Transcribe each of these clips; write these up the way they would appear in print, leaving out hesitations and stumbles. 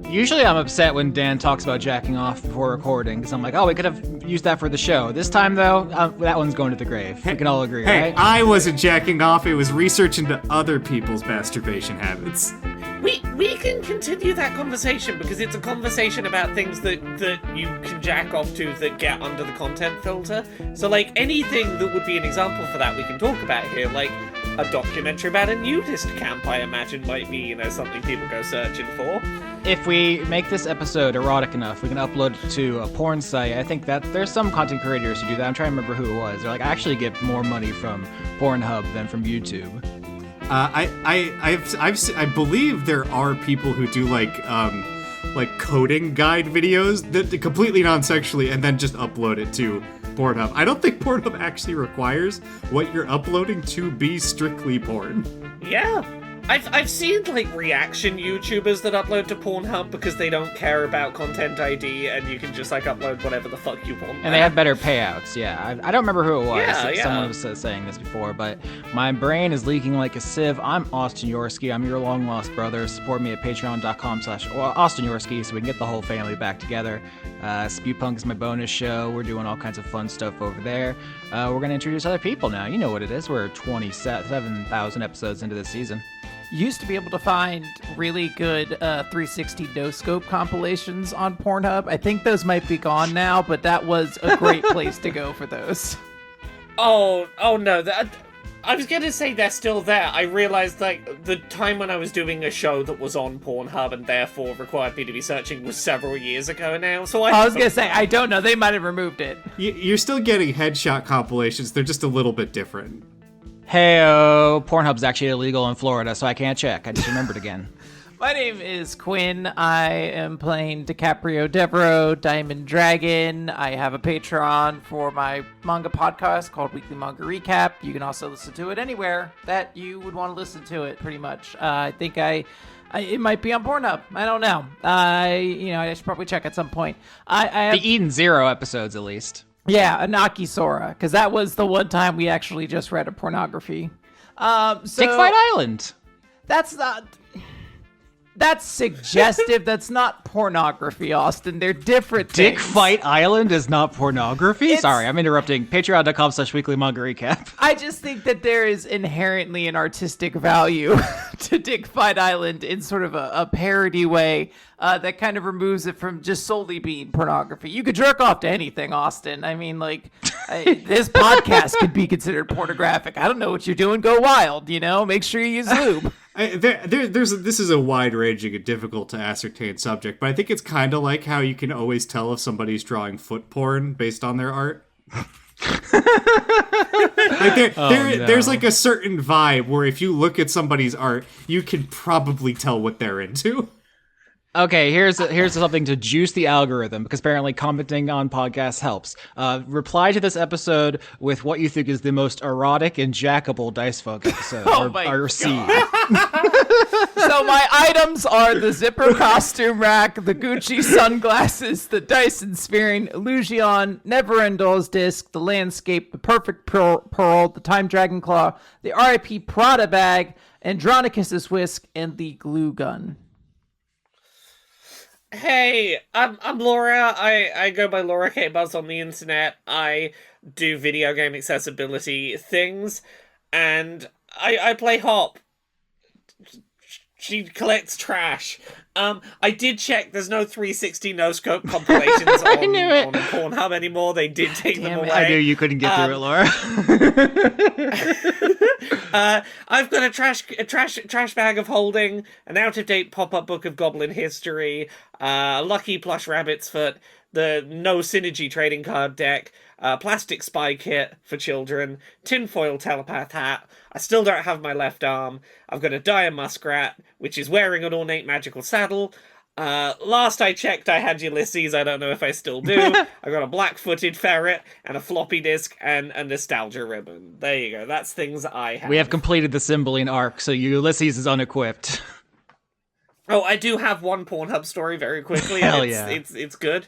Usually I'm upset when Dan talks about jacking off before recording, because I'm like, oh, we could have used that for the show. This time, though, that one's going to the grave. We can all agree, right? I wasn't jacking off. It was research into other people's masturbation habits. We can continue that conversation, because it's a conversation about things that you can jack off to that get under the content filter. So, like, anything that would be an example for that we can talk about here, like a documentary about a nudist camp, I imagine might be, something people go searching for. If we make this episode erotic enough, we can upload it to a porn site. I think that there's some content creators who do that. I'm trying to remember who it was. They're like, I actually get more money from Pornhub than from YouTube. I believe there are people who do like coding guide videos that completely non-sexually and then just upload it to Pornhub. I don't think Pornhub actually requires what you're uploading to be strictly porn. Yeah. I've seen, like, reaction YouTubers that upload to Pornhub because they don't care about Content ID, and you can just, like, upload whatever the fuck you want. And they have better payouts, yeah. I don't remember who it was. Yeah. Someone was saying this before, but my brain is leaking like a sieve. I'm Austin Yorsky. I'm your long-lost brother. Support me at patreon.com/Austin Yorsky so we can get the whole family back together. Spewpunk is my bonus show. We're doing all kinds of fun stuff over there. We're going to introduce other people now. You know what it is. We're 27,000 episodes into this season. Used to be able to find really good 360 no-scope compilations on Pornhub. I think those might be gone now, but that was a great place to go for those. Oh no, I was going to say they're still there. I realized, like, the time when I was doing a show that was on Pornhub and therefore required me to be searching was several years ago now, so I was going to say, I don't know, they might have removed it. You're still getting headshot compilations, they're just a little bit different. Hey-oh, Pornhub's actually illegal in Florida, so I can't check. I just remembered again. My name is Quinn. I am playing DiCaprio Devereaux, Diamond Dragon. I have a Patreon for my manga podcast called Weekly Manga Recap. You can also listen to it anywhere that you would want to listen to it, pretty much. I think it might be on Pornhub. I don't know. I should probably check at some point. I have the Eden Zero episodes, at least. Yeah, Anaki Sora, because that was the one time we actually just read a pornography. Dick Fight Island. That's suggestive. That's not pornography, Austin. They're different things. Dick Fight Island is not pornography? Sorry, I'm interrupting. Patreon.com/Weekly Manga Recap. I just think that there is inherently an artistic value to Dick Fight Island in sort of a parody way that kind of removes it from just solely being pornography. You could jerk off to anything, Austin. I mean, like, this podcast could be considered pornographic. I don't know what you're doing. Go wild, Make sure you use lube. This is a wide-ranging and difficult to ascertain subject, but I think it's kind of like how you can always tell if somebody's drawing foot porn based on their art. There's like a certain vibe where if you look at somebody's art, you can probably tell what they're into. Okay, here's something to juice the algorithm, because apparently commenting on podcasts helps. Reply to this episode with what you think is the most erotic and jackable Dice Folk episode. or seed. So my items are the zipper costume rack, the Gucci sunglasses, the Dyson Spherin, Illusion, Neverendor's disc, the landscape, the perfect pearl, the time dragon claw, the RIP Prada bag, Andronicus's whisk, and the glue gun. Hey, I'm Laura. I go by Laura K. Buzz on the internet. I do video game accessibility things, and I play Hop. She collects trash. I did check. There's no 360 no-scope compilations on Pornhub anymore. They did take them away. I knew you couldn't get through it, Laura. I've got a trash bag of holding, an out-of-date pop-up book of Goblin history, a lucky plush rabbit's foot, the no synergy trading card deck, plastic spy kit for children, tinfoil telepath hat. I still don't have my left arm. I've got a dire muskrat, which is wearing an ornate magical saddle. Last I checked, I had Ulysses. I don't know if I still do. I got a black-footed ferret and a floppy disk and a nostalgia ribbon. There you go. That's things I have. We have completed the Cymbeline arc, so Ulysses is unequipped. Oh, I do have one Pornhub story very quickly. Hell it's, yeah. It's good.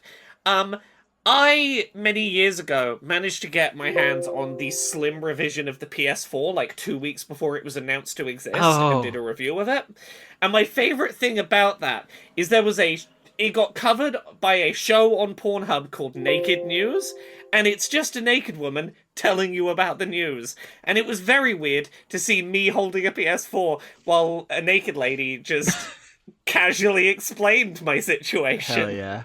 I, many years ago, managed to get my hands on the slim revision of the PS4 like 2 weeks before it was announced to exist and did Oh. a review of it. And my favorite thing about that is it got covered by a show on Pornhub called Naked News, and it's just a naked woman telling you about the news. And it was very weird to see me holding a PS4 while a naked lady just casually explained my situation. Hell yeah.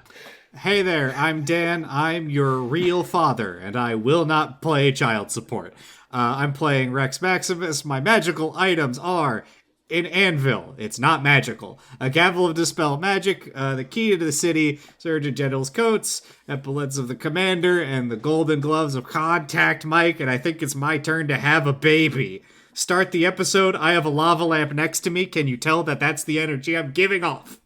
Hey there, I'm Dan. I'm your real father, and I will not play child support. I'm playing Rex Maximus. My magical items are an anvil. It's not magical. A gavel of dispel magic, the key to the city, Surgeon General's coats, epaulets of the commander, and the golden gloves of Contact Mike, and I think it's my turn to have a baby. Start the episode. I have a lava lamp next to me. Can you tell that that's the energy I'm giving off?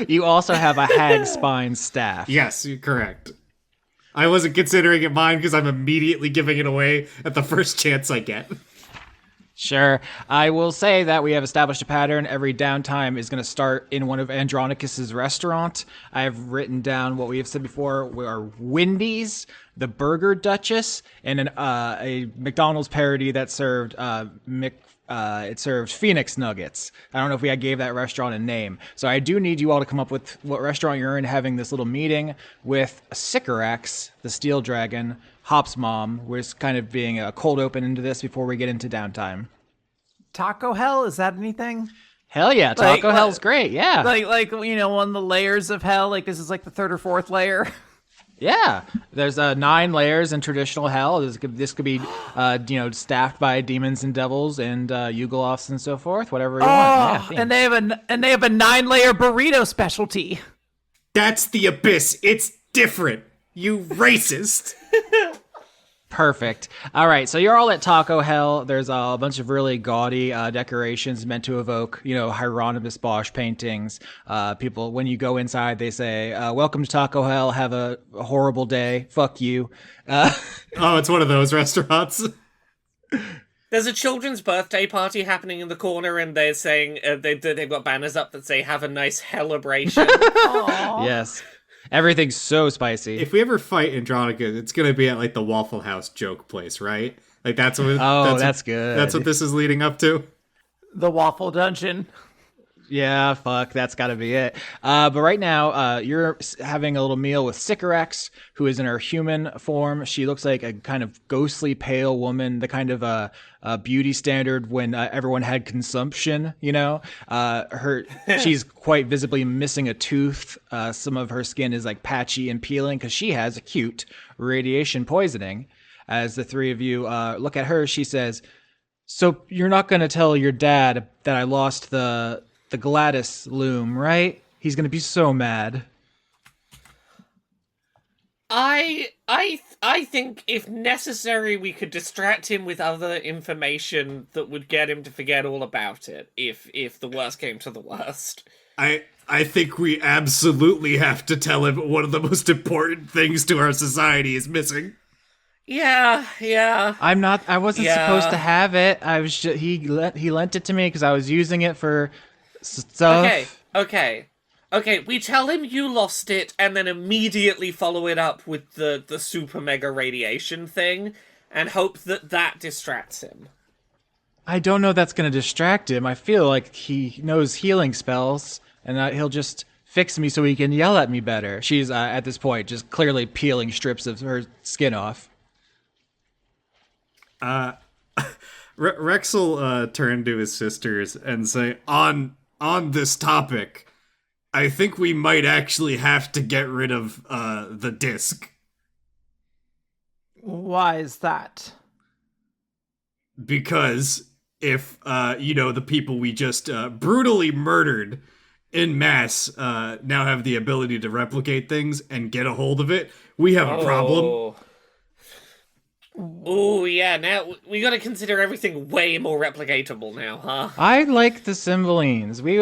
You also have a hag spine staff. Yes, you're correct. I wasn't considering it mine because I'm immediately giving it away at the first chance I get. Sure. I will say that we have established a pattern. Every downtime is going to start in one of Andronicus's restaurant. I have written down what we have said before. We are Wendy's, the Burger Duchess, and a McDonald's parody that served it served Phoenix Nuggets. I don't know if we gave that restaurant a name. So I do need you all to come up with what restaurant you're in, having this little meeting with Sycorax, the Steel Dragon, Hop's mom. We're just kind of being a cold open into this before we get into downtime. Taco Hell, is that anything? Hell yeah, Taco Hell's great. Yeah. Like one of the layers of hell. Like this is like the third or fourth layer. Yeah, there's 9 layers in traditional hell. This could be, staffed by demons and devils and Yugoloths and so forth. Whatever you want. Yeah, and they have a 9-layer burrito specialty. That's the abyss. It's different. You racist. Perfect. All right, so you're all at Taco Hell. There's a bunch of really gaudy decorations meant to evoke, Hieronymus Bosch paintings. People, when you go inside, they say, "Welcome to Taco Hell. Have a horrible day. Fuck you." Oh, it's one of those restaurants. There's a children's birthday party happening in the corner, and they're saying they've got banners up that say "Have a nice celebration." Yes. Everything's so spicy. If we ever fight Andronicus, it's gonna be at like the Waffle House joke place, right? Like that's what. That's good. That's what this is leading up to. The Waffle Dungeon. Yeah, fuck, that's got to be it. But right now, you're having a little meal with Sycorax, who is in her human form. She looks like a kind of ghostly pale woman, the kind of a beauty standard when everyone had consumption. She's quite visibly missing a tooth. Some of her skin is like patchy and peeling because she has acute radiation poisoning. As the three of you look at her, she says, "So you're not going to tell your dad that I lost the GLADYS loom, right? He's gonna be so mad." I think if necessary, we could distract him with other information that would get him to forget all about it. If the worst came to the worst, I think we absolutely have to tell him one of the most important things to our society is missing. Yeah. I wasn't supposed to have it. I was he lent it to me because I was using it for stuff. Okay. We tell him you lost it, and then immediately follow it up with the super mega radiation thing, and hope that distracts him. I don't know that's gonna distract him. I feel like he knows healing spells, and he'll just fix me so he can yell at me better. She's at this point just clearly peeling strips of her skin off. Rex will turn to his sisters and say, on this topic, I think we might actually have to get rid of the disc. Why is that? Because if, the people we just brutally murdered in mass now have the ability to replicate things and get a hold of it, we have a problem. Oh, yeah, now we gotta consider everything way more replicatable now, huh? I like the Cymbalines. We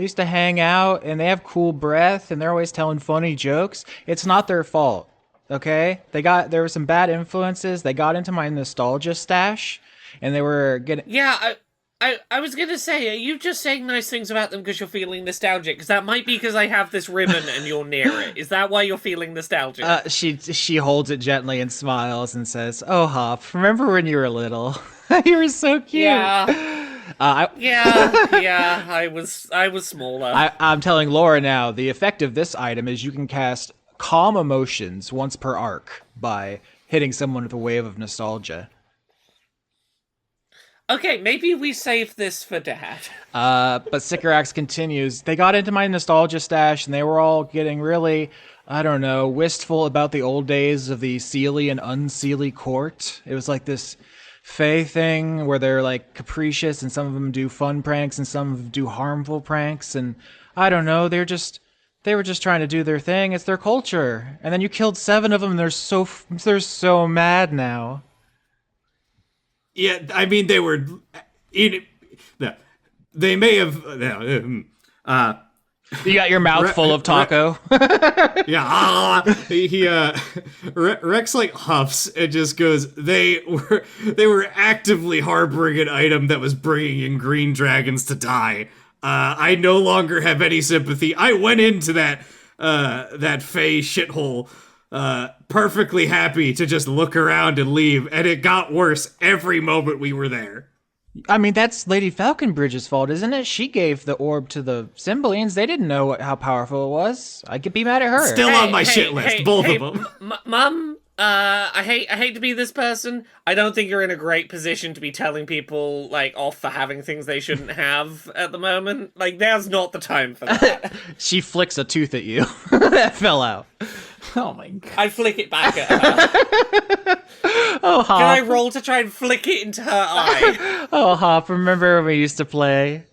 used to hang out, and they have cool breath, and they're always telling funny jokes. It's not their fault, okay? There were some bad influences. They got into my nostalgia stash, and they were getting... Yeah, I was gonna say, are you just saying nice things about them because you're feeling nostalgic? Because that might be because I have this ribbon and you're near it. Is that why you're feeling nostalgic? She holds it gently and smiles and says, "Oh, Hop, remember when you were little? You were so cute." Yeah, Uh, yeah. I was smaller. I'm telling Laura now. The effect of this item is you can cast calm emotions once per arc by hitting someone with a wave of nostalgia. Okay, maybe we save this for Dad. But Sycorax continues. They got into my nostalgia stash, and they were all getting really, I don't know, wistful about the old days of the Seelie and Unseelie court. It was like this Fae thing where they're like capricious, and some of them do fun pranks, and some of them do harmful pranks, and I don't know. They were just trying to do their thing. It's their culture. And then you killed 7 of them. And they're so mad now. Yeah, I mean, they were. They may have. You got your mouth full of taco. Yeah, Rex like huffs and just goes. They were actively harboring an item that was bringing in green dragons to die. I no longer have any sympathy. I went into that Fae shithole perfectly happy to just look around and leave, and it got worse every moment we were there. I mean, that's Lady Falconbridge's fault, isn't it? She gave the orb to the Cymbalines. They didn't know how powerful it was. I could be mad at her. Still on my shit list, both of them. Mum, I hate to be this person. I don't think you're in a great position to be telling people like off for having things they shouldn't have at the moment. Like, now's not the time for that. She flicks a tooth at you. That fell out. Oh my god. I flick it back at her. Oh, Hop. Can I roll to try and flick it into her eye? Oh, Hop, remember when we used to play?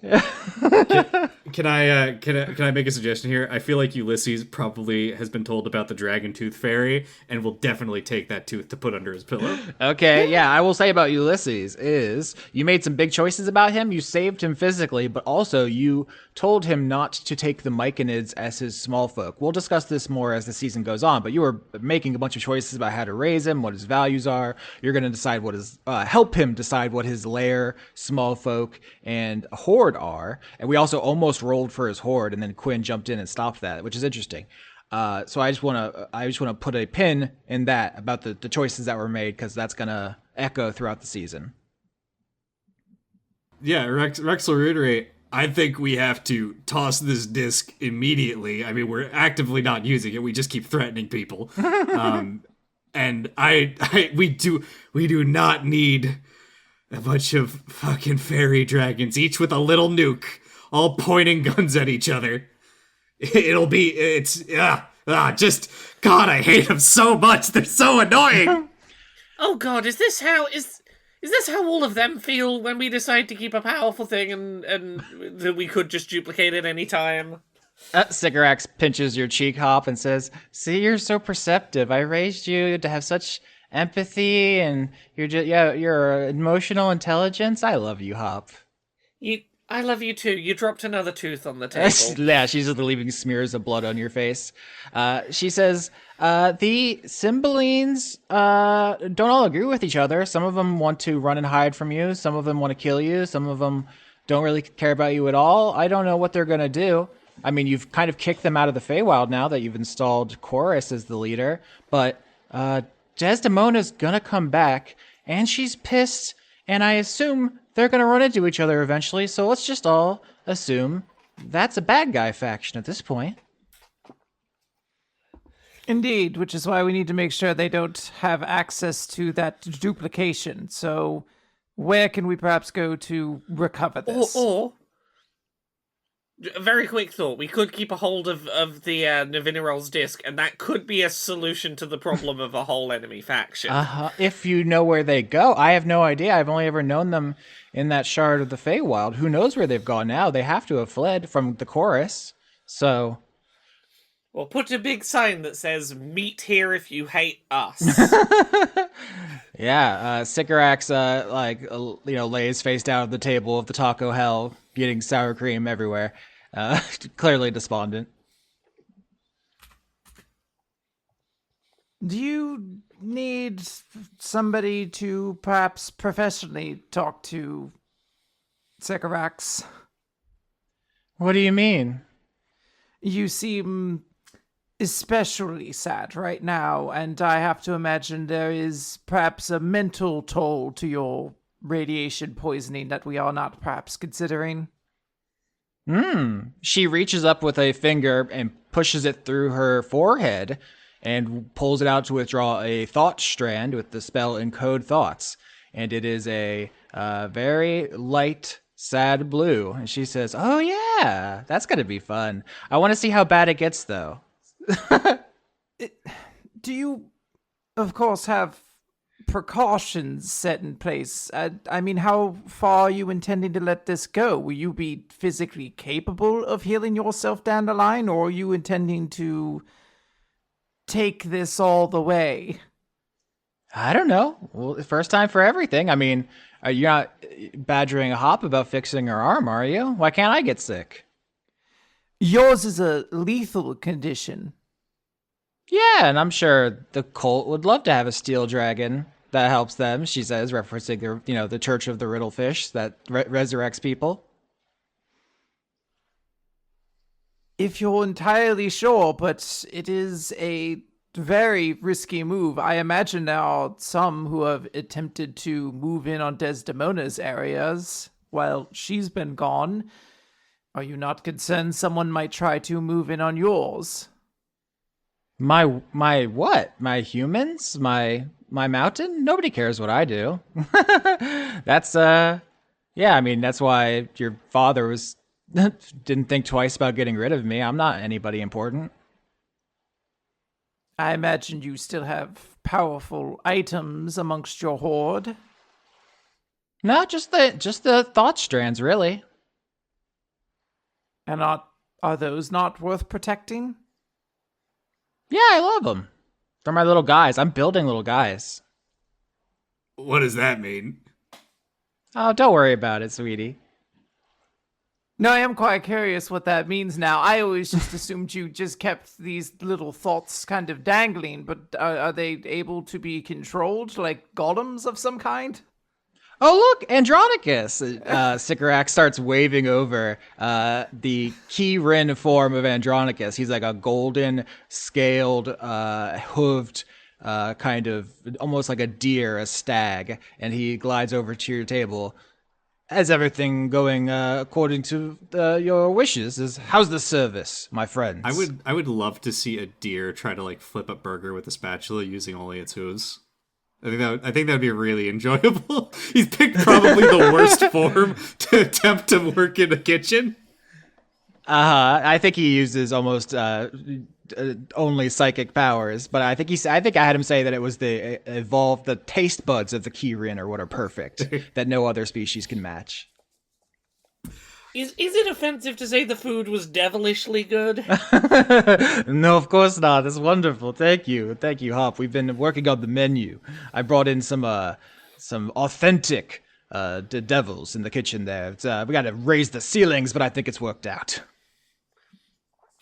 Can I make a suggestion here? I feel like Ulysses probably has been told about the dragon tooth fairy and will definitely take that tooth to put under his pillow. Okay, yeah, I will say about Ulysses is you made some big choices about him. You saved him physically, but also you told him not to take the Myconids as his small folk. We'll discuss this more as the season goes on, but you were making a bunch of choices about how to raise him, what his values are. You're going to decide what his help him decide what his lair, small folk, and horde are. And we also almost rolled for his horde, and then Quinn jumped in and stopped that, which is interesting. So I just want to put a pin in that about the choices that were made, because that's going to echo throughout the season. Yeah, Rex will reiterate. I think we have to toss this disc immediately. I mean, we're actively not using it. We just keep threatening people. And we do not need a bunch of fucking fairy dragons, each with a little nuke, all pointing guns at each other. Just, God, I hate them so much. They're so annoying. Oh God, is this how all of them feel when we decide to keep a powerful thing and that we could just duplicate at any time? Sycorax pinches your cheek, Hop, and says, "See, you're so perceptive. I raised you to have such empathy, and your emotional intelligence. I love you, Hop." I love you too. You dropped another tooth on the table. Yeah, she's just leaving smears of blood on your face. She says, the Cymbalines don't all agree with each other. Some of them want to run and hide from you. Some of them want to kill you. Some of them don't really care about you at all. I don't know what they're going to do. I mean, you've kind of kicked them out of the Feywild now that you've installed Chorus as the leader. But Desdemona's going to come back, and she's pissed, and I assume they're going to run into each other eventually, so let's just all assume that's a bad guy faction at this point. Indeed, which is why we need to make sure they don't have access to that duplication. So where can we perhaps go to recover this? Or a very quick thought, we could keep a hold of the Navinirol's disc, and that could be a solution to the problem of a whole enemy faction. If you know where they go. I have no idea. I've only ever known them in that shard of the Feywild. Who knows where they've gone now? They have to have fled from the chorus. So, well, put a big sign that says, "Meet here if you hate us." yeah, Sycorax, lays face down at the table of the taco hell, getting sour cream everywhere. Clearly despondent. Do you need somebody to perhaps professionally talk to Sycorax. What do you mean? You seem especially sad right now, and I have to imagine there is perhaps a mental toll to your radiation poisoning that we are not perhaps considering. She reaches up with a finger and pushes it through her forehead and pulls it out to withdraw a thought strand with the spell Encode Thoughts. And it is a very light, sad blue. And she says, "Oh, yeah, that's going to be fun. I want to see how bad it gets, though." Do you, of course, have precautions set in place? I mean, how far are you intending to let this go? Will you be physically capable of healing yourself down the line, or are you intending to take this all the way? I don't know. Well, first time for everything. I mean, you're not badgering a hop about fixing her arm, are you? Why can't I get sick? Yours is a lethal condition. Yeah, and I'm sure the cult would love to have a steel dragon that helps them, she says, referencing the Church of the Riddlefish that resurrects people. If you're entirely sure, but it is a very risky move. I imagine there are some who have attempted to move in on Desdemona's areas while she's been gone. Are you not concerned someone might try to move in on yours? My what? My humans? My mountain? Nobody cares what I do. That's yeah, I mean, that's why your father was didn't think twice about getting rid of me. I'm not anybody important. I imagine you still have powerful items amongst your horde. No, just the thought strands, really. And are those not worth protecting? Yeah, I love them. They're my little guys. I'm building little guys. What does that mean? Oh, don't worry about it, sweetie. No, I am quite curious what that means now. I always just assumed you just kept these little thoughts kind of dangling, but are they able to be controlled, like golems of some kind? Oh, look, Andronicus! Sycorax starts waving over the Keyrin form of Andronicus. He's like a golden, scaled, hooved, kind of almost like a deer, a stag, and he glides over to your table. Is everything going according to your wishes? How's the service, my friends? I would love to see a deer try to like flip a burger with a spatula using only its hooves. I think that would be really enjoyable. He's picked probably the worst form to attempt to work in a kitchen. I think he uses almost only psychic powers, but I think I had him say that it was the taste buds of the Keyrin or what are perfect that no other species can match. Is it offensive to say the food was devilishly good? No, of course not. It's wonderful. Thank you, Hop. We've been working on the menu. I brought in some authentic devils in the kitchen there. We got to raise the ceilings, but I think it's worked out.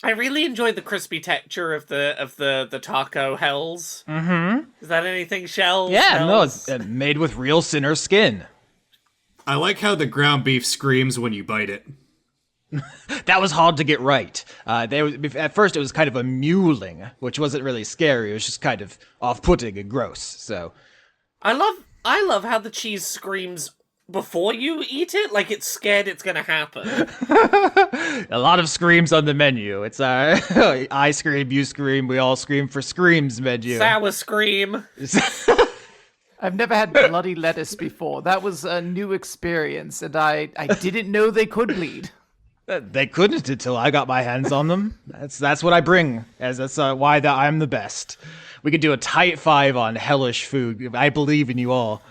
I really enjoyed the crispy texture of the taco hells. Mm-hmm. Is that anything, shells? Yeah, hells? no, it's made with real sinner skin. I like how the ground beef screams when you bite it. That was hard to get right. At first, it was kind of a mewling, which wasn't really scary. It was just kind of off-putting and gross. So, I love how the cheese screams before you eat it, like it's scared it's gonna happen. a lot of screams on the menu. It's I scream, you scream, we all scream for screams menu. Sour scream. I've never had bloody lettuce before. That was a new experience, and I didn't know they could bleed. They couldn't until I got my hands on them. That's what I bring, as that's why I'm the best. We could do a tight 5 on hellish food. I believe in you all.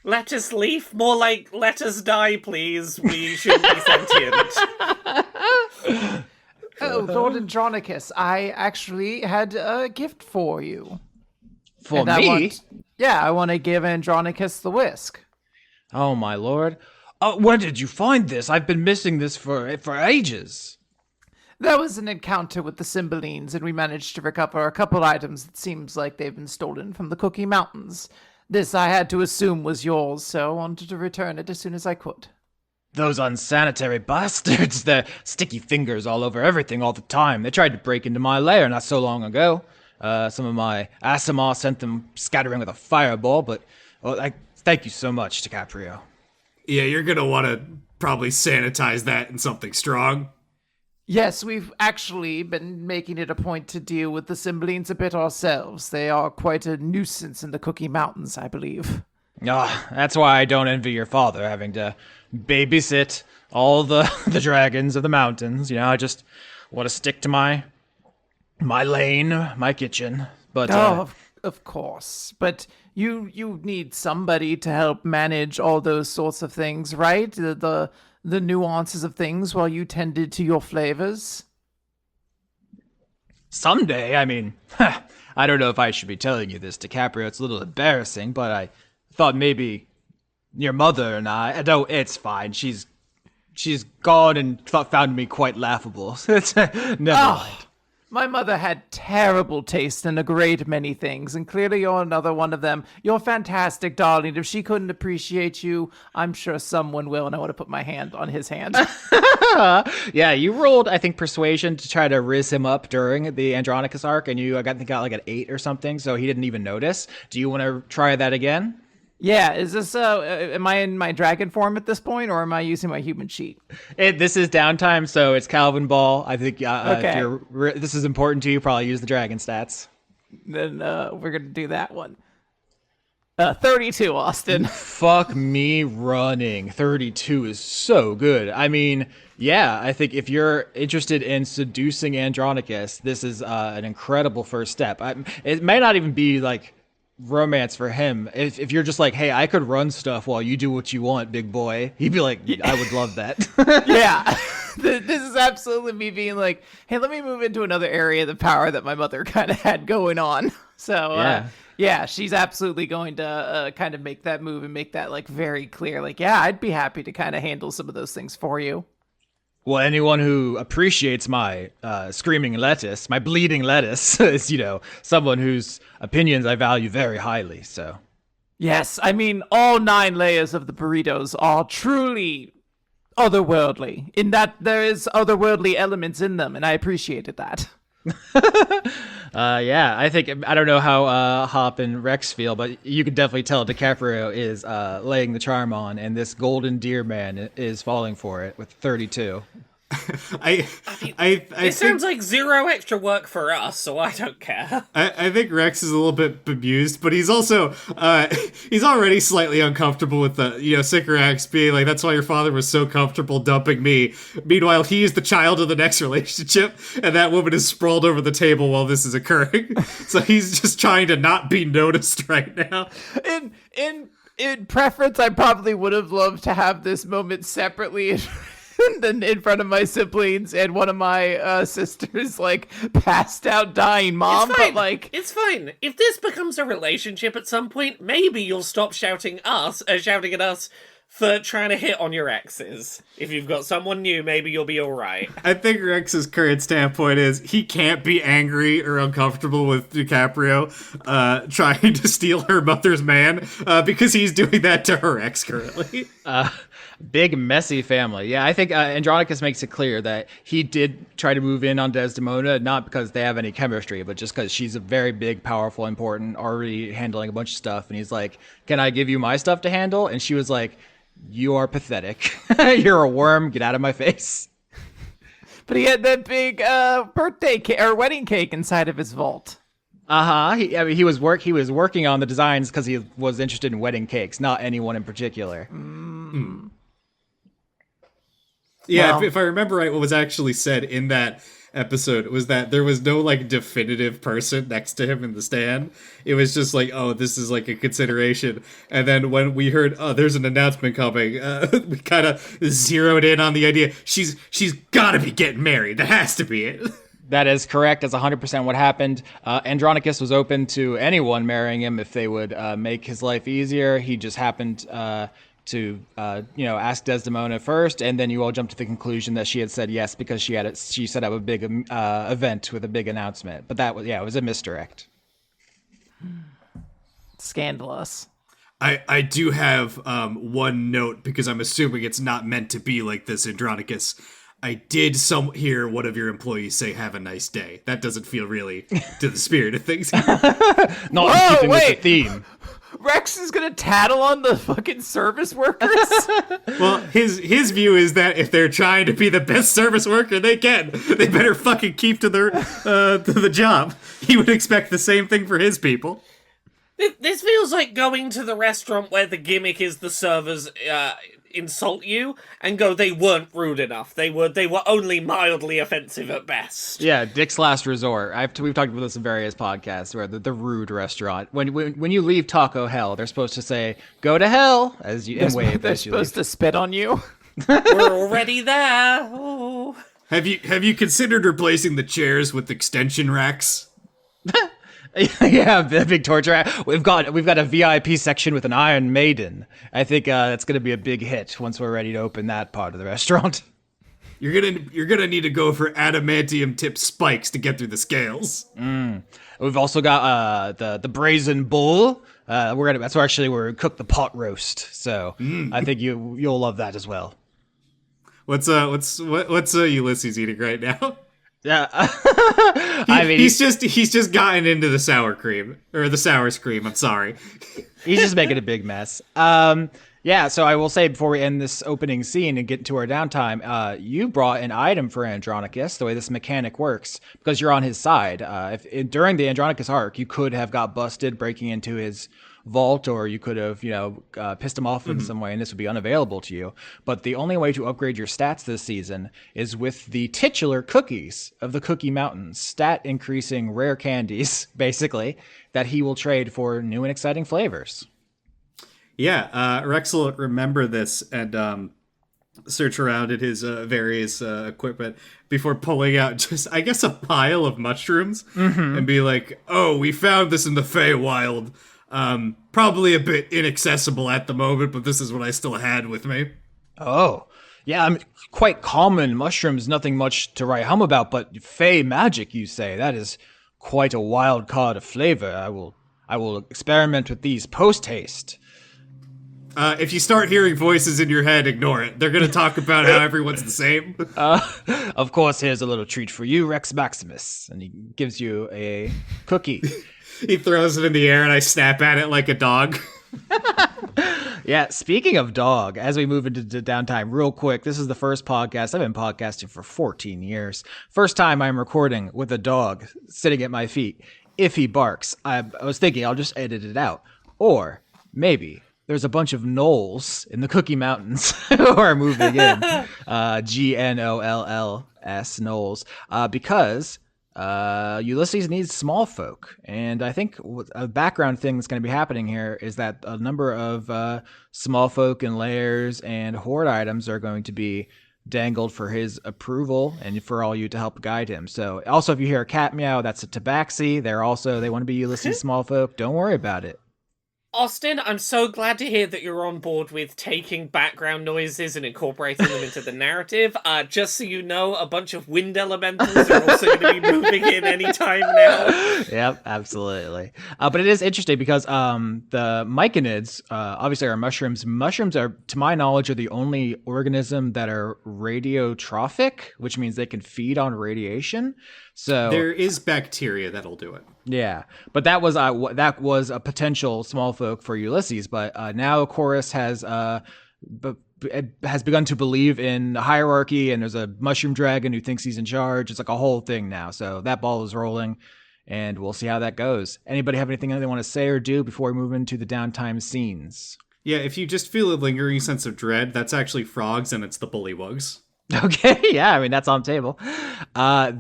Lettuce leaf? More like, let us die, please. We shouldn't be sentient. Oh, Lord Andronicus, I actually had a gift for you. For me? I want to give Andronicus the whisk. Oh, my lord. Where did you find this? I've been missing this for ages. There was an encounter with the Cymbalines, and we managed to recover a couple items that seems like they've been stolen from the Cookie Mountains. This I had to assume was yours, so I wanted to return it as soon as I could. Those unsanitary bastards, their sticky fingers all over everything all the time. They tried to break into my lair not so long ago. Some of my Asimar sent them scattering with a fireball, but thank you so much, DiCaprio. Yeah, you're gonna want to probably sanitize that in something strong. Yes, we've actually been making it a point to deal with the Cymbalines a bit ourselves. They are quite a nuisance in the Cookie Mountains, I believe. That's why I don't envy your father having to babysit all the dragons of the mountains. I just want to stick to my lane, my kitchen. But of course. But you need somebody to help manage all those sorts of things, right? The nuances of things while you tended to your flavors. Someday, I mean, I don't know if I should be telling you this, DiCaprio. It's a little embarrassing, but I thought maybe your mother and I don't. It's fine. She's gone and found me quite laughable. Never mind. My mother had terrible taste in a great many things, and clearly you're another one of them. You're fantastic, darling. If she couldn't appreciate you, I'm sure someone will, and I want to put my hand on his hand. Yeah, you rolled, I think, persuasion to try to riz him up during the Andronicus arc, and you got like an 8 or something, so he didn't even notice. Do you want to try that again? Yeah, is this, am I in my dragon form at this point, or am I using my human sheet? This is downtime, so it's Calvin Ball. I think Okay. if this is important to you, probably use the dragon stats. Then we're going to do that one. 32, Austin. Fuck me running. 32 is so good. I mean, yeah, I think if you're interested in seducing Andronicus, this is an incredible first step. It may not even be like romance for him. If you're just like, hey, I could run stuff while you do what you want, big boy, he'd be like, I would love that. Yeah. This is absolutely me being like, hey, let me move into another area of the power that my mother kind of had going on. So, yeah, she's absolutely going to kind of make that move and make that like very clear. Like, yeah, I'd be happy to kind of handle some of those things for you. Well, anyone who appreciates my screaming lettuce, my bleeding lettuce, is, someone whose opinions I value very highly, so. Yes, I mean, all 9 layers of the burritos are truly otherworldly, in that there is otherworldly elements in them, and I appreciated that. Yeah, I don't know how Hop and Rex feel, but you can definitely tell DiCaprio is laying the charm on, and this golden deer man is falling for it with 32. It sounds like 0 extra work for us, so I don't care. I think Rex is a little bit bemused, but he's also he's already slightly uncomfortable with the Sycorax being like, that's why your father was so comfortable dumping me. Meanwhile, he is the child of the next relationship, and that woman is sprawled over the table while this is occurring. So he's just trying to not be noticed right now. In preference, I probably would have loved to have this moment separately. Then in front of my siblings and one of my sisters like passed out dying, Mom. It's fine. But like, it's fine. If this becomes a relationship at some point, maybe you'll stop shouting at us for trying to hit on your exes. If you've got someone new, maybe you'll be all right. I think Rex's current standpoint is he can't be angry or uncomfortable with DiCaprio trying to steal her mother's man because he's doing that to her ex currently. Big messy family. Yeah, I think Andronicus makes it clear that he did try to move in on Desdemona, not because they have any chemistry, but just because she's a very big, powerful, important, already handling a bunch of stuff. And he's like, can I give you my stuff to handle? And she was like, you are pathetic. You're a worm. Get out of my face. But he had that big wedding cake inside of his vault. He was working on the designs because he was interested in wedding cakes, not anyone in particular. Yeah, Well, if I remember right, what was actually said in that episode was that there was no like definitive person next to him in the stand. It was just like, oh, this is like a consideration. And then when we heard, oh, there's an announcement coming, we kind of zeroed in on the idea. She's got to be getting married. That has to be it. That is correct. That's 100% what happened. Andronicus was open to anyone marrying him if they would make his life easier. He just happened to ask Desdemona first, and then you all jumped to the conclusion that she had said yes because she set up a big event with a big announcement. But that was, it was a misdirect. Scandalous. I do have one note because I'm assuming it's not meant to be like this, Andronicus. I did hear one of your employees say "Have a nice day." That doesn't feel really to the spirit of things. Not Whoa, keeping with wait. the theme. Rex is gonna tattle on the fucking service workers. Well, his view is that if they're trying to be the best service worker they can, they better fucking keep to the job. He would expect the same thing for his people. This feels like going to the restaurant where the gimmick is the servers insult you and go, they weren't rude enough. They were only mildly offensive at best. Yeah, Dick's Last Resort. We've talked about this in various podcasts, where the rude restaurant. When you leave Taco Hell, they're supposed to say "Go to hell" as you and wave. They're as you supposed to spit on you. We're already there. Oh. Have you considered replacing the chairs with extension racks? Yeah, the big torture rack. We've got a VIP section with an Iron Maiden. I think that's gonna be a big hit once we're ready to open that part of the restaurant. You're gonna need to go for adamantium tipped spikes to get through the scales. We've also got the Brazen Bull. That's where actually we cook the pot roast. So I think you'll love that as well. What's Ulysses eating right now? Yeah, he's just gotten into the sour cream or the sour scream. I'm sorry. He's just making a big mess. Yeah, so I will say before we end this opening scene and get into our downtime, you brought an item for Andronicus, the way this mechanic works, because you're on his side. During the Andronicus arc, you could have got busted breaking into his vault, or you could have, pissed him off in some way, and this would be unavailable to you. But the only way to upgrade your stats this season is with the titular cookies of the Cookie Mountains, stat-increasing rare candies, basically, that he will trade for new and exciting flavors. Yeah, Rex will remember this and search around at his various equipment before pulling out just, I guess, a pile of mushrooms and be like, "Oh, we found this in the Feywild. Probably a bit inaccessible at the moment, but this is what I still had with me." Oh, yeah, quite common mushrooms, nothing much to write home about, but Fey magic, you say? That is quite a wild card of flavor. I will experiment with these post-haste. If you start hearing voices in your head, ignore it. They're going to talk about how everyone's the same. Of course, here's a little treat for you, Rex Maximus. And he gives you a cookie. He throws it in the air and I snap at it like a dog. Yeah, speaking of dog, as we move into downtime, real quick, this is the first podcast. I've been podcasting for 14 years. First time I'm recording with a dog sitting at my feet. If he barks, I was thinking I'll just edit it out. Or maybe there's a bunch of gnolls in the Cookie Mountains who are moving in. GNOLLS, gnolls. Because Ulysses needs small folk. And I think a background thing that's going to be happening here is that a number of small folk and lairs and hoard items are going to be dangled for his approval and for all you to help guide him. So also, if you hear a cat meow, that's a tabaxi. They want to be Ulysses small folk. Don't worry about it. Austin, I'm so glad to hear that you're on board with taking background noises and incorporating them into the narrative. Just so you know, a bunch of wind elementals are also going to be moving in anytime now. Yep, absolutely. But it is interesting because the myconids obviously are mushrooms. Mushrooms are, to my knowledge, are the only organism that are radiotrophic, which means they can feed on radiation. So there is bacteria that'll do it. Yeah, but that was a potential small folk for Ulysses. But now Chorus has begun to believe in hierarchy, and there's a mushroom dragon who thinks he's in charge. It's like a whole thing now. So that ball is rolling, and we'll see how that goes. Anybody have anything they want to say or do before we move into the downtime scenes? Yeah, if you just feel a lingering sense of dread, that's actually frogs, and it's the bullywugs. Okay, yeah, I mean, that's on the table.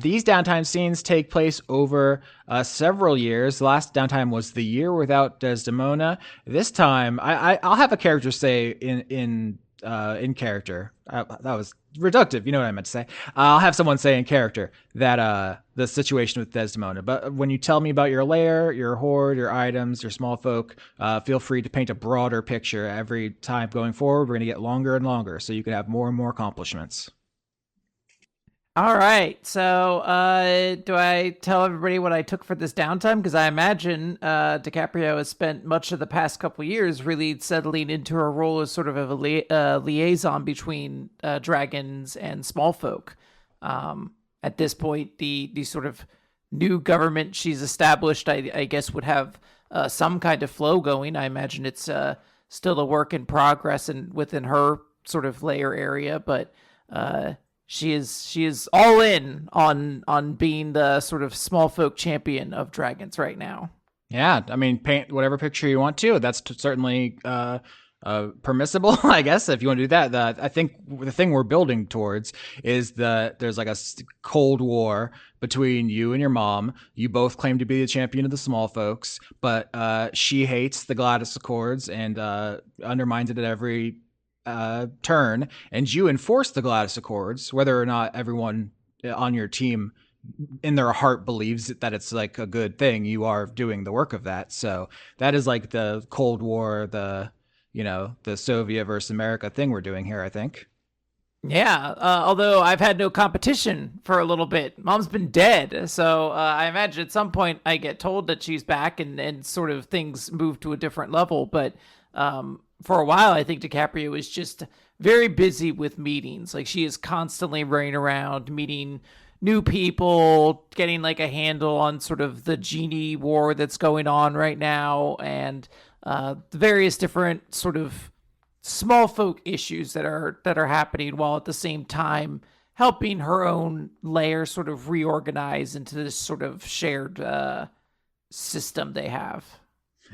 These downtime scenes take place over several years. The last downtime was the year without Desdemona. This time, I'll have a character say in character. That was reductive, you know what I meant to say. I'll have someone say in character that the situation with Desdemona. But when you tell me about your lair, your hoard, your items, your small folk, feel free to paint a broader picture. Every time going forward, we're going to get longer and longer, so you can have more and more accomplishments. All right. So, do I tell everybody what I took for this downtime? Because I imagine DiCaprio has spent much of the past couple years really settling into her role as sort of a liaison between dragons and small folk. At this point, the sort of new government she's established, I guess, would have some kind of flow going. I imagine it's still a work in progress and within her sort of layer area, but she is all in on being the sort of small folk champion of dragons right now. Yeah, I mean, paint whatever picture you want to. That's certainly permissible, I guess, if you want to do that. I think the thing we're building towards is that there's like a cold war between you and your mom. You both claim to be the champion of the small folks, but she hates the GLADYS Accords and undermines it at every turn, and you enforce the GLADYS Accords, whether or not everyone on your team in their heart believes that it's like a good thing. You are doing the work of that. So that is like the Cold War, the Soviet versus America thing we're doing here, I think. Yeah, although I've had no competition for a little bit. Mom's been dead, so I imagine at some point I get told that she's back and sort of things move to a different level, but for a while, I think DiCaprio is just very busy with meetings. Like, she is constantly running around, meeting new people, getting like a handle on sort of the genie war that's going on right now, and the various different sort of small folk issues that are happening, while at the same time helping her own layer sort of reorganize into this sort of shared system they have.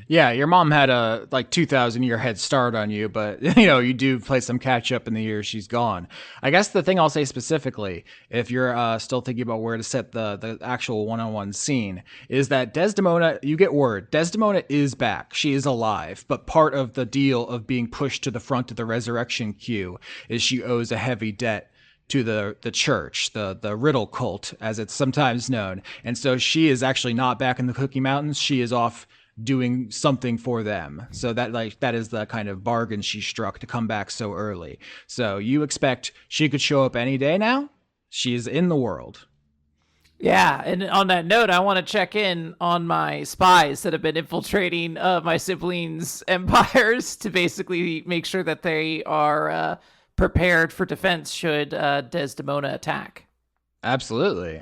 Yeah, your mom had a 2,000-year head start on you, but you do play some catch up in the years she's gone. I guess the thing I'll say specifically, if you're still thinking about where to set the actual one-on-one scene, is that Desdemona, you get word, Desdemona is back. She is alive, but part of the deal of being pushed to the front of the resurrection queue is she owes a heavy debt to the church, the Riddle cult, as it's sometimes known. And so she is actually not back in the Cookie Mountains. She is off doing something for them. So that is the kind of bargain she struck to come back so early. So you expect she could show up any day now? She's in the world. Yeah, and on that note, I want to check in on my spies that have been infiltrating my siblings' empires to basically make sure that they are prepared for defense should Desdemona attack. Absolutely.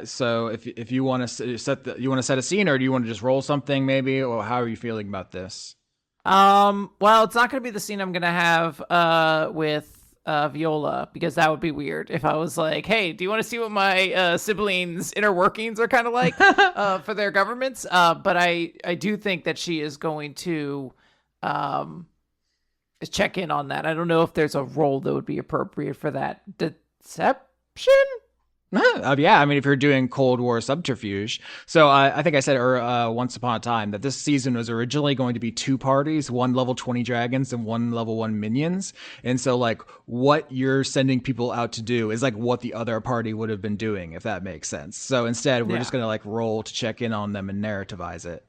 So if you want to set a scene, or do you want to just roll something maybe, or how are you feeling about this? Well, it's not going to be the scene I'm going to have with Viola, because that would be weird if I was like, hey, do you want to see what my siblings' inner workings are kind of like for their governments? But I do think that she is going to check in on that. I don't know if there's a role that would be appropriate for that. Deception? Yeah, I mean, if you're doing Cold War subterfuge. So I think I said once upon a time that this season was originally going to be 2 parties, 1 level 20 dragons and 1 level 1 minions. And so like what you're sending people out to do is like what the other party would have been doing, if that makes sense. So instead, we're just going to like roll to check in on them and narrativize it.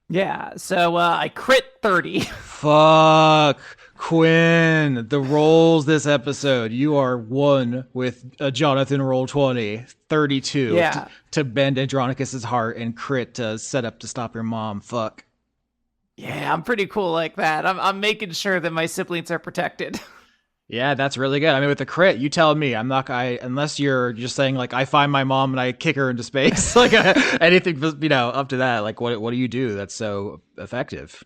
Yeah, so I crit 30. Fuck, Quinn, the rolls this episode. You are 1 with a Jonathan roll 20, 32 to bend Andronicus's heart, and crit to set up to stop your mom. Fuck. Yeah, I'm pretty cool like that. I'm making sure that my siblings are protected. Yeah, that's really good. I mean, with the crit, you tell me. Unless you're just saying like I find my mom and I kick her into space, like anything, up to that. Like what do you do that's so effective?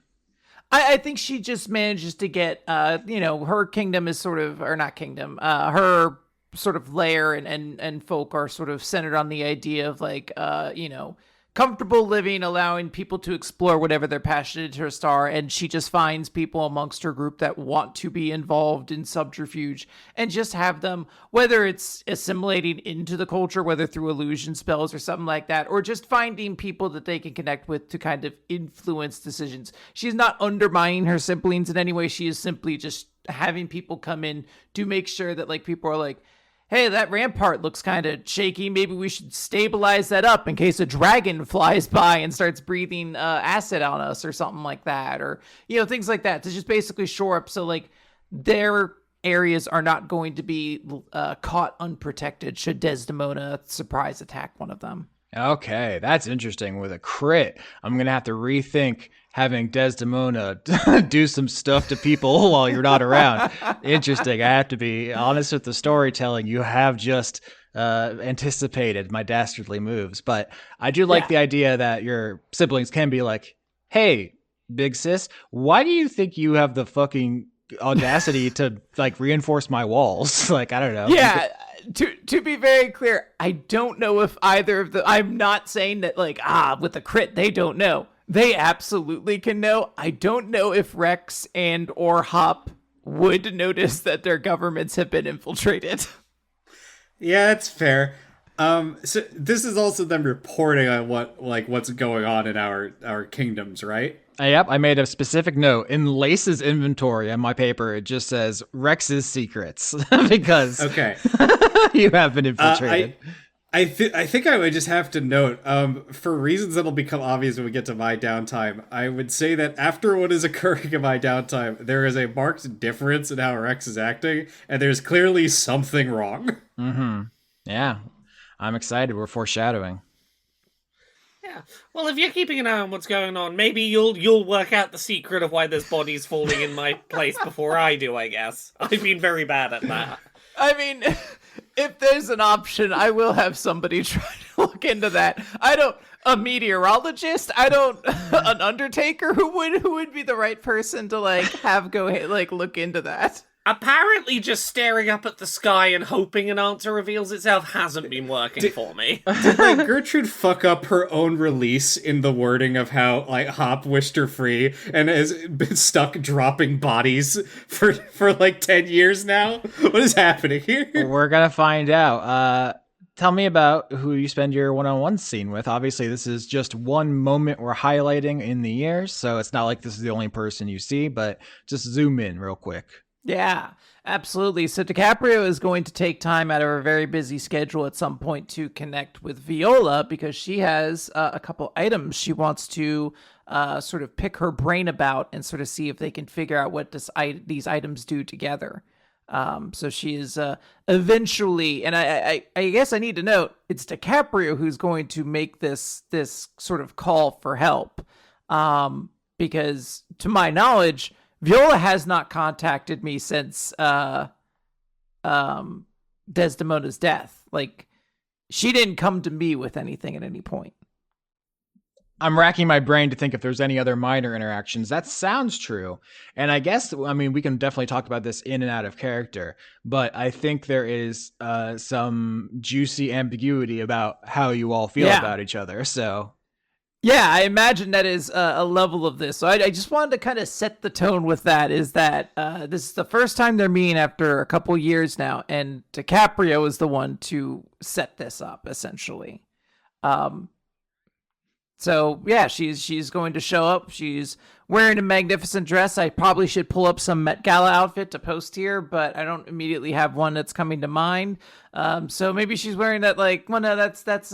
I think she just manages to get, her kingdom is sort of, or not kingdom, her sort of lair and folk are sort of centered on the idea of like, comfortable living, allowing people to explore whatever their passionate interests are. And she just finds people amongst her group that want to be involved in subterfuge and just have them, whether it's assimilating into the culture, whether through illusion spells or something like that, or just finding people that they can connect with to kind of influence decisions. She's not undermining her siblings in any way. She is simply just having people come in to make sure that like people are like, hey, that rampart looks kind of shaky. Maybe we should stabilize that up in case a dragon flies by and starts breathing acid on us or something like that. Or, things like that to just basically shore up. So like their areas are not going to be caught unprotected should Desdemona surprise attack one of them. Okay, that's interesting. With a crit, I'm going to have to rethink having Desdemona do some stuff to people while you're not around. Interesting. I have to be honest with the storytelling. You have just anticipated my dastardly moves. But I do like the idea that your siblings can be like, hey, big sis, why do you think you have the fucking audacity to like reinforce my walls? Like, I don't know. Yeah. To be very clear, I don't know if either of the... I'm not saying that, like, with the crit, they don't know. They absolutely can know. I don't know if Rex and or Hop would notice that their governments have been infiltrated. Yeah, it's fair. So this is also them reporting on what's going on in our kingdoms, right? Yep, I made a specific note. In Lace's inventory on my paper, it just says Rex's secrets because you have been infiltrated. I think I would just have to note, for reasons that'll become obvious when we get to my downtime, I would say that after what is occurring in my downtime, there is a marked difference in how Rex is acting, and there's clearly something wrong. Mm-hmm. Yeah, I'm excited. We're foreshadowing. Yeah. Well, if you're keeping an eye on what's going on, maybe you'll work out the secret of why there's bodies falling in my place before I do, I guess. I've been very bad at that. I mean, if there's an option, I will have somebody try to look into that. A meteorologist, an undertaker who would be the right person to look into that. Apparently just staring up at the sky and hoping an answer reveals itself hasn't been working for me. Did Gertrude fuck up her own release in the wording of how Hop wished her free and has been stuck dropping bodies for 10 years now? What is happening here? We're gonna find out. Tell me about who you spend your one-on-one scene with. Obviously, this is just one moment we're highlighting in the year, so it's not like this is the only person you see, but just zoom in real quick. Yeah, absolutely. So DiCaprio is going to take time out of her very busy schedule at some point to connect with Viola because she has a couple items she wants to sort of pick her brain about and sort of see if they can figure out what these items do together. So she is eventually, and I guess I need to note, it's DiCaprio who's going to make this sort of call for help. Because to my knowledge, Viola has not contacted me since Desdemona's death. Like, she didn't come to me with anything at any point. I'm racking my brain to think if there's any other minor interactions. That sounds true. And I guess, I mean, we can definitely talk about this in and out of character, but I think there is some juicy ambiguity about how you all feel about each other. So... yeah, I imagine that is a level of this. So I just wanted to kind of set the tone with that, is that this is the first time they're meeting after a couple years now, and DiCaprio is the one to set this up, essentially. So, yeah, she's going to show up. She's wearing a magnificent dress. I probably should pull up some Met Gala outfit to post here, but I don't immediately have one that's coming to mind. So maybe she's wearing that, that's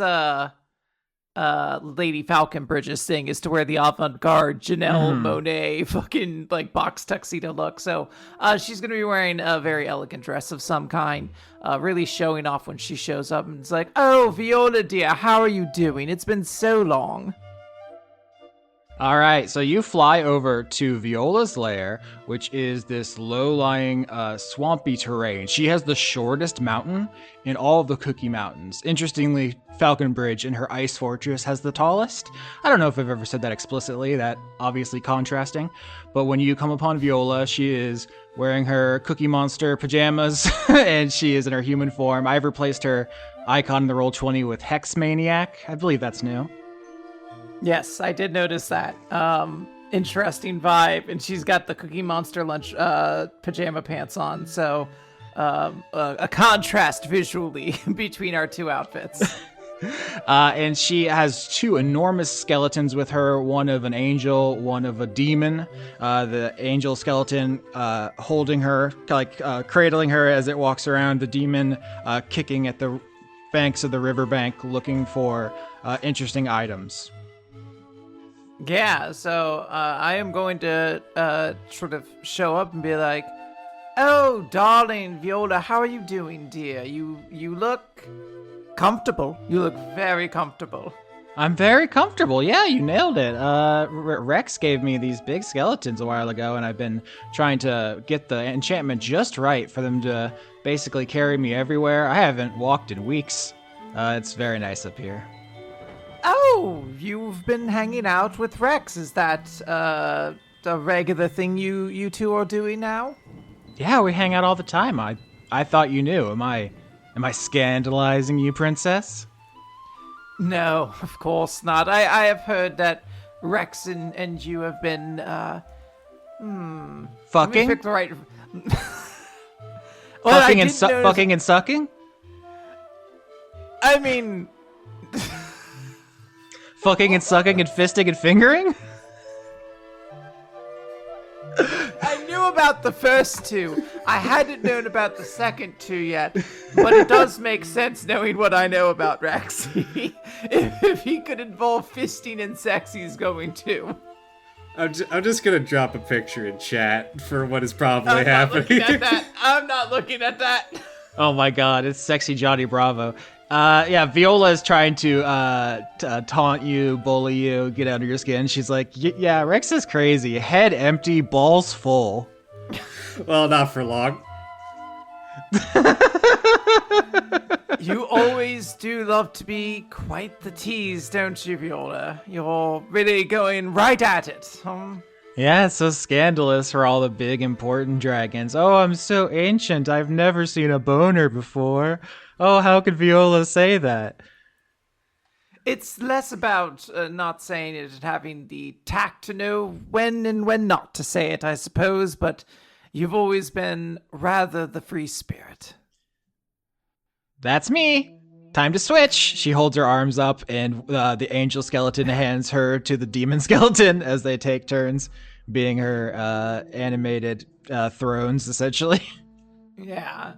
Lady Falconbridge's thing, is to wear the avant-garde Janelle Monáe fucking box tuxedo look. So she's gonna be wearing a very elegant dress of some kind, really showing off when she shows up, and it's like, oh, Viola dear, how are you doing? It's been so long. All right, so you fly over to Viola's lair, which is this low-lying, swampy terrain. She has the shortest mountain in all of the Cookie Mountains. Interestingly, Falconbridge in her ice fortress has the tallest. I don't know if I've ever said that explicitly, that obviously contrasting. But when you come upon Viola, she is wearing her Cookie Monster pajamas, and she is in her human form. I've replaced her icon in the Roll20 with Hex Maniac. I believe that's new. Yes, I did notice that. Interesting vibe. And she's got the Cookie Monster lunch pajama pants on. So a contrast visually between our two outfits. And she has two enormous skeletons with her, one of an angel, one of a demon. The angel skeleton holding her, cradling her as it walks around, the demon kicking at the banks of the riverbank looking for interesting items. Yeah, so I am going to sort of show up and be like, Oh, darling Viola, how are you doing, dear? You look comfortable. You look very comfortable. I'm very comfortable. Yeah, you nailed it. Rex gave me these big skeletons a while ago, and I've been trying to get the enchantment just right for them to basically carry me everywhere. I haven't walked in weeks. It's very nice up here. Oh, you've been hanging out with Rex. Is that a regular thing you two are doing now? Yeah, we hang out all the time. I thought you knew. Am I scandalizing you, princess? No, of course not. I have heard that Rex and you have been Fucking? Let me pick the right. Well, Fucking and sucking? I mean, Fucking and sucking and fisting and fingering? I knew about the first two. I hadn't known about the second two yet, but it does make sense knowing what I know about Rex. If he could involve fisting and sex, he's going to. I'm just gonna drop a picture in chat for what is probably I'm happening. not looking at that. I'm not looking at that. Oh my god, it's sexy Johnny Bravo. Yeah, Viola is trying to taunt you, bully you, get under your skin. She's like, yeah, Rex is crazy. Head empty, balls full. Well, not for long. You always do love to be quite the tease, don't you, Viola? You're really going right at it. Yeah, it's so scandalous for all the big important dragons. Oh, I'm so ancient. I've never seen a boner before. Oh, how could Viola say that? It's less about not saying it and having the tact to know when and when not to say it, I suppose, but you've always been rather the free spirit. That's me. Time to switch. She holds her arms up, and the angel skeleton hands her to the demon skeleton as they take turns being her animated thrones, essentially. Yeah.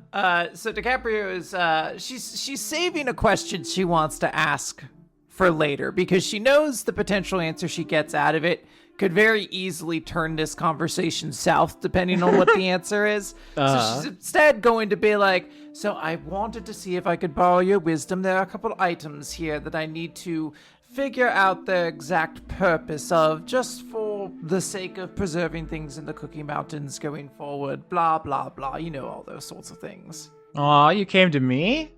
So DiCaprio is she's saving a question she wants to ask for later because she knows the potential answer she gets out of it could very easily turn this conversation south depending on what the answer is. So she's instead going to be like, so I wanted to see if I could borrow your wisdom. There are a couple items here that I need to figure out the exact purpose of, just for the sake of preserving things in the Cookie Mountains going forward, blah, blah, blah. You know, all those sorts of things. Aw, you came to me?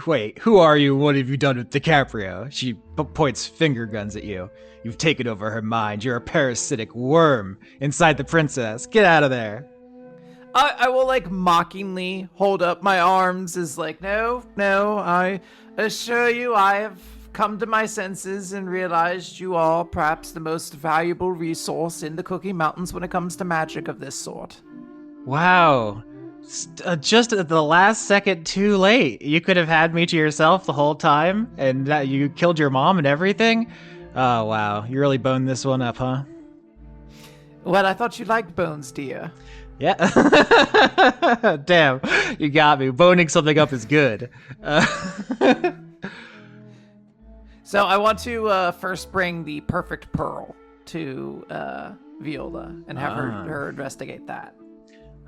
Wait, who are you? What have you done with DiCaprio? She points finger guns at you. You've taken over her mind. You're a parasitic worm inside the princess. Get out of there. I will, like, mockingly hold up my arms as like, no, I assure you I have come to my senses and realized you are perhaps the most valuable resource in the Cookie Mountains when it comes to magic of this sort. Wow. Just at the last second too late. You could have had me to yourself the whole time, and that you killed your mom and everything? Oh, wow. You really boned this one up, huh? Well, I thought you liked bones, dear. Yeah. Damn, you got me. Boning something up is good. So I want to first bring the perfect pearl to Viola and have her investigate that.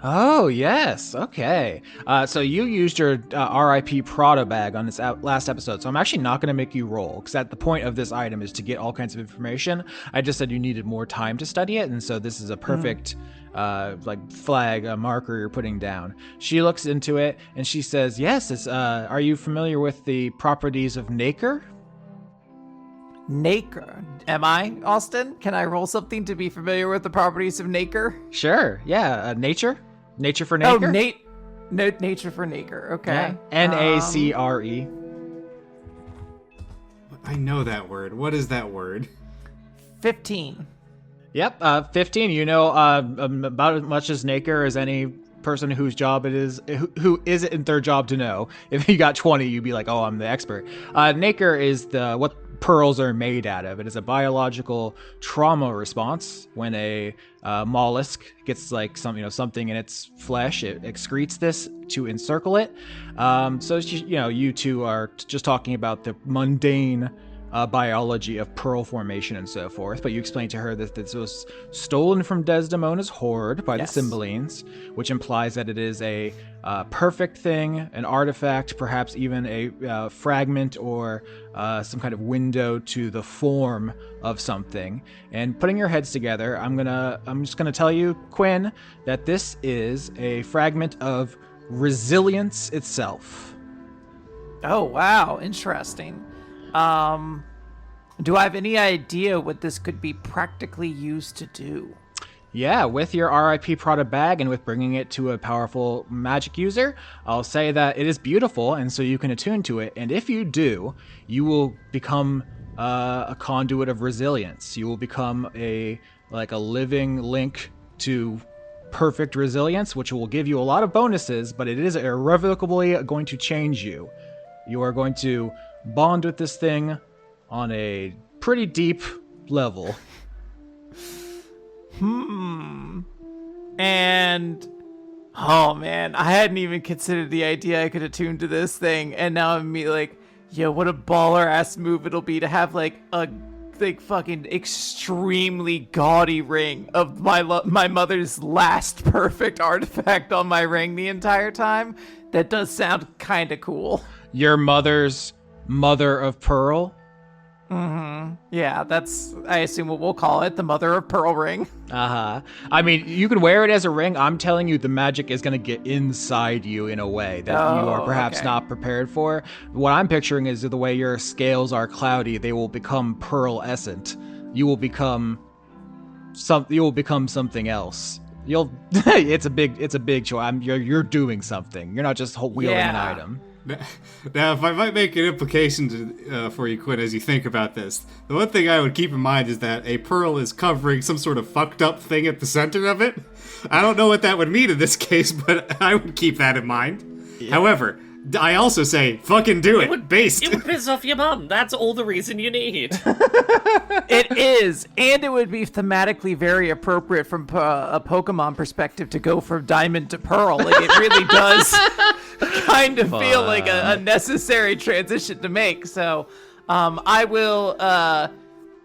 Oh, yes. Okay. So you used your RIP Prada bag on this last episode, so I'm actually not going to make you roll, because the point of this item is to get all kinds of information. I just said you needed more time to study it, and so this is a perfect flag, a marker you're putting down. She looks into it, and she says, yes, it's, are you familiar with the properties of nacre? Nacre. Am I, Austin? Can I roll something to be familiar with the properties of nacre? Sure, yeah. Nature? Nature for nacre? Oh, nature for nacre. Okay. Yeah. NACRE. I know that word. What is that word? 15. Yep, 15. You know about as much as nacre as any person whose job it is, who isn't their job to know. If you got 20, you'd be like, oh, I'm the expert. Nacre is what pearls are made out of. It is a biological trauma response. When a mollusk gets like something in its flesh, it excretes this to encircle it. So you two are just talking about the mundane biology of pearl formation and so forth, but you explained to her that this was stolen from Desdemona's hoard by the Cymbalines, which implies that it is a perfect thing, an artifact, perhaps even a fragment or some kind of window to the form of something. And putting your heads together, I'm just gonna tell you, Quinn, that this is a fragment of resilience itself. Oh, wow. Interesting. Do I have any idea what this could be practically used to do? Yeah, with your RIP Prada bag and with bringing it to a powerful magic user, I'll say that it is beautiful, and so you can attune to it. And if you do, you will become a conduit of resilience. You will become a living link to perfect resilience, which will give you a lot of bonuses, but it is irrevocably going to change you. You are going to bond with this thing on a pretty deep level. And oh man, I hadn't even considered the idea I could attune to this thing, and now I'm like, yo, what a baller ass move it'll be to have like a fucking extremely gaudy ring of my mother's last perfect artifact on my ring the entire time. That does sound kind of cool. Your mother's mother of pearl? Yeah, that's, I assume what we'll call it, the mother of pearl ring. I mean, you can wear it as a ring. I'm telling you, the magic is going to get inside you in a way that you are perhaps not prepared for. What I'm picturing is the way your scales are cloudy, they will become pearl-escent. You will become something else. It's a big choice. You're doing something. You're not just wielding an item. Now, if I might make an implication for you, Quinn, as you think about this, the one thing I would keep in mind is that a pearl is covering some sort of fucked up thing at the center of it. I don't know what that would mean in this case, but I would keep that in mind. Yeah. However, I also say, fucking do it. Based. It would piss off your mum. That's all the reason you need. It is, and it would be thematically very appropriate from a Pokemon perspective to go from diamond to pearl. Like, it really does kind of feel like a necessary transition to make. So I will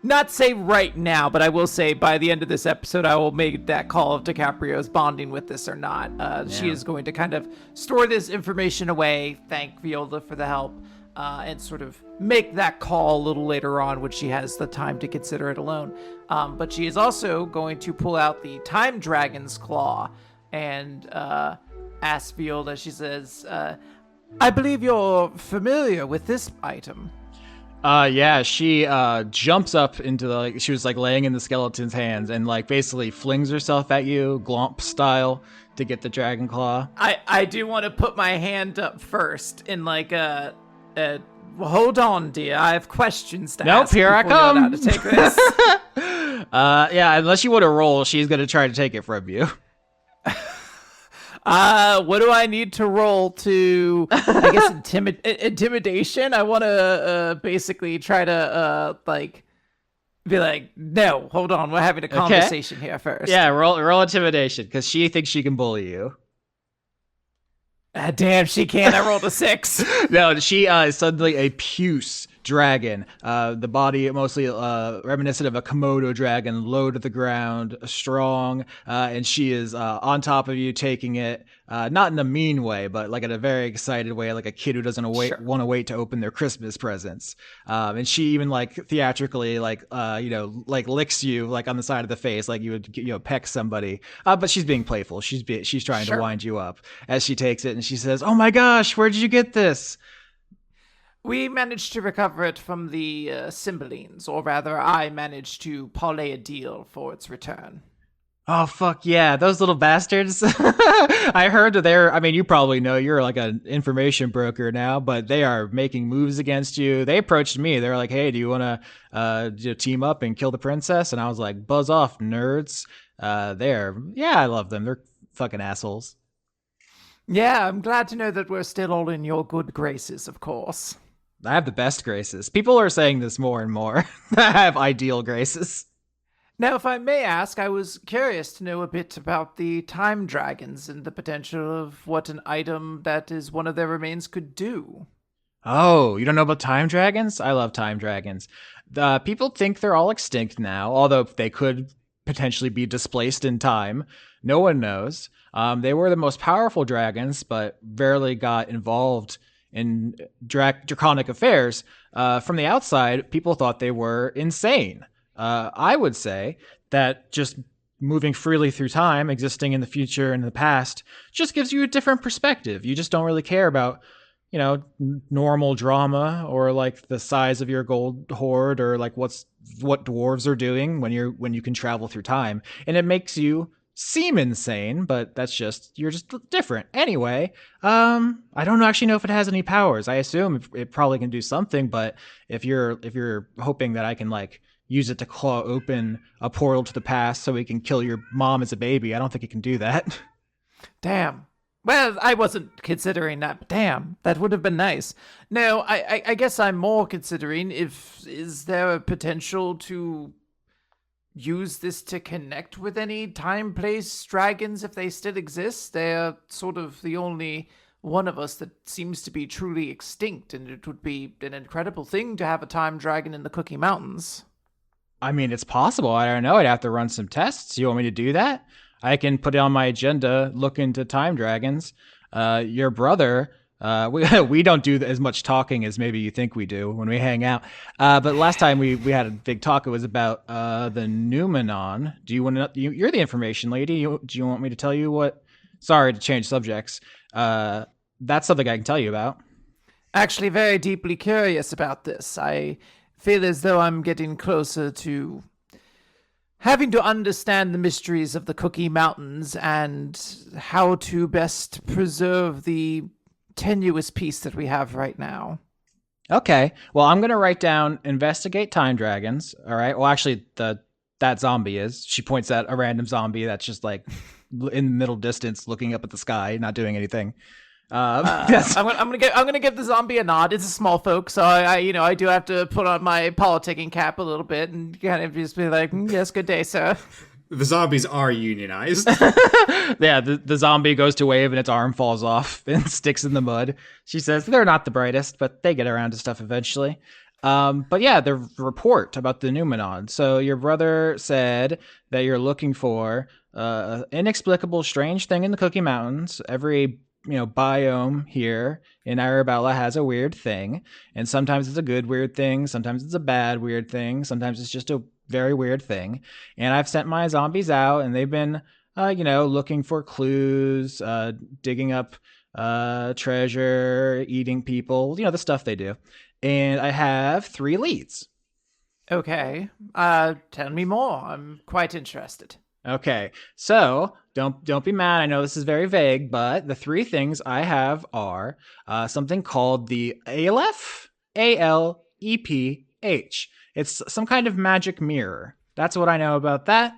not say right now, but I will say by the end of this episode, I will make that call if DiCaprio's bonding with this or not. She is going to kind of store this information away, thank Viola for the help, and sort of make that call a little later on when she has the time to consider it alone. But she is also going to pull out the Time Dragon's Claw and ask Viola, she says, I believe you're familiar with this item. Yeah, she jumps up into she was laying in the skeleton's hands and basically flings herself at you, Glomp style, to get the dragon claw. I do want to put my hand up first in hold on, dear, I have questions to ask. Nope, here I come. How to take this. Yeah, unless you want to roll, she's gonna try to take it from you. What do I need to roll to, I guess, intimidation? I want to basically try to be like, no, hold on, we're having a conversation here first. Yeah, roll intimidation, because she thinks she can bully you. Damn, she can't. I rolled a 6. No, she is suddenly a puce dragon. The body mostly reminiscent of a Komodo dragon, low to the ground, strong, and she is on top of you, taking it, not in a mean way, but in a very excited way, like a kid who doesn't want to wait to open their Christmas presents. And she even theatrically licks you on the side of the face, like you would peck somebody. But she's being playful. She's trying to wind you up as she takes it, and she says, "Oh my gosh, where did you get this?" We managed to recover it from the Cymbalines, or rather, I managed to parlay a deal for its return. Oh, fuck yeah, those little bastards. I heard that you probably know, you're an information broker now, but they are making moves against you. They approached me. They're like, hey, do you want to team up and kill the princess? And I was like, buzz off, nerds. I love them. They're fucking assholes. Yeah, I'm glad to know that we're still all in your good graces, of course. I have the best graces. People are saying this more and more. I have ideal graces. Now, if I may ask, I was curious to know a bit about the time dragons and the potential of what an item that is one of their remains could do. Oh, you don't know about time dragons? I love time dragons. People think they're all extinct now, although they could potentially be displaced in time. No one knows. They were the most powerful dragons, but rarely got involved in draconic affairs. From the outside, people thought they were insane. I would say that just moving freely through time, existing in the future and the past, just gives you a different perspective. You just don't really care about, normal drama or like the size of your gold hoard or like what dwarves are doing when you can travel through time, and it makes you seem insane, but you're just different. Anyway, I don't actually know if it has any powers. I assume it probably can do something, but if you're hoping that I can like use it to claw open a portal to the past so we can kill your mom as a baby, I don't think it can do that. Damn. Well, I wasn't considering that, but damn, that would have been nice. No, I guess I'm more considering is there a potential to use this to connect with any time-place dragons if they still exist? They're sort of the only one of us that seems to be truly extinct, and it would be an incredible thing to have a time dragon in the Cookie Mountains. I mean, it's possible. I don't know. I'd have to run some tests. You want me to do that? I can put it on my agenda, look into time dragons. Your brother, we don't do as much talking as maybe you think we do when we hang out. But last time we had a big talk, it was about the Numenon. Do you want to? You're the information lady. Do you want me to tell you what? Sorry to change subjects. That's something I can tell you about. Actually, very deeply curious about this. I feel as though I'm getting closer to having to understand the mysteries of the Cookie Mountains and how to best preserve the tenuous piece that we have right now. Okay. Well, I'm going to write down investigate time dragons. All right. Well, actually, that zombie is. She points at a random zombie that's just like in the middle distance looking up at the sky, not doing anything. Yes. I'm gonna give the zombie a nod. It's a small folk, so I do have to put on my politicking cap a little bit and kind of just be like, yes, good day, sir. The zombies are unionized. Yeah, the zombie goes to wave and its arm falls off and sticks in the mud. She says they're not the brightest, but they get around to stuff eventually. But yeah, the report about the Numenon. So your brother said that you're looking for an inexplicable strange thing in the Cookie Mountains. Every biome here in Arabella has a weird thing, and sometimes it's a good weird thing, sometimes it's a bad weird thing, sometimes it's just a very weird thing. And I've sent my zombies out, and they've been looking for clues, digging up treasure, eating people, the stuff they do. And I have 3 leads. Okay. Tell me more. I'm quite interested. Okay, so don't be mad. I know this is very vague, but the 3 things I have are something called the ALF, ALEPH. It's some kind of magic mirror. That's what I know about that.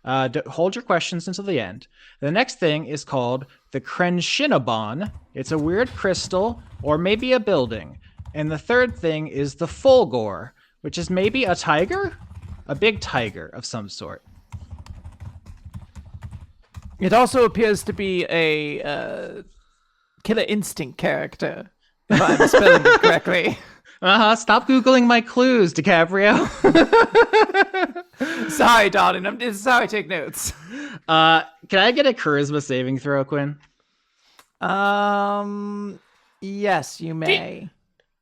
Hold your questions until the end. The next thing is called the Crenshinabon. It's a weird crystal or maybe a building. And the third thing is the Fulgor, which is maybe a tiger? A big tiger of some sort. It also appears to be a Killer Instinct character, if I'm spelling it correctly. Stop Googling my clues, DiCaprio. Sorry, darling. I'm sorry, take notes. Can I get a charisma saving throw, Quinn? Yes, you may.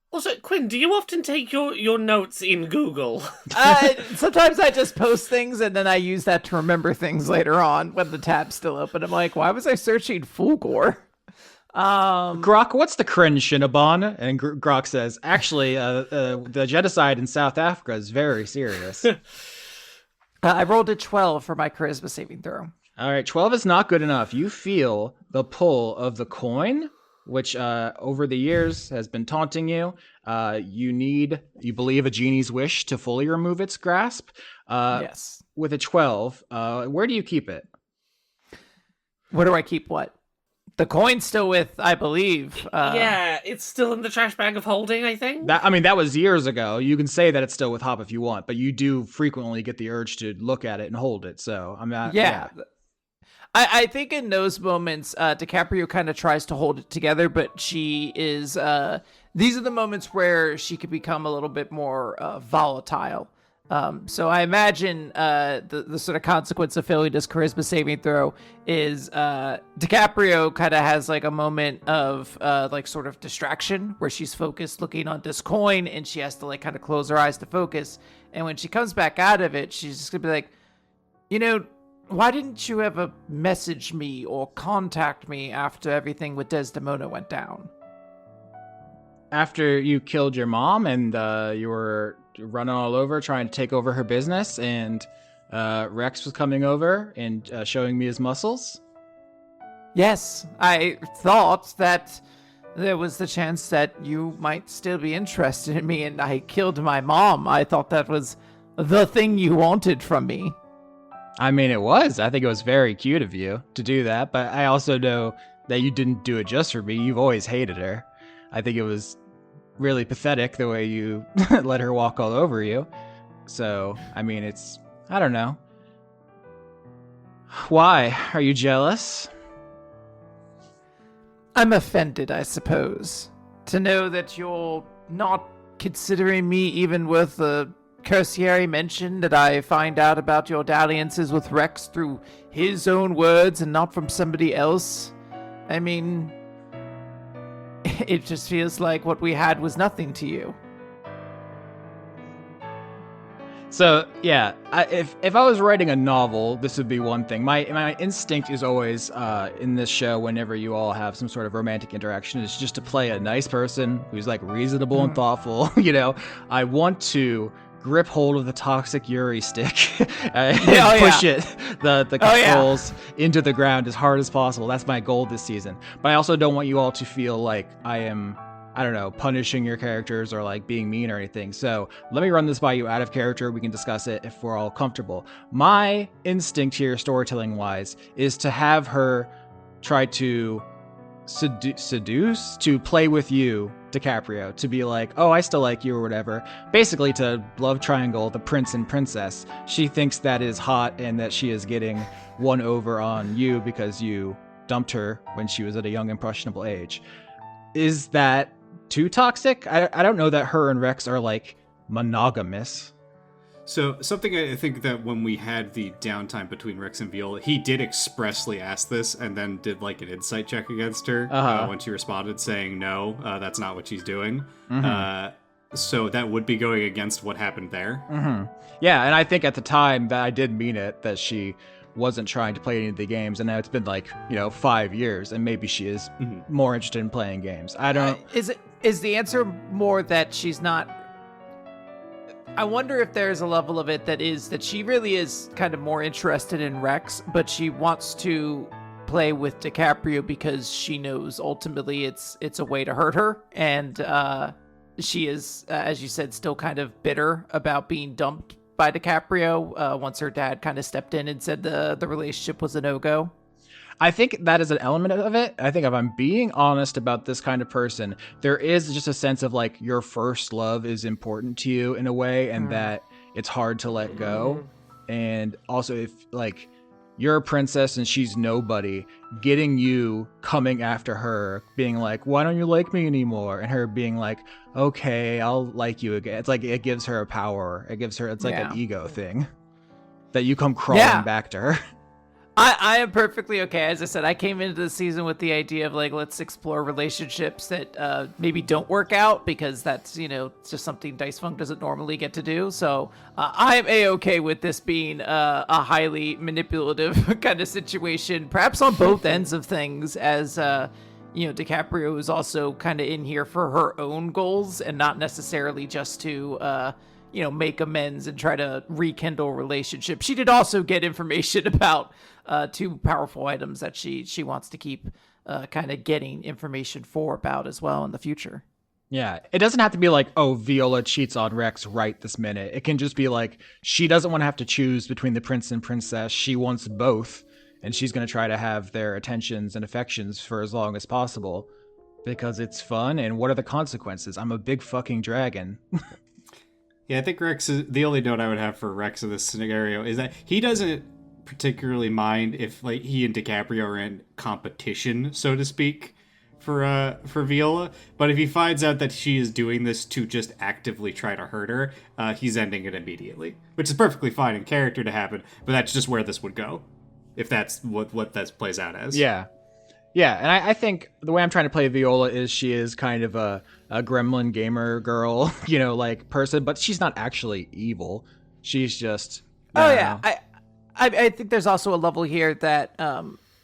Also, Quinn, do you often take your notes in Google? Sometimes I just post things and then I use that to remember things later on when the tab's still open. I'm like, why was I searching Fulgor? Grok, what's the Crenshinabon? And Grok says, actually, the genocide in South Africa is very serious. I rolled a 12 for my charisma saving throw. All right, 12 is not good enough. You feel the pull of the coin, which over the years has been taunting you. You believe a genie's wish to fully remove its grasp. Yes. With a 12, where do you keep it? Where do I keep what? The coin's still with, I believe. Yeah, it's still in the trash bag of holding, I think. That was years ago. You can say that it's still with Hop if you want, but you do frequently get the urge to look at it and hold it. So I'm not. Yeah. I think in those moments, DiCaprio kind of tries to hold it together, but she is. These are the moments where she could become a little bit more volatile. So I imagine the sort of consequence of failing this charisma saving throw is DiCaprio kind of has like a moment of like sort of distraction where she's focused looking on this coin and she has to like kind of close her eyes to focus. And when she comes back out of it, she's just gonna be like, you know, why didn't you ever message me or contact me after everything with Desdemona went down? After you killed your mom and you were running all over trying to take over her business, and Rex was coming over and showing me his muscles. Yes, I thought that there was the chance that you might still be interested in me, and I killed my mom. I thought that was the thing you wanted from me. I mean, it was. I think it was very cute of you to do that, but I also know that you didn't do it just for me. You've always hated her. I think it was really pathetic the way you let her walk all over you. So, I mean, I don't know. Why? Are you jealous? I'm offended, I suppose, to know that you're not considering me even with the cursory mention that I find out about your dalliances with Rex through his own words and not from somebody else. I mean, it just feels like what we had was nothing to you. So yeah, if I was writing a novel, this would be one thing. My instinct is always in this show, whenever you all have some sort of romantic interaction, is just to play a nice person who's like reasonable and thoughtful. You know, I want to grip hold of the toxic Yuri stick and push the controls into the ground as hard as possible. That's my goal this season. But I also don't want you all to feel like I am, I don't know, punishing your characters or like being mean or anything. So let me run this by you out of character. We can discuss it if we're all comfortable. My instinct here, storytelling wise, is to have her try to seduce, to play with you, DiCaprio, to be like, oh, I still like you or whatever. Basically to love triangle the prince and princess. She thinks that is hot and that she is getting one over on you because you dumped her when she was at a young impressionable age. Is that too toxic? I don't know that her and Rex are like monogamous. So something I think that when we had the downtime between Rex and Viola, he did expressly ask this and then did like an insight check against her when she responded saying no, that's not what she's doing. So that would be going against what happened there. Yeah, and I think at the time that I did mean it, that she wasn't trying to play any of the games, and now it's been like, 5 years, and maybe she is more interested in playing games. I don't. Is the answer more that she's not? I wonder if there's a level of it that is that she really is kind of more interested in Rex, but she wants to play with DiCaprio because she knows ultimately it's a way to hurt her, and she is, as you said, still kind of bitter about being dumped by DiCaprio once her dad kind of stepped in and said the relationship was a no-go. I think that is an element of it. I think if I'm being honest about this kind of person, there is just a sense of like your first love is important to you in a way, and that it's hard to let go. And also, if like you're a princess and she's nobody, getting you coming after her, being like, why don't you like me anymore? And her being like, okay, I'll like you again. It's like it gives her a power. It gives her, it's like an ego thing that you come crawling back to her. I am perfectly okay. As I said, I came into the season with the idea of like, let's explore relationships that maybe don't work out, because that's, it's just something Dice Funk doesn't normally get to do. So I'm A-okay with this being a highly manipulative kind of situation, perhaps on both ends of things, as DiCaprio is also kind of in here for her own goals and not necessarily just to make amends and try to rekindle relationships. She did also get information about two powerful items that she wants to keep kind of getting information about as well in the future. Yeah, it doesn't have to be like, oh, Viola cheats on Rex right this minute. It can just be like, she doesn't want to have to choose between the prince and princess. She wants both, and she's going to try to have their attentions and affections for as long as possible because it's fun. And what are the consequences? I'm a big fucking dragon. Yeah, I think Rex is the only note I would have for Rex in this scenario is that he doesn't particularly mind if like he and DiCaprio are in competition, so to speak, for Viola. But if he finds out that she is doing this to just actively try to hurt her, he's ending it immediately, which is perfectly fine in character to happen. But that's just where this would go, if that's what that plays out as. Yeah. Yeah, and I think the way I'm trying to play Viola is she is kind of a gremlin gamer girl, like person, but she's not actually evil. She's just... I think there's also a level here that,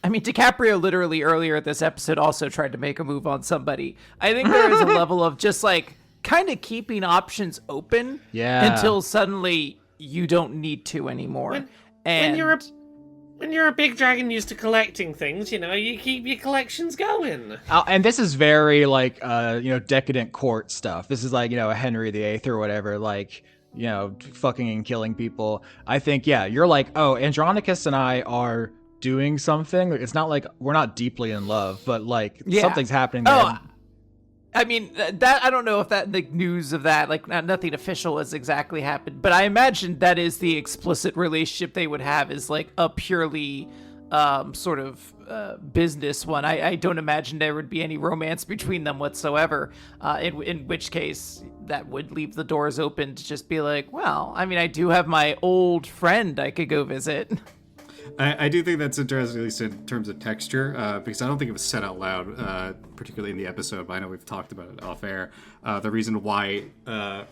DiCaprio literally earlier this episode also tried to make a move on somebody. I think there is a level of just like kind of keeping options open until suddenly you don't need to anymore. When you're a big dragon used to collecting things, you keep your collections going. And this is very like, decadent court stuff. This is like, a Henry VIII or whatever, like, fucking and killing people. I think, you're like, oh, Andronicus and I are doing something. It's not like we're not deeply in love, but like something's happening there. Oh, I mean, that I don't know if that the news of that, like nothing official has exactly happened, but I imagine that is the explicit relationship they would have, is like a purely sort of business one. I don't imagine there would be any romance between them whatsoever, in which case that would leave the doors open to just be like, well, I mean, I do have my old friend I could go visit. I do think that's interesting, at least in terms of texture, because I don't think it was said out loud, particularly in the episode, but I know we've talked about it off air. The reason why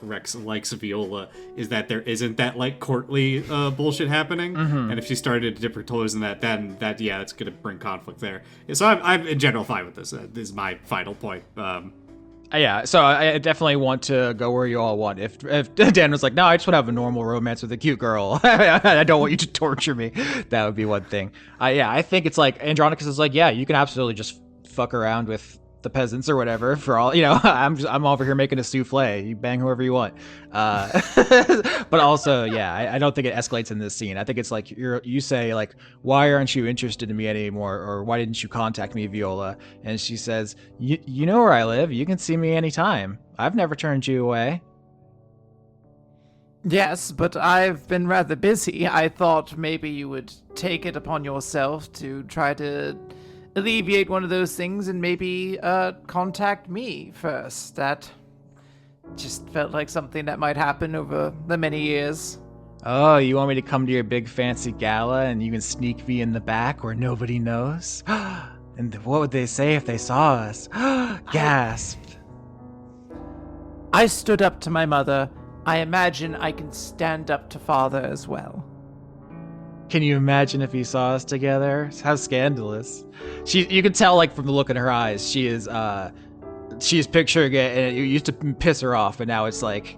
Rex likes Viola is that there isn't that, like, courtly bullshit happening, and if she started to dip her toes in that, then it's going to bring conflict there. So I'm in general fine with this. This is my final point. So I definitely want to go where you all want. If Dan was like, no, I just want to have a normal romance with a cute girl. I don't want you to torture me. That would be one thing. I think it's like Andronicus is like, you can absolutely just fuck around with the peasants or whatever for all, I'm over here making a souffle. You bang whoever you want. But also, I don't think it escalates in this scene. I think it's like you say like, why aren't you interested in me anymore? Or why didn't you contact me, Viola? And she says, you know where I live. You can see me anytime. I've never turned you away. Yes, but I've been rather busy. I thought maybe you would take it upon yourself to try to alleviate one of those things and maybe contact me first. That just felt like something that might happen over the many years. Oh, you want me to come to your big fancy gala and you can sneak me in the back where nobody knows? And what would they say if they saw us? Gasped. I stood up to my mother. I imagine I can stand up to father as well. Can you imagine if he saw us together? How scandalous. You can tell, like, from the look in her eyes, she is picturing it, and it used to piss her off, and now it's like,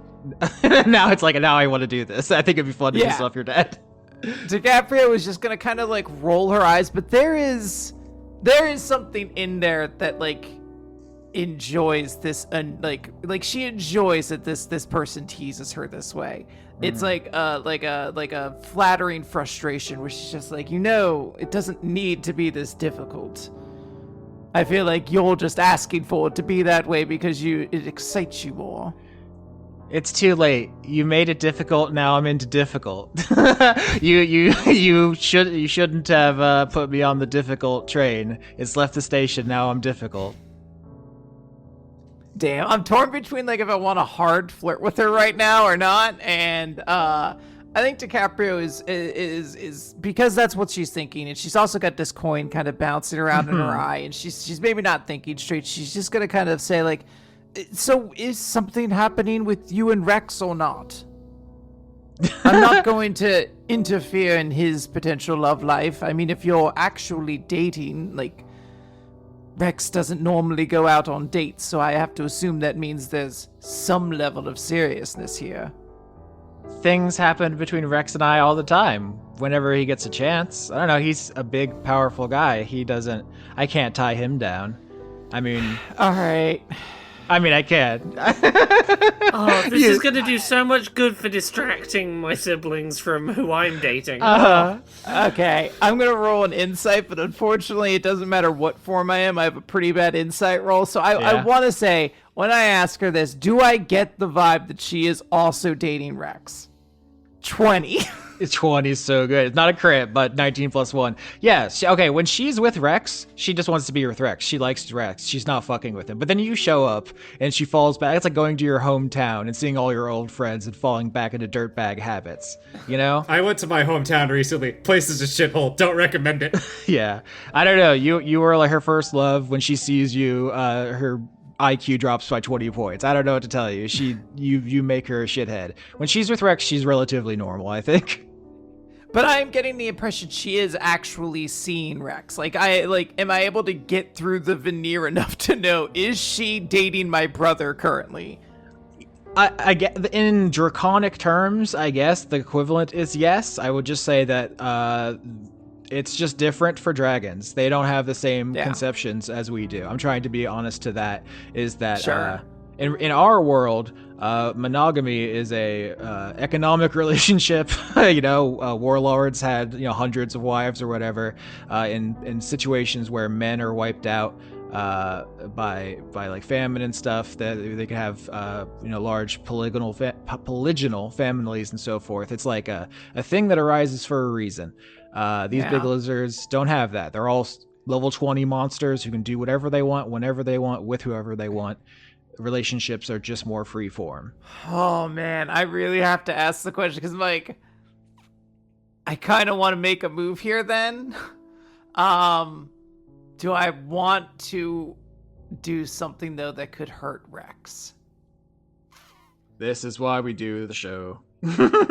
now I want to do this. I think it'd be fun to do stuff you're dead. DiCaprio was just gonna kind of like roll her eyes, but there is something in there that like enjoys this, and like she enjoys that this person teases her this way. It's like a flattering frustration where she's just like, it doesn't need to be this difficult. I feel like you're just asking for it to be that way because it excites you more. It's too late. You made it difficult. Now I'm into difficult. you shouldn't have put me on the difficult train. It's left the station. Now I'm difficult. Damn, I'm torn between like if I want a hard flirt with her right now or not, and I think DiCaprio is because that's what she's thinking, and she's also got this coin kind of bouncing around in her eye, and she's maybe not thinking straight. She's just gonna kind of say like, so is something happening with you and Rex or not? I'm not going to interfere in his potential love life. I mean, if you're actually dating, like, Rex doesn't normally go out on dates, so I have to assume that means there's some level of seriousness here. Things happen between Rex and I all the time. Whenever he gets a chance. I don't know, he's a big, powerful guy. I can't tie him down. I mean... Alright. I can. This is going to do so much good for distracting my siblings from who I'm dating. Okay, I'm going to roll an insight, but unfortunately it doesn't matter what form I am. I have a pretty bad insight roll. So I want to say, when I ask her this, do I get the vibe that she is also dating Rex? 20. It's 20 is so good. It's not a crit, but 19 plus 1. Yeah, okay, when she's with Rex, she just wants to be with Rex. She likes Rex. She's not fucking with him. But then you show up, and she falls back. It's like going to your hometown and seeing all your old friends and falling back into dirtbag habits, you know? I went to my hometown recently. Place is a shithole. Don't recommend it. Yeah. I don't know. You were like her first love. When she sees you, her IQ drops by 20 points. I don't know what to tell you. You make her a shithead. When she's with Rex, she's relatively normal, I think. But I'm getting the impression she is actually seeing Rex. Am I able to get through the veneer enough to know, is she dating my brother currently? I get, in draconic terms, I guess the equivalent is yes. I would just say that it's just different for dragons. They don't have the same conceptions as we do. I'm trying to be honest to that. Is that sure. In our world, monogamy is a economic relationship. Warlords had hundreds of wives or whatever. In situations where men are wiped out by like famine and stuff, that they could have large polygonal families and so forth. It's like a thing that arises for a reason. These big lizards don't have that. They're all level 20 monsters who can do whatever they want, whenever they want, with whoever they want. Relationships are just more free form. Oh man, I really have to ask the question because I kind of want to make a move here then. Do I want to do something though that could hurt Rex? This is why we do the show.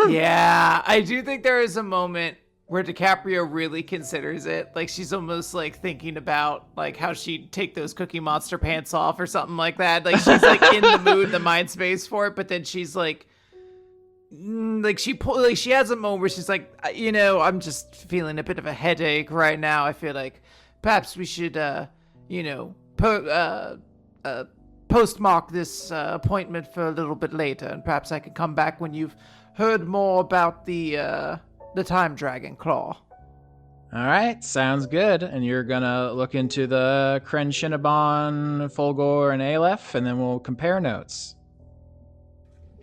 Yeah, I do think there is a moment where DiCaprio really considers it. Like, she's almost like thinking about like how she'd take those Cookie Monster pants off or something like that. Like, she's like in the mood, the mind space for it, but then she's like she has a moment where she's like, I'm just feeling a bit of a headache right now. I feel like perhaps we should postmark this appointment for a little bit later, and perhaps I can come back when you've heard more about the Time Dragon Claw. All right, sounds good. And you're gonna look into the Kren Shinabon, Fulgor, and ALF, and then we'll compare notes.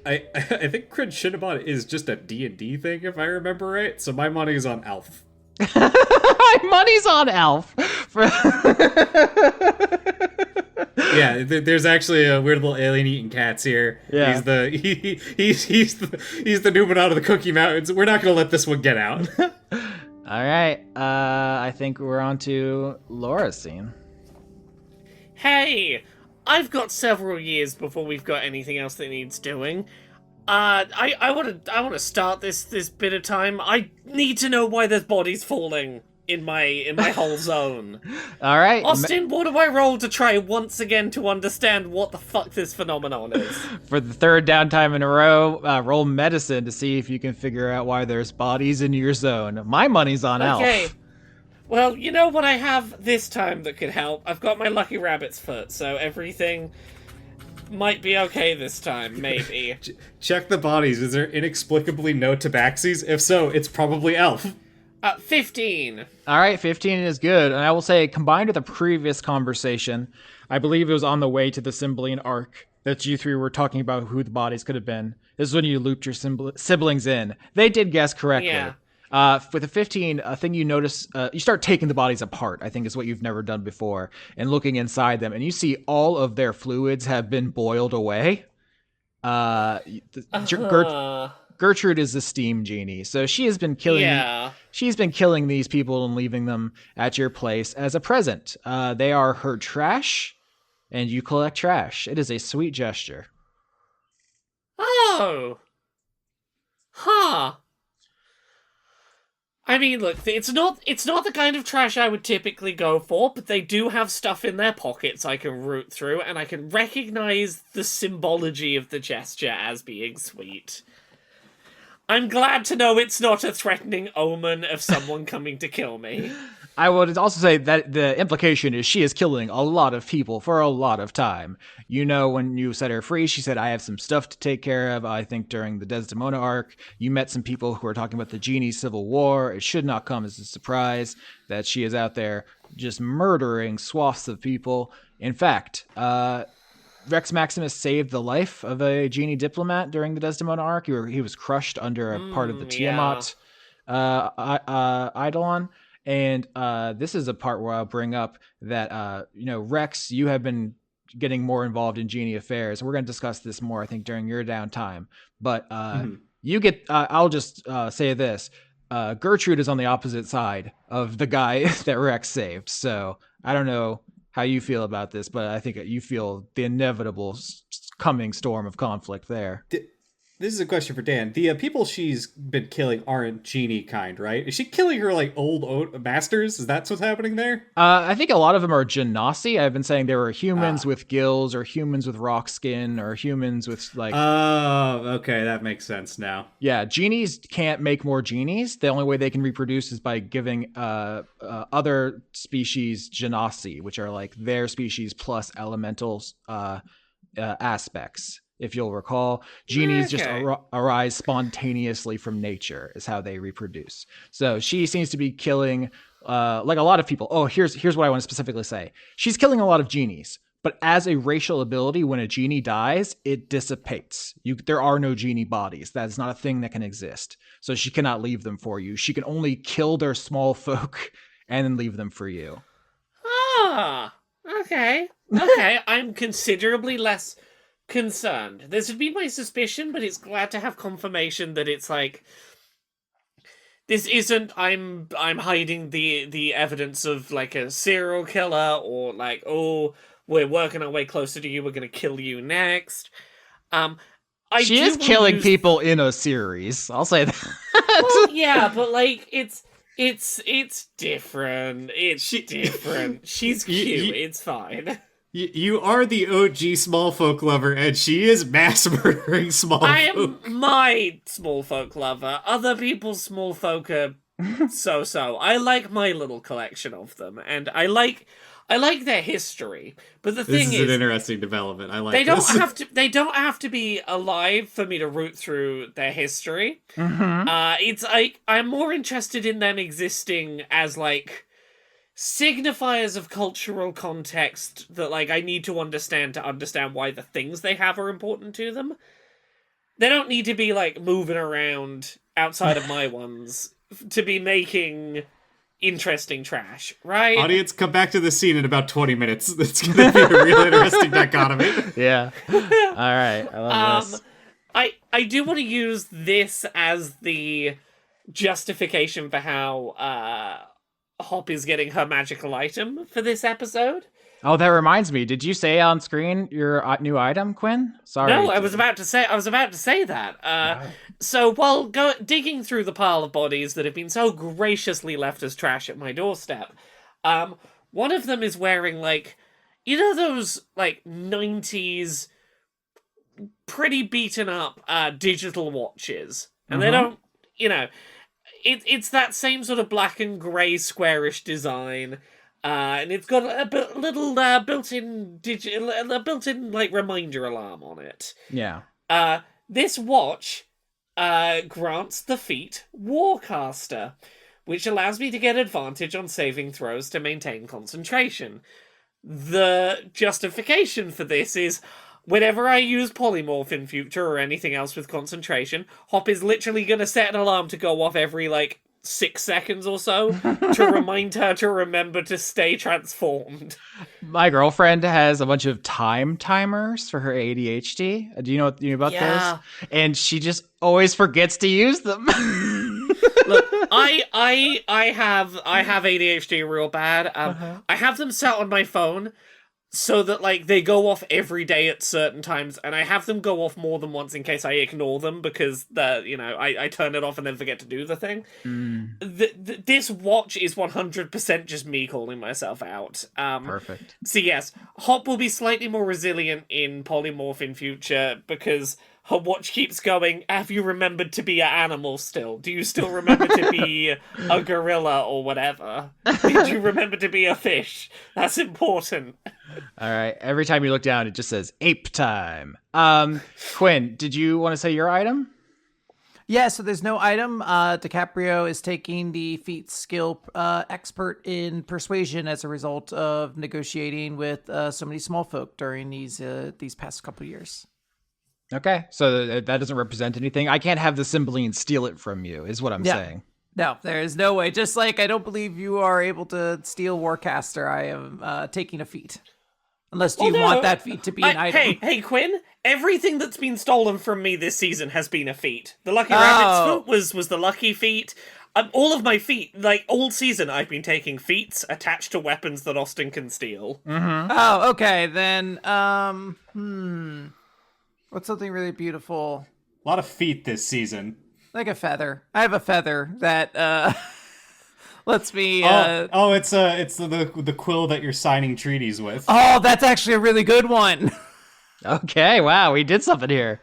I think Kren Shinabon is just a D&D thing, if I remember right. So my money is on ALF. My money's on ALF. Yeah, there's actually a weird little alien eating cats here. Yeah. He's the Numen out of the Cookie Mountains. We're not gonna let this one get out. All right, I think we're on to Laura's scene. Hey, I've got several years before we've got anything else that needs doing. I want to start this bit of time. I need to know why there's bodies falling in my whole zone. All right, Austin, what do I roll to try once again to understand what the fuck this phenomenon is? For the third downtime in a row, roll medicine to see if you can figure out why there's bodies in your zone. My money's on Okay. ALF. Well, you know what I have this time that could help? I've got my lucky rabbit's foot, so everything might be okay this time, maybe. Check the bodies. Is there inexplicably no tabaxis? If so, it's probably ALF. 15. All right, 15 is good. And I will say, combined with a previous conversation, I believe it was on the way to the Cymbeline Arc that you three were talking about who the bodies could have been. This is when you looped your siblings in. They did guess correctly. Yeah. With a 15, a thing you notice, you start taking the bodies apart, I think is what you've never done before, and looking inside them, and you see all of their fluids have been boiled away. Gertrude is the steam genie, so she has been killing. Yeah. She's been killing these people and leaving them at your place as a present. They are her trash, and you collect trash. It is a sweet gesture. Oh. Huh. I mean, look, it's not the kind of trash I would typically go for, but they do have stuff in their pockets I can root through, and I can recognize the symbology of the gesture as being sweet. I'm glad to know it's not a threatening omen of someone coming to kill me. I would also say that the implication is she is killing a lot of people for a lot of time. You know, when you set her free, she said, I have some stuff to take care of. I think during the Desdemona arc, you met some people who are talking about the Genie Civil War. It should not come as a surprise that she is out there just murdering swaths of people. In fact, Rex Maximus saved the life of a genie diplomat during the Desdemona arc. He was crushed under a part of the Tiamat Eidolon. And this is a part where I'll bring up that, Rex, you have been getting more involved in genie affairs. We're going to discuss this more, I think, during your downtime. But you get, I'll just say this. Gertrude is on the opposite side of the guy that Rex saved. So I don't know how you feel about this, but I think you feel the inevitable coming storm of conflict there. This is a question for Dan. The people she's been killing aren't genie kind, right? Is she killing her like old masters? Is that what's happening there? I think a lot of them are genasi. I've been saying there were humans with gills, or humans with rock skin, or humans with like. Oh, okay, that makes sense now. Yeah, genies can't make more genies. The only way they can reproduce is by giving other species genasi, which are like their species plus elemental aspects. If you'll recall, genies just arise spontaneously from nature is how they reproduce. So she seems to be killing, like a lot of people. Oh, here's what I want to specifically say. She's killing a lot of genies, but as a racial ability, when a genie dies, it dissipates. There are no genie bodies. That is not a thing that can exist. So she cannot leave them for you. She can only kill their small folk and then leave them for you. Ah, okay. I'm considerably less concerned. This would be my suspicion, but it's glad to have confirmation that it's like this isn't I'm hiding the evidence of like a serial killer, or like, oh, we're working our way closer to you, we're gonna kill you next. She is killing people in a series, I'll say that. Well, yeah, but like it's different. It's different. She's cute. It's fine. You are the OG small folk lover, and she is mass murdering small folk. I am my small folk lover. Other people's small folk are so-so. I like my little collection of them, and I like their history. But the thing is, this is an interesting development. I like they this. They don't have to be alive for me to root through their history. Mm-hmm. It's like I'm more interested in them existing as like signifiers of cultural context that like I need to understand why the things they have are important to them. They don't need to be like moving around outside of my ones to be making interesting trash, right? Audience, come back to the scene in about 20 minutes. It's gonna be a real interesting dichotomy. Yeah. All right. I love this. I do want to use this as the justification for how Hop is getting her magical item for this episode. Oh, that reminds me. Did you say on screen your new item, Quinn? Sorry. No, I was about to say that. So while digging through the pile of bodies that have been so graciously left as trash at my doorstep, one of them is wearing like, you know, those like 90s pretty beaten up digital watches, and they don't, you know. It's that same sort of black and grey squarish design, and it's got a little built-in like reminder alarm on it. Yeah. This watch grants the feat Warcaster, which allows me to get advantage on saving throws to maintain concentration. The justification for this is, whenever I use polymorph in future or anything else with concentration, Hop is literally going to set an alarm to go off every, 6 seconds or so to remind her to remember to stay transformed. My girlfriend has a bunch of time timers for her ADHD. Do you know about those? And she just always forgets to use them. Look, I have ADHD real bad. I have them set on my phone so that they go off every day at certain times, and I have them go off more than once in case I ignore them because I turn it off and then forget to do the thing. This watch is 100% just me calling myself out. Perfect. So yes, Hop will be slightly more resilient in polymorph in future because her watch keeps going, have you remembered to be an animal still? Do you still remember to be a gorilla or whatever? Did you remember to be a fish? That's important. All right. Every time you look down, it just says ape time. Quinn, did you want to say your item? Yeah, so there's no item. DiCaprio is taking the feat skill expert in persuasion as a result of negotiating with so many small folk during these past couple years. Okay, so that doesn't represent anything. I can't have the Cymbeline steal it from you, is what I'm saying. No, there is no way. Just like I don't believe you are able to steal Warcaster, I am taking a feat. Unless you want that feat to be an item. Hey, Quinn, everything that's been stolen from me this season has been a feat. The Lucky Rabbit's foot was the lucky feat. All of my feet, like, all season, I've been taking feats attached to weapons that Austin can steal. Mm-hmm. Oh, okay, then, what's something really beautiful? A lot of feet this season. Like a feather. I have a feather that, lets me. It's the quill that you're signing treaties with. Oh, that's actually a really good one. Okay, wow, we did something here.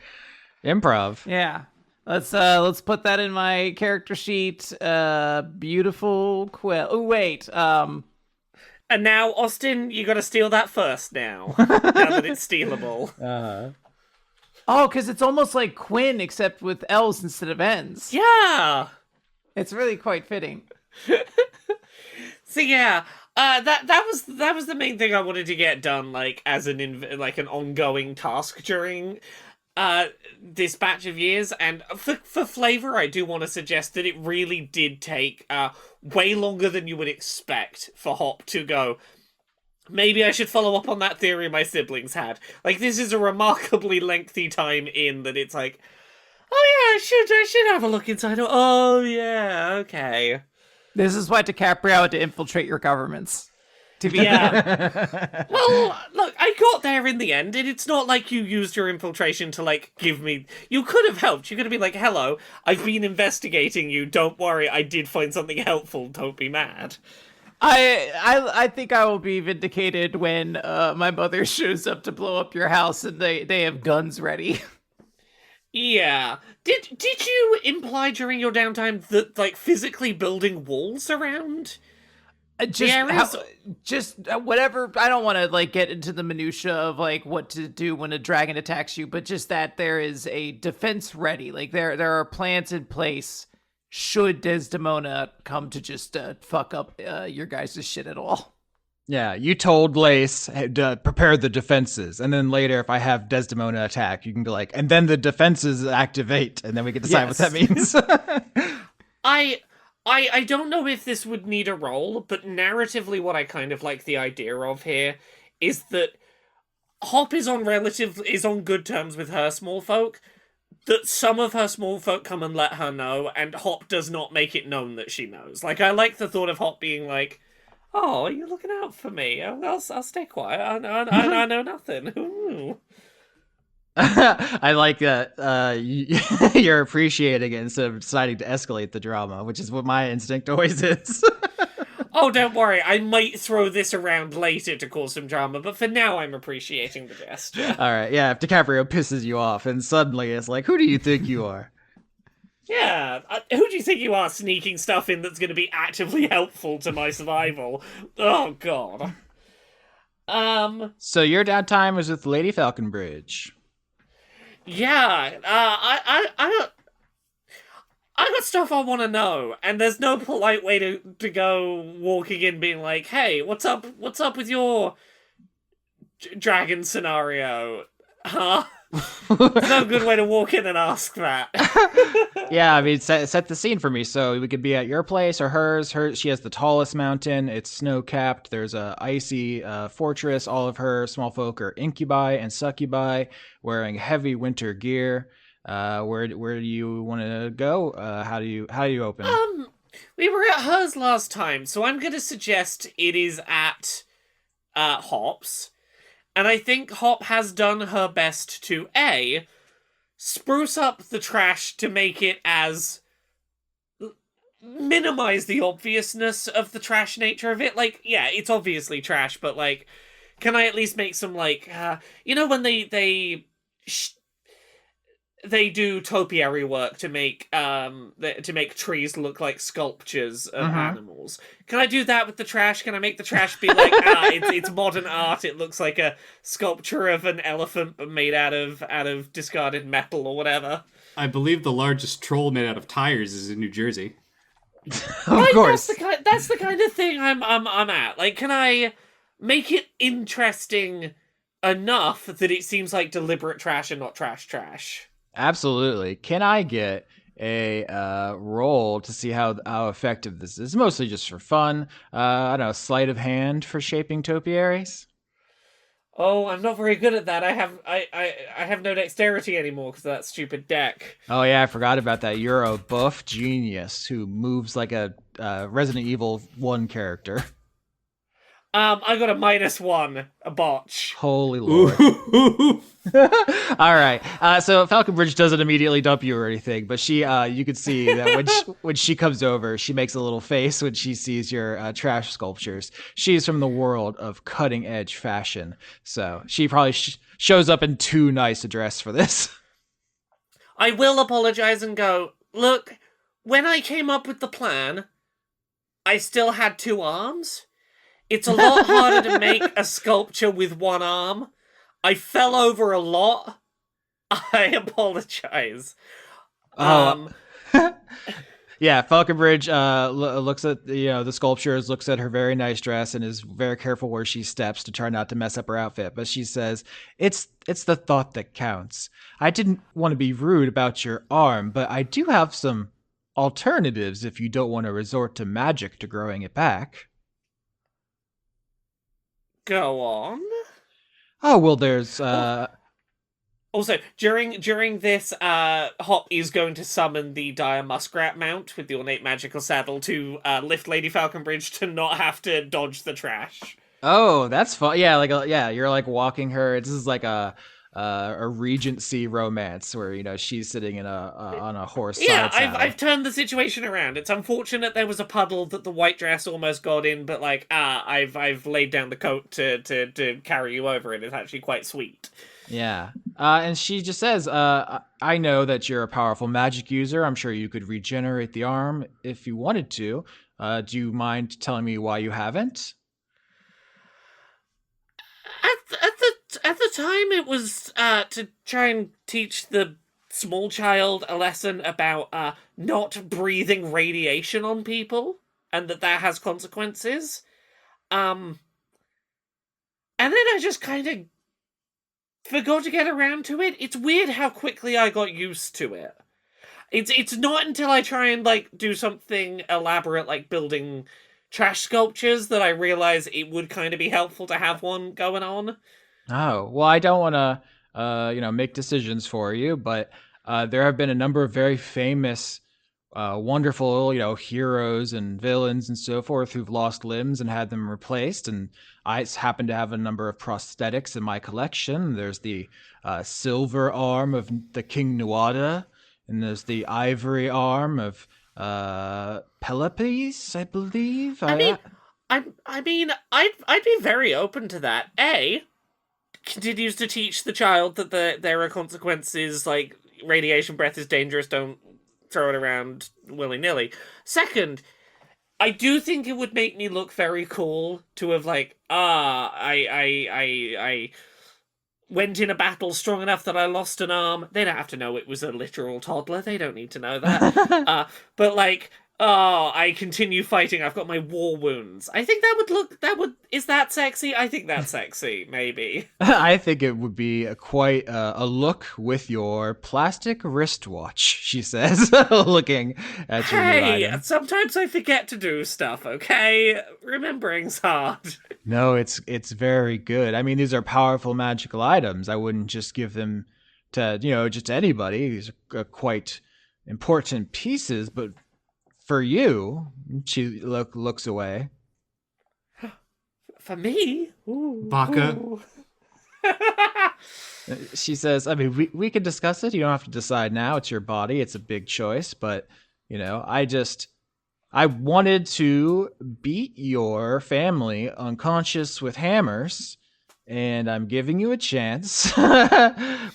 Improv. Yeah, let's put that in my character sheet. Beautiful quill. Oh wait. And now, Austin, you got to steal that first. Now that it's stealable. Oh, because it's almost like Quinn, except with L's instead of N's. Yeah, it's really quite fitting. So yeah, that was the main thing I wanted to get done, like as an ongoing task during this batch of years. And for flavor, I do want to suggest that it really did take way longer than you would expect for Hop to go, maybe I should follow up on that theory my siblings had. Like, this is a remarkably lengthy time in that it's like, oh yeah, I should have a look inside. Oh yeah, okay. This is why DiCaprio had to infiltrate your governments. To be Well, look, I got there in the end, and it's not like you used your infiltration to, like, give me... You could have helped. You could have been like, hello, I've been investigating you. Don't worry, I did find something helpful. Don't be mad. I think I will be vindicated when my mother shows up to blow up your house and they have guns ready. Yeah. Did you imply during your downtime that, like, physically building walls around just whatever. I don't want to, like, get into the minutia of, like, what to do when a dragon attacks you, but just that there is a defense ready. Like, there are plans in place should Desdemona come to just fuck up your guys' shit at all. Yeah, you told Lace to prepare the defenses, and then later, if I have Desdemona attack, you can be like, and then the defenses activate, and then we can decide what that means. I don't know if this would need a role, but narratively, what I kind of like the idea of here is that Hop is on good terms with her small folk. That some of her small folk come and let her know, and Hop does not make it known that she knows. Like, I like the thought of Hop being like, oh, you're looking out for me. I'll stay quiet. I know nothing. Ooh. I like that you're appreciating it instead of deciding to escalate the drama, which is what my instinct always is. Oh, don't worry. I might throw this around later to cause some drama, but for now I'm appreciating the gesture. All right, yeah, if DiCaprio pisses you off and suddenly it's like, who do you think you are? Yeah, who do you think you are sneaking stuff in that's going to be actively helpful to my survival? Oh, God. So your downtime was with Lady Falconbridge. Yeah, I got stuff I want to know, and there's no polite way to go walking in being like, hey, what's up with your dragon scenario? Huh? There's no good way to walk in and ask that. Yeah, I mean, set the scene for me. So we could be at your place or hers. She has the tallest mountain. It's snow-capped. There's a icy fortress. All of her small folk are incubi and succubi, wearing heavy winter gear. Where do you want to go? How do you open? We were at hers last time, so I'm gonna suggest it is at Hop's. And I think Hop has done her best to A, spruce up the trash to make it as... minimize the obviousness of the trash nature of it. Like, yeah, it's obviously trash, but, like, can I at least make some, like, when they they do topiary work to make trees look like sculptures of animals. Can I do that with the trash? Can I make the trash be like, it's modern art. It looks like a sculpture of an elephant but made out of discarded metal or whatever. I believe the largest troll made out of tires is in New Jersey. Of course. That's the kind of thing I'm at. Like, can I make it interesting enough that it seems like deliberate trash and not trash? Absolutely. Can I get a roll to see how effective this is? Mostly just for fun. I don't know, sleight of hand for shaping topiaries. Oh, I'm not very good at that. I have no dexterity anymore because of that stupid deck. Oh yeah, I forgot about that. You're a buff genius who moves like a Resident Evil 1 character. I got a -1, a botch. Holy Lord. All right. So Falconbridge doesn't immediately dump you or anything, but she, you could see that when she comes over, she makes a little face when she sees your trash sculptures. She's from the world of cutting edge fashion, so she probably shows up in too nice a dress for this. I will apologize and go, look, when I came up with the plan, I still had 2 arms. It's a lot harder to make a sculpture with 1 arm. I fell over a lot. I apologize. Yeah, Falconbridge looks at the sculptures, looks at her very nice dress, and is very careful where she steps to try not to mess up her outfit. But she says, "It's the thought that counts. I didn't want to be rude about your arm, but I do have some alternatives if you don't want to resort to magic to growing it back." Go on. Oh, well, there's... Also, during this, Hop is going to summon the dire muskrat mount with the ornate magical saddle to lift Lady Falconbridge to not have to dodge the trash. Oh, that's fun. Yeah, you're like walking her. This is like a Regency romance where she's sitting in on a horse. Yeah, saddle. I've turned the situation around. It's unfortunate there was a puddle that the white dress almost got in, but I've laid down the coat to carry you over it. It's actually quite sweet. Yeah, and she just says, "I know that you're a powerful magic user. I'm sure you could regenerate the arm if you wanted to. Do you mind telling me why you haven't?" At the time, it was to try and teach the small child a lesson about not breathing radiation on people, and that has consequences. And then I just kind of forgot to get around to it. It's weird how quickly I got used to it. It's not until I try and do something elaborate like building trash sculptures that I realize it would kind of be helpful to have one going on. Oh, well, I don't want to, make decisions for you, but there have been a number of very famous, wonderful, heroes and villains and so forth who've lost limbs and had them replaced. And I happen to have a number of prosthetics in my collection. There's the silver arm of the King Nuada, and there's the ivory arm of Pelopes, I believe. I'd be very open to that. Continues to teach the child that there are consequences, like radiation breath is dangerous, don't throw it around willy-nilly. Second, I do think it would make me look very cool to have I went in a battle strong enough that I lost an arm. They don't have to know it was a literal toddler. They don't need to know that. But I continue fighting. I've got my war wounds. I think is that sexy? I think that's sexy, maybe. I think it would be quite a look with your plastic wristwatch, she says, looking at your new item. Sometimes I forget to do stuff, okay? Remembering's hard. No, it's very good. I mean, these are powerful magical items. I wouldn't just give them to, just anybody. These are quite important pieces, but for you, she looks away. For me? Ooh. Baka. Ooh. She says, I mean, we can discuss it. You don't have to decide now. It's your body. It's a big choice. But, I wanted to beat your family unconscious with hammers and I'm giving you a chance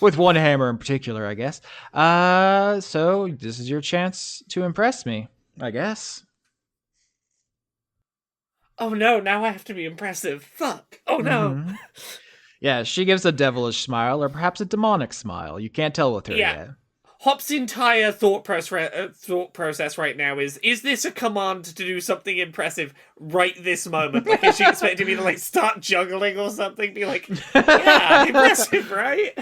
with one hammer in particular, I guess. So this is your chance to impress me, I guess. Oh no, now I have to be impressive. Fuck. Oh no. Mhm. Yeah, she gives a devilish smile, or perhaps a demonic smile. You can't tell with her Yeah. yet. Hop's entire thought process right now is this a command to do something impressive right this moment? Like, is she expecting me to, like, start juggling or something? Be like, yeah, impressive, right?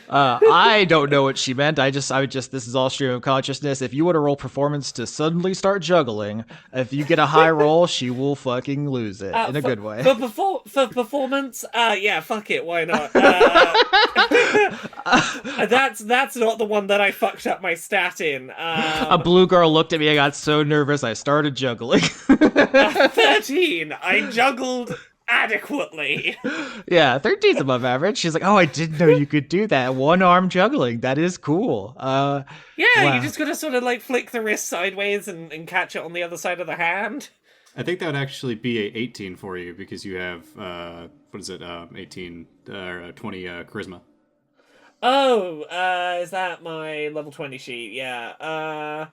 I don't know what she meant. This is all stream of consciousness. If you want to roll performance to suddenly start juggling, if you get a high roll, she will fucking lose it in a good way. For performance, yeah, fuck it, why not? That's not the one that I fucked up my stat in. A blue girl looked at me. I got so nervous. I started juggling. 13. I juggled adequately. Yeah, 13's above average. She's like, oh, I didn't know you could do that. One arm juggling. That is cool. Yeah, wow. You just gotta sort of like flick the wrist sideways and catch it on the other side of the hand. I think that would actually be a 18 for you because you have 18 or 20 charisma. Oh, is that my level 20 sheet? Yeah.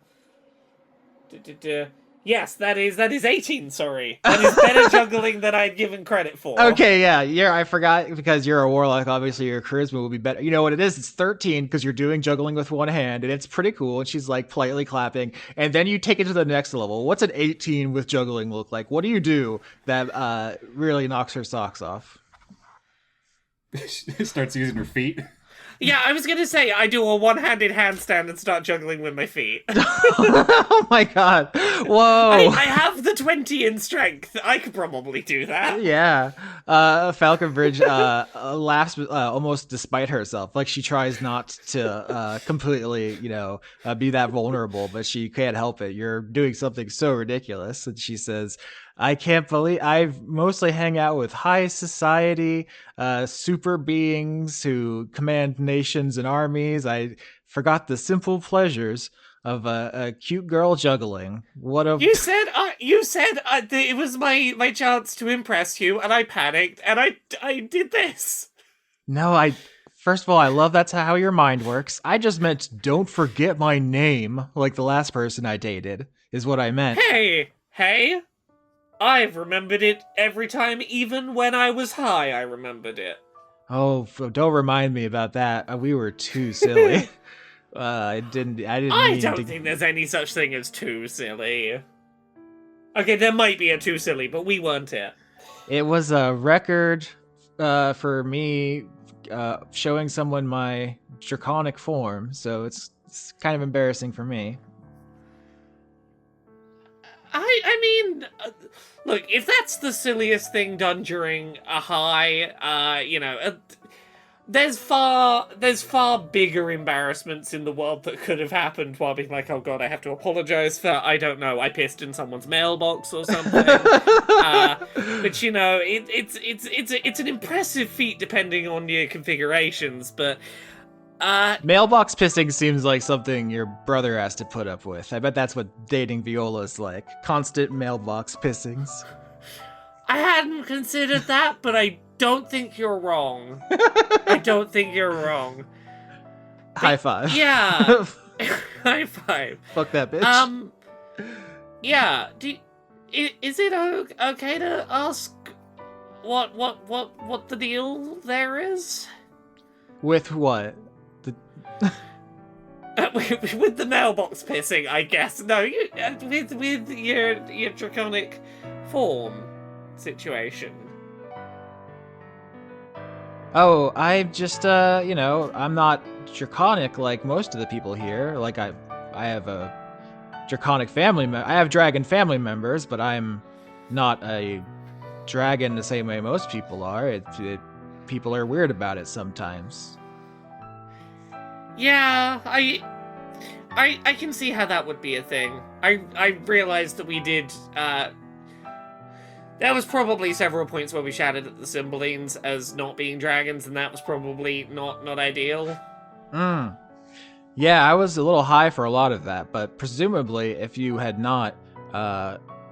Yes, that is 18, sorry. That is better juggling than I'd given credit for. Okay, yeah, I forgot because you're a warlock. Obviously, your charisma will be better. You know what it is? It's 13 because you're doing juggling with one hand, and it's pretty cool. And she's like politely clapping, and then you take it to the next level. What's an 18 with juggling look like? What do you do that really knocks her socks off? Starts using her feet. Yeah, I was gonna say, I do a one-handed handstand and start juggling with my feet. Oh my god. Whoa. I have the 20 in strength. I could probably do that. Yeah. Falconbridge laughs almost despite herself. Like she tries not to completely, be that vulnerable, but she can't help it. You're doing something so ridiculous. And she says, I can't believe I mostly hang out with high society, super beings who command nations and armies. I forgot the simple pleasures of a cute girl juggling. You said it was my chance to impress you, and I panicked, and I did this. No, first of all, I love that's how your mind works. I just meant don't forget my name, like the last person I dated, is what I meant. Hey. I've remembered it every time, even when I was high, I remembered it. Oh, don't remind me about that. We were too silly. I don't think there's any such thing as too silly. Okay, there might be a too silly, but we weren't it. It was a record for me showing someone my draconic form, so it's kind of embarrassing for me. I mean, look, if that's the silliest thing done during a high, there's far bigger embarrassments in the world that could have happened while being like, oh god, I have to apologize for, I don't know, I pissed in someone's mailbox or something. But it's an impressive feat depending on your configurations, but mailbox pissing seems like something your brother has to put up with. I bet that's what dating Viola's like. Constant mailbox pissings. I hadn't considered that, but I don't think you're wrong. High five. Yeah. High five. Fuck that bitch. Yeah. Is it okay to ask what the deal there is? With what? With the mailbox pissing, I guess. No, with your draconic form situation. Oh, I just I'm not draconic like most of the people here. Like I have a draconic family. I have dragon family members, but I'm not a dragon the same way most people are. People are weird about it sometimes. Yeah, I can see how that would be a thing. I realized that we did, there was probably several points where we shouted at the Cymbalines as not being dragons, and that was probably not ideal. Yeah, I was a little high for a lot of that, but presumably if you had not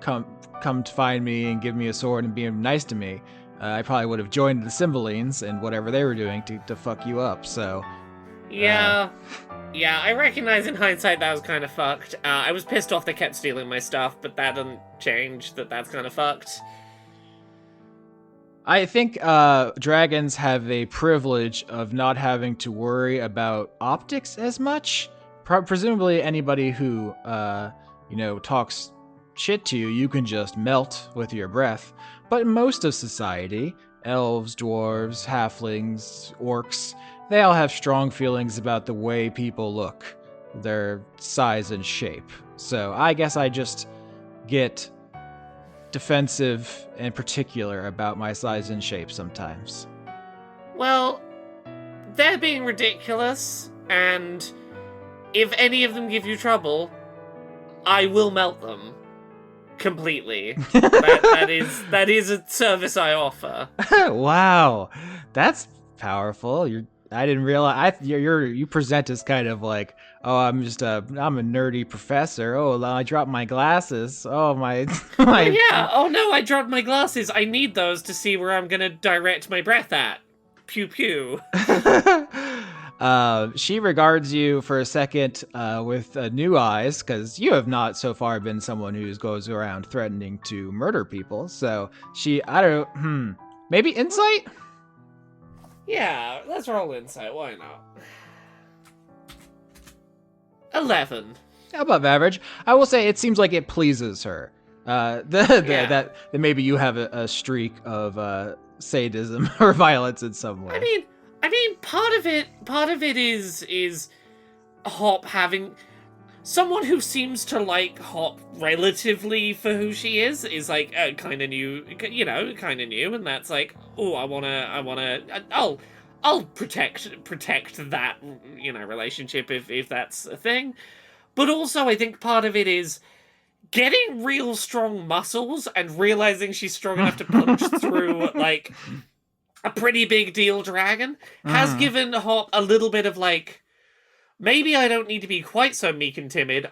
come to find me and give me a sword and be nice to me, I probably would have joined the Cymbalines and whatever they were doing to fuck you up. So Yeah. Yeah, I recognize in hindsight that was kind of fucked. I was pissed off they kept stealing my stuff, but that doesn't change that that's kind of fucked. I think dragons have a privilege of not having to worry about optics as much. Presumably, anybody who talks shit to you, you can just melt with your breath. But most of society, elves, dwarves, halflings, orcs, they all have strong feelings about the way people look, their size and shape. So I guess I just get defensive and particular about my size and shape sometimes. Well, they're being ridiculous, and if any of them give you trouble, I will melt them completely. that is a service I offer. Wow, that's powerful. I didn't realize you present as kind of like, oh, I'm a nerdy professor. Oh, I dropped my glasses. Oh my. Oh, yeah. Oh no, I dropped my glasses. I need those to see where I'm gonna direct my breath at. Pew pew. She regards you for a second with new eyes, because you have not so far been someone who goes around threatening to murder people. So maybe insight? Yeah, let's roll insight. Why not? 11. Above average. I will say it seems like it pleases her. That maybe you have a streak of sadism or violence in some way. I mean, part of it is Hop having someone who seems to like Hop relatively for who she is like kind of new, and that's like, oh, I'll protect that, relationship if that's a thing. But also, I think part of it is getting real strong muscles and realizing she's strong enough to punch through like a pretty big deal dragon has given Hop a little bit of like, maybe I don't need to be quite so meek and timid.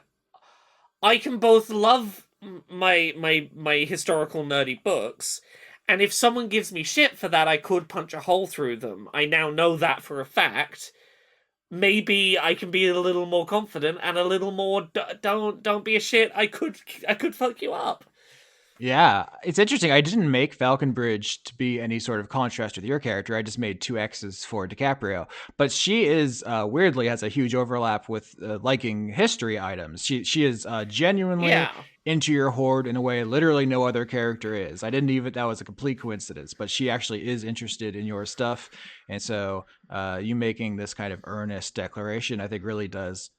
I can both love my historical nerdy books, and if someone gives me shit for that, I could punch a hole through them. I now know that for a fact. Maybe I can be a little more confident and a little more don't be a shit. I could fuck you up. Yeah, it's interesting. I didn't make Falconbridge to be any sort of contrast with your character. I just made 2 X's for DiCaprio. But she is, weirdly, has a huge overlap with liking history items. She is genuinely into your horde in a way literally no other character is. That was a complete coincidence, but she actually is interested in your stuff. And so you making this kind of earnest declaration, I think really does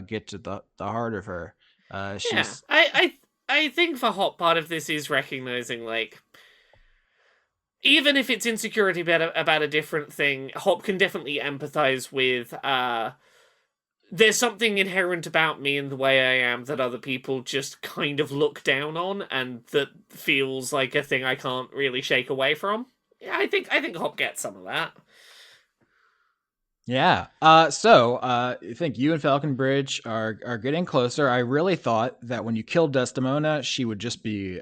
get to the heart of her. I think for Hop, part of this is recognizing, like, even if it's insecurity about a different thing, Hop can definitely empathize with, there's something inherent about me and the way I am that other people just kind of look down on, and that feels like a thing I can't really shake away from. Yeah, I think Hop gets some of that. Yeah. I think you and Falconbridge are getting closer. I really thought that when you killed Desdemona, she would just be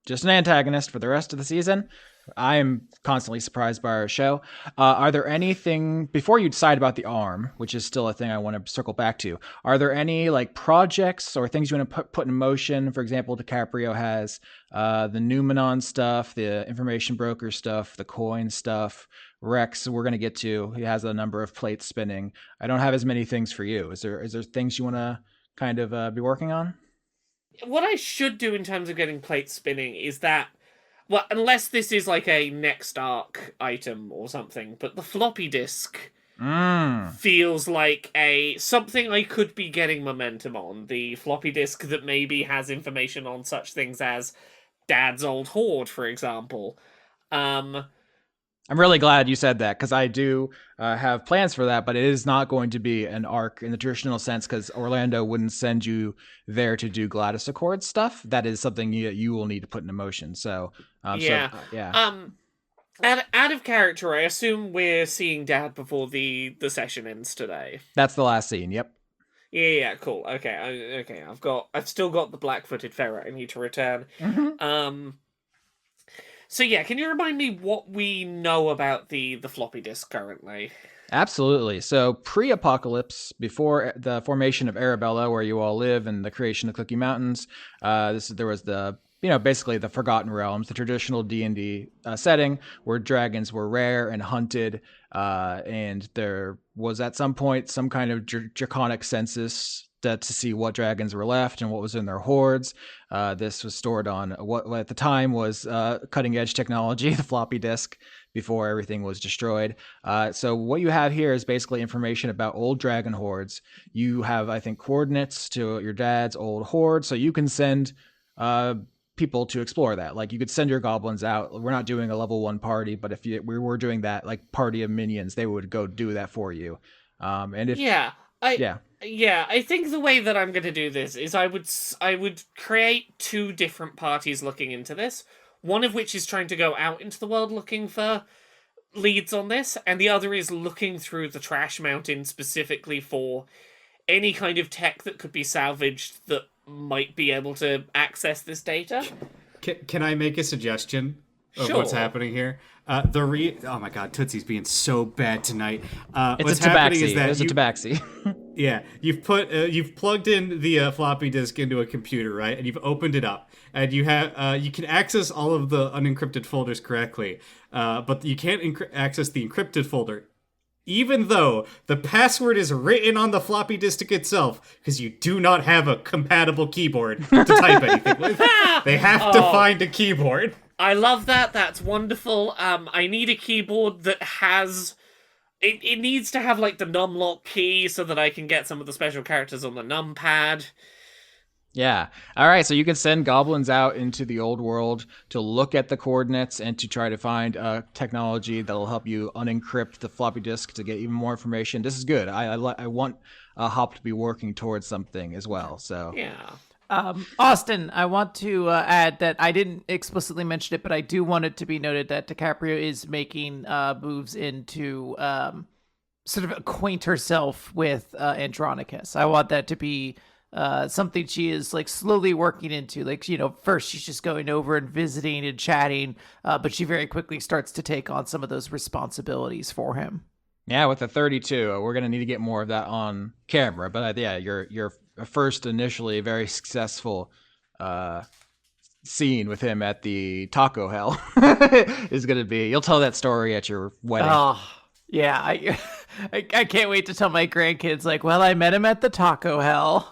just an antagonist for the rest of the season. I am constantly surprised by our show. Are there anything, before you decide about the arm, which is still a thing I want to circle back to, are there any like projects or things you want to put in motion? For example, DiCaprio has the Numenon stuff, the information broker stuff, the coin stuff. Rex, we're going to get to, he has a number of plates spinning. I don't have as many things for you. Is there things you want to kind of be working on? What I should do in terms of getting plates spinning is that, well, unless this is like a next arc item or something, but the floppy disk feels like something I could be getting momentum on. The floppy disk that maybe has information on such things as Dad's old hoard, for example. I'm really glad you said that, because I do have plans for that, but it is not going to be an arc in the traditional sense, because Orlando wouldn't send you there to do GLADYS Accords stuff. That is something you will need to put into motion. So, Out of character, I assume we're seeing Dad before the session ends today. That's the last scene. Yep. Yeah, cool. Okay. I've still got the black-footed ferret I need to return. Mm-hmm. So yeah, can you remind me what we know about the floppy disk currently? Absolutely. So pre-apocalypse, before the formation of Arabella, where you all live, and the creation of Cookie Mountains, there was the basically the Forgotten Realms, the traditional D&D setting where dragons were rare and hunted, and there was at some point some kind of draconic census to see what dragons were left and what was in their hordes. This was stored on what at the time was cutting edge technology, the floppy disk, before everything was destroyed. So what you have here is basically information about old dragon hordes. You have, I think, coordinates to your dad's old horde, so you can send people to explore that. Like, you could send your goblins out. We're not doing a level 1 party, but if we were doing that, like, party of minions, they would go do that for you. And if I think the way that I'm going to do this is I would create 2 different parties looking into this. One of which is trying to go out into the world looking for leads on this, and the other is looking through the trash mountain specifically for any kind of tech that could be salvaged that might be able to access this data. Can I make a suggestion of Sure. what's happening here? Oh my god, Tootsie's being so bad tonight. it's What's a happening tabaxi. is that It's a tabaxi. Yeah, you've plugged in the floppy disk into a computer, right? And you've opened it up, and you can access all of the unencrypted folders correctly, but you can't access the encrypted folder, even though the password is written on the floppy disk itself, because you do not have a compatible keyboard to type anything with. They have to find a keyboard. I love that. That's wonderful. I need a keyboard that has... It needs to have, like, the numlock key so that I can get some of the special characters on the numpad. Yeah. All right. So you can send goblins out into the old world to look at the coordinates and to try to find technology that'll help you unencrypt the floppy disk to get even more information. This is good. I want Hop to be working towards something as well. So Yeah. Austin, I want to add that I didn't explicitly mention it, but I do want it to be noted that DiCaprio is making moves into sort of acquaint herself with Andronicus. I want that to be something she is like slowly working into. Like, first she's just going over and visiting and chatting, but she very quickly starts to take on some of those responsibilities for him. yeah, with the 32, we're gonna need to get more of that on camera. But yeah, your first initially very successful scene with him at the Taco Hell is gonna be. You'll tell that story at your wedding. Oh, yeah. I can't wait to tell my grandkids, like, well, I met him at the Taco Hell.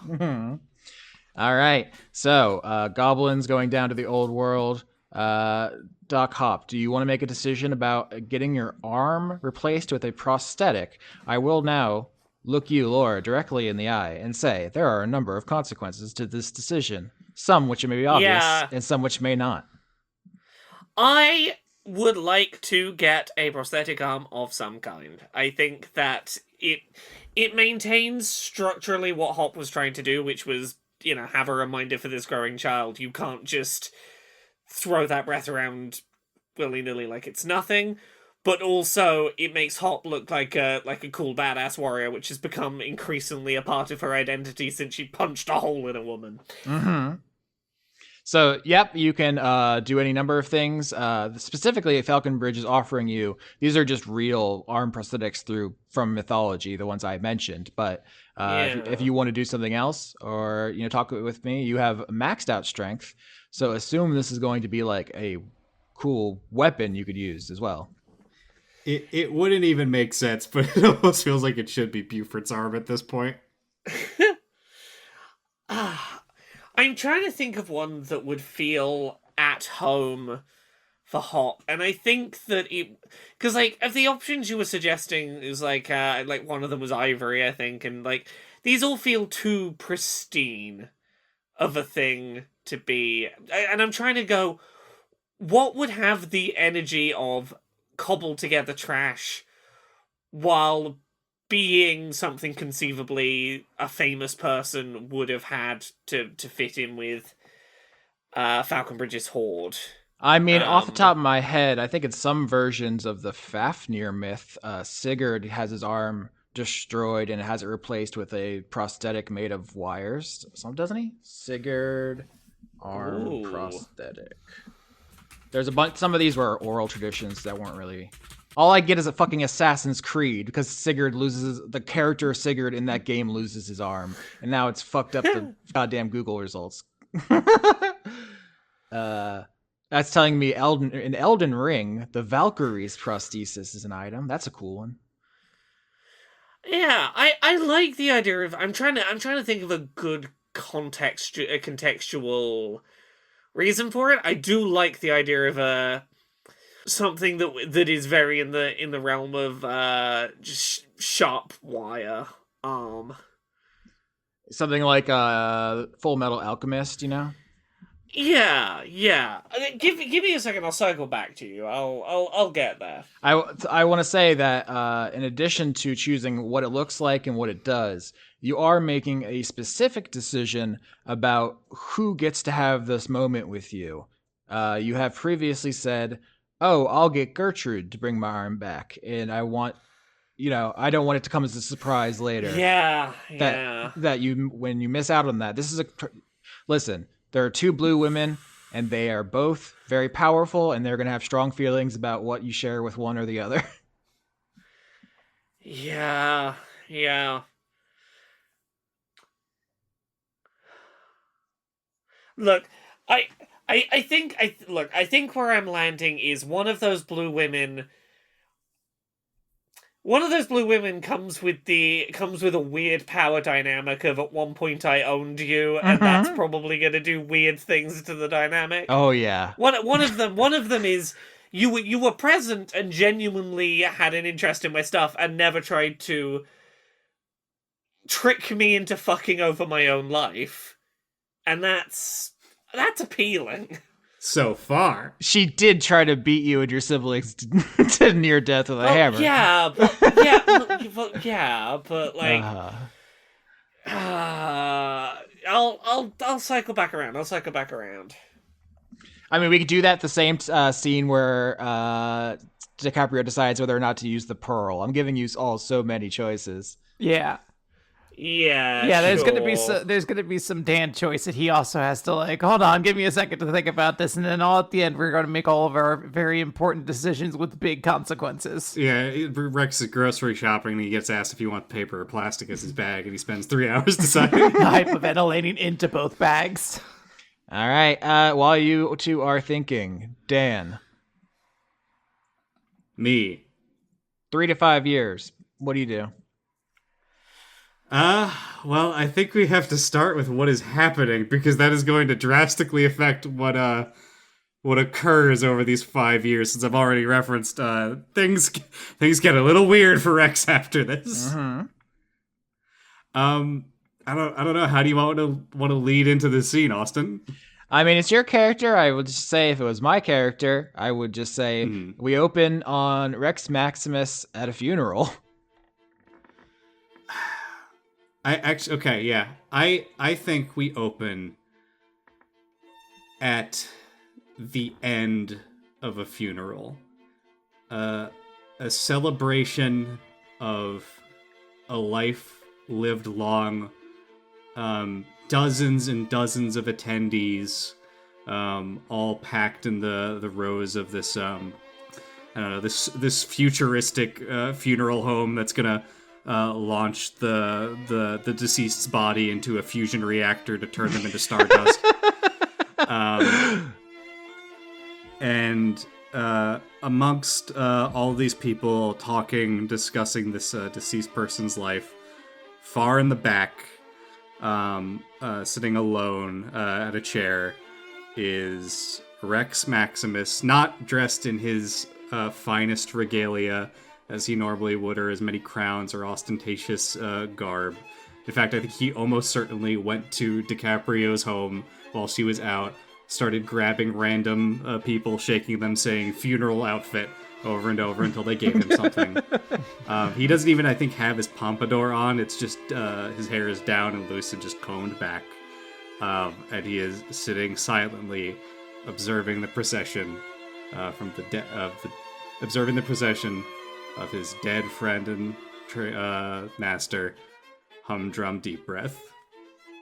All right. So, goblins going down to the old world. Doc Hop, do you want to make a decision about getting your arm replaced with a prosthetic? I will now look you, Laura, directly in the eye and say there are a number of consequences to this decision. Some which may be obvious, and some which may not. I would like to get a prosthetic arm of some kind. I think that it maintains structurally what Hop was trying to do, which was, have a reminder for this growing child. You can't just throw that breath around willy-nilly like it's nothing. But also, it makes Hop look like a cool badass warrior, which has become increasingly a part of her identity since she punched a hole in a woman. Mm-hmm. So, yep, you can do any number of things. Specifically, Falconbridge is offering you, these are just real arm prosthetics from mythology, the ones I mentioned. But if you want to do something else or talk with me, you have maxed out strength. So assume this is going to be like a cool weapon you could use as well. It wouldn't even make sense, but it almost feels like it should be Buford's arm at this point. I'm trying to think of one that would feel at home for Hop, and I think that because of the options you were suggesting, is like one of them was ivory, I think, and these all feel too pristine of a thing to be, and I'm trying to go, what would have the energy of cobbled together trash while being something conceivably a famous person would have had to fit in with Falconbridge's horde. I mean, off the top of my head, I think in some versions of the Fafnir myth, Sigurd has his arm destroyed and has it replaced with a prosthetic made of wires. Doesn't he? Sigurd arm prosthetic. There's a bunch. Some of these were oral traditions that weren't really. All I get is a fucking Assassin's Creed because Sigurd loses the character Sigurd in that game loses his arm, and now it's fucked up the goddamn Google results. That's telling me in Elden Ring, the Valkyrie's prosthesis is an item. That's a cool one. Yeah, I like the idea of I'm trying to think of a good contextual reason for it. I do like the idea of something that is very in the realm of just sharp wire arm. Something like Full Metal Alchemist, you know? Yeah. Give me a second. I'll cycle back to you. I'll get there. I want to say that in addition to choosing what it looks like and what it does, you are making a specific decision about who gets to have this moment with you. You have previously said, "Oh, I'll get Gertrude to bring my arm back," and I want, I don't want it to come as a surprise later. Yeah. That you when you miss out on that. Listen. There are two blue women, and they are both very powerful, and they're going to have strong feelings about what you share with one or the other. Yeah. Look, I think where I'm landing is one of those blue women. One of those blue women comes with a weird power dynamic of at one point I owned you, and that's probably going to do weird things to the dynamic. Oh yeah. One of them is you were present and genuinely had an interest in my stuff and never tried to trick me into fucking over my own life, and that's appealing. So far. She did try to beat you and your siblings to near death with a hammer. Yeah, but like, I'll cycle back around. I mean, we could do that the same scene where DiCaprio decides whether or not to use the pearl. I'm giving you all so many choices. Yeah. Yeah. There's sure. gonna be some Dan choice that he also has to hold on, give me a second to think about this, and then all at the end we're gonna make all of our very important decisions with big consequences. Yeah, Rex is grocery shopping and he gets asked if he wants paper or plastic as his bag, and he spends 3 hours deciding. Hyperventilating into both bags. All right. While you two are thinking, Dan. Me. 3 to 5 years. What do you do? Well, I think we have to start with what is happening, because that is going to drastically affect what occurs over these 5 years, since I've already referenced, things get a little weird for Rex after this. Mm-hmm. I don't know. How do you want to lead into this scene, Austin? I mean, it's your character. I would just say if it was my character, I would just say we open on Rex Maximus at a funeral. I think we open at the end of a funeral. A celebration of a life lived long. Dozens and dozens of attendees, all packed in the rows of this this futuristic funeral home that's gonna launch the deceased's body into a fusion reactor to turn them into stardust. And amongst all these people talking, discussing this deceased person's life, far in the back, sitting alone at a chair, is Rex Maximus, not dressed in his finest regalia as he normally would, or as many crowns or ostentatious garb. In fact, I think he almost certainly went to DiCaprio's home while she was out, started grabbing random people, shaking them, saying funeral outfit over and over until they gave him something. He doesn't even, I think, have his pompadour on. It's just his hair is down and loose and just combed back. And he is sitting silently, observing the procession observing the procession of his dead friend and master, Humdrum Deep Breath.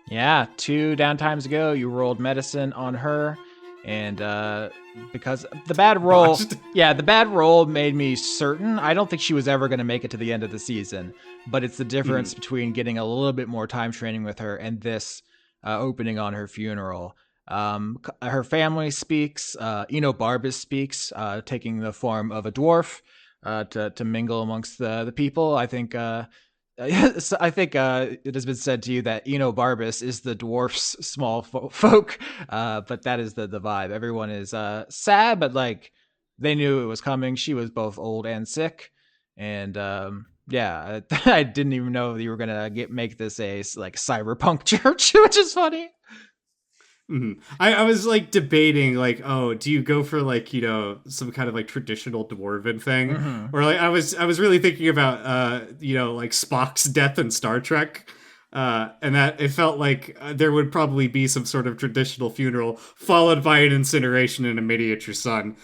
Yeah, 2 downtimes ago, you rolled medicine on her, And because the bad roll, the bad roll made me certain. I don't think she was ever going to make it to the end of the season, but it's the difference between getting a little bit more time training with her and this opening on her funeral. Her family speaks. Barbas speaks, taking the form of a dwarf to mingle amongst the people. I think. It has been said to you that Barbas is the dwarf's small folk, but that is the vibe. Everyone is sad, but like they knew it was coming. She was both old and sick, and I didn't even know you were gonna make this a like cyberpunk church, which is funny. I was like debating like, oh, do you go for like, some kind of like traditional dwarven thing, or like I was really thinking about like Spock's death in Star Trek, and that it felt like there would probably be some sort of traditional funeral followed by an incineration and a miniature sun.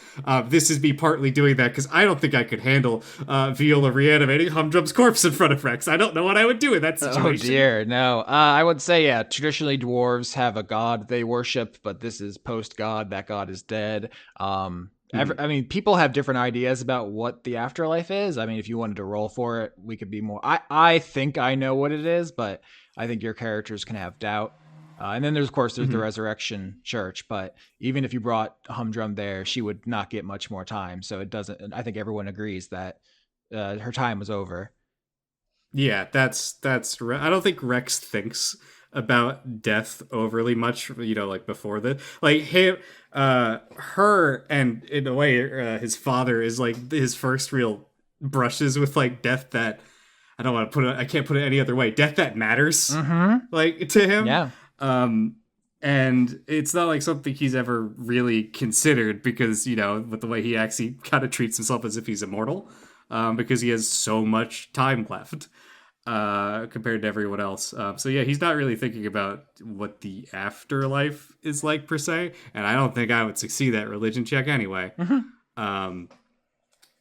This is me partly doing that because I don't think I could handle Viola reanimating Humdrum's corpse in front of Rex. I don't know what I would do in that situation. Oh dear, no. I would say, traditionally dwarves have a god they worship, but this is post-god. That god is dead. I mean, people have different ideas about what the afterlife is. I mean, if you wanted to roll for it, we could be more... I think I know what it is, but I think your characters can have doubt. And then there's the Resurrection Church, but even if you brought Humdrum there, she would not get much more time. So it doesn't... I think everyone agrees that her time was over. Yeah, that's I don't think Rex thinks about death overly much, like before the like him her, and in a way his father is like his first real brushes with like death that I can't put it any other way, death that matters like to him. Yeah. And it's not like something he's ever really considered because, with the way he acts, he kind of treats himself as if he's immortal, because he has so much time left compared to everyone else. So yeah, he's not really thinking about what the afterlife is like per se, and I don't think I would succeed at religion check anyway.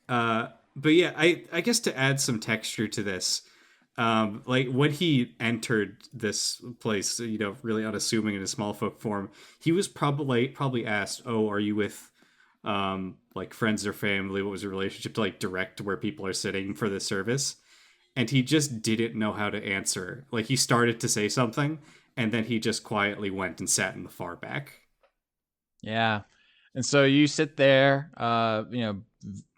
But yeah, I guess to add some texture to this, like when he entered this place, really unassuming in a small folk form, he was probably asked, "Oh, are you with like friends or family? What was your relationship?" to like direct where people are sitting for this service. And he just didn't know how to answer. Like he started to say something, and then he just quietly went and sat in the far back. Yeah. And so you sit there,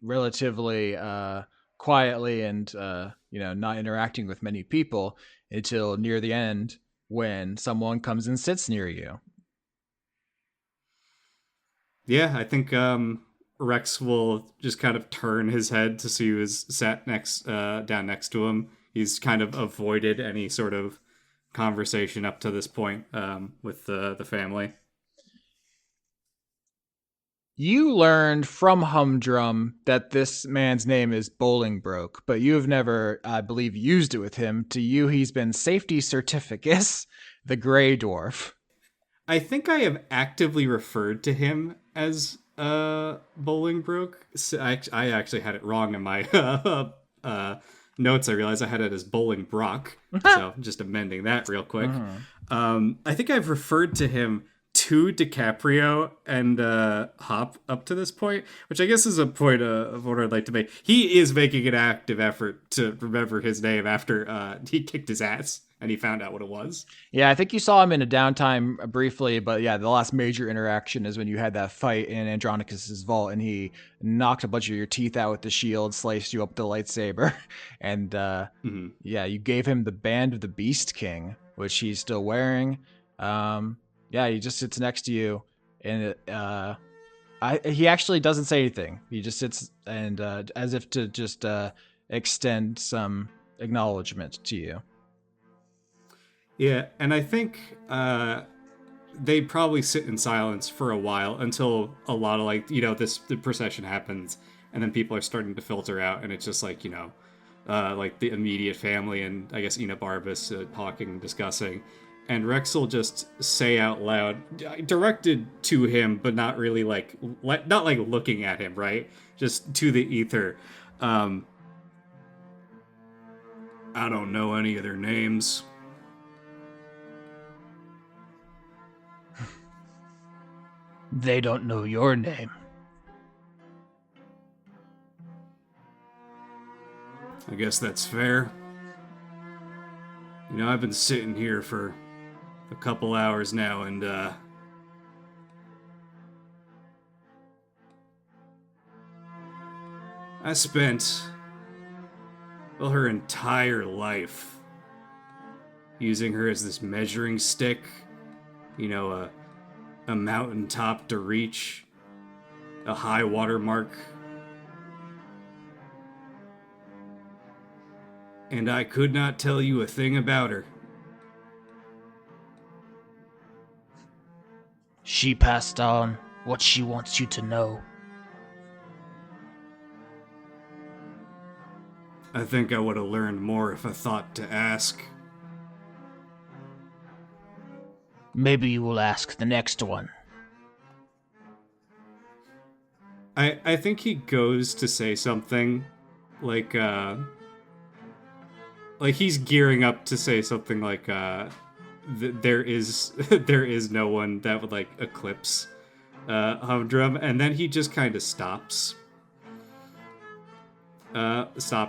relatively quietly and, not interacting with many people until near the end when someone comes and sits near you. Yeah, I think Rex will just kind of turn his head to see who's sat down next to him. He's kind of avoided any sort of conversation up to this point with the family. You learned from Humdrum that this man's name is Bolingbroke, but you have never, I believe, used it with him. To you, he's been Safety Certificus, the Grey Dwarf. I think I have actively referred to him as Bolingbroke. So I actually had it wrong in my notes. I realized I had it as Bolingbroke, so just amending that real quick. I think I've referred to him to DiCaprio and Hop up to this point, which I guess is a point of what I'd like to make. He is making an active effort to remember his name after he kicked his ass and he found out what it was. Yeah, I think you saw him in a downtime briefly, but yeah, the last major interaction is when you had that fight in Andronicus's vault and he knocked a bunch of your teeth out with the shield, sliced you up with the lightsaber, and you gave him the Band of the Beast King, which he's still wearing. He just sits next to you, and he actually doesn't say anything. He just sits and as if to just extend some acknowledgement to you. Yeah, and I think they probably sit in silence for a while until a lot of the procession happens, and then people are starting to filter out, and it's just like like the immediate family and I guess Barbas talking and discussing. And Rex will just say out loud, directed to him, but not really not like looking at him, right? Just to the ether. I don't know any of their names. They don't know your name. I guess that's fair. You know, I've been sitting here for a couple hours now, and, I spent, well, her entire life using her as this measuring stick, you know, a mountaintop to reach, a high water mark. And I could not tell you a thing about her. She passed on what she wants you to know. I think I would have learned more if I thought to ask. Maybe you will ask the next one. I think he goes to say something like he's gearing up to say something like there is there is no one that would like eclipse Humdrum, and then he just kind of stops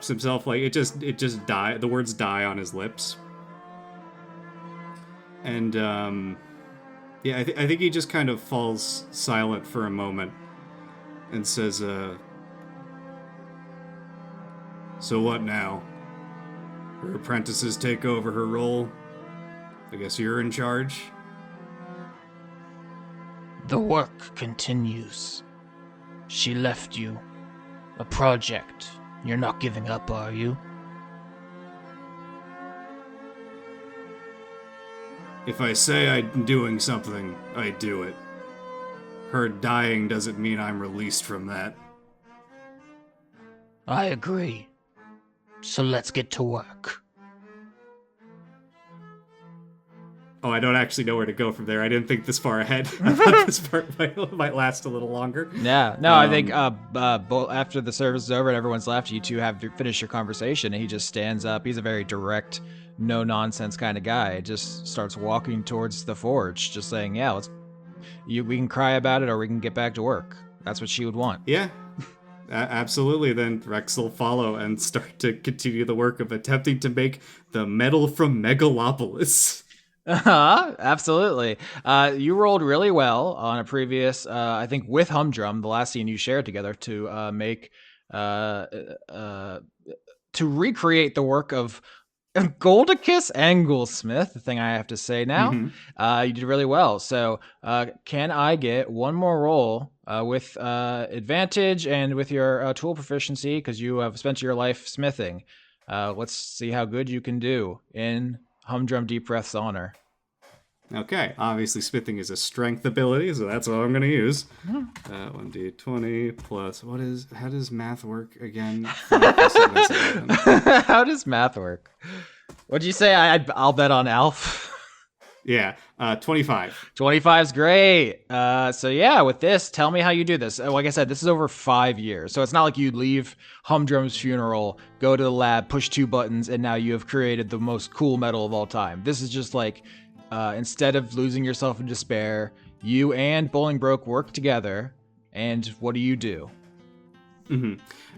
himself, like it just die, the words die on his lips. And yeah, I think he just kind of falls silent for a moment and says, so what now? Her apprentices take over her role. I guess you're in charge? The work continues. She left you a project. You're not giving up, are you? If I say I'm doing something, I do it. Her dying doesn't mean I'm released from that. I agree. So let's get to work. Oh, I don't actually know where to go from there. I didn't think this far ahead. I thought this part might last a little longer. Yeah, no, I think after the service is over and everyone's left, you two have to finish your conversation, and he just stands up. He's a very direct, no-nonsense kind of guy. Just starts walking towards the forge, just saying, yeah, we can cry about it or we can get back to work. That's what she would want. Yeah, absolutely. Then Rex will follow and start to continue the work of attempting to make the metal from Megalopolis. Absolutely. You rolled really well on a previous, I think with Humdrum, the last scene you shared together, to make, to recreate the work of Goldicus Anglesmith, the thing I have to say now. You did really well. So can I get one more roll with advantage and with your tool proficiency, because you have spent your life smithing. Let's see how good you can do in Humdrum Deep Breath's honor. Okay, obviously smithing is a strength ability, so that's what I'm going to use. 1d20 plus, how does math work again? How does math work? What'd you say? I'll bet on Alf. Yeah, 25. 25's great. So yeah, with this, tell me how you do this. Like I said, this is over 5 years. So it's not like you'd leave Humdrum's funeral, go to the lab, push 2 buttons, and now you have created the most cool metal of all time. This is just like, instead of losing yourself in despair, you and Bolingbroke work together, and what do you do?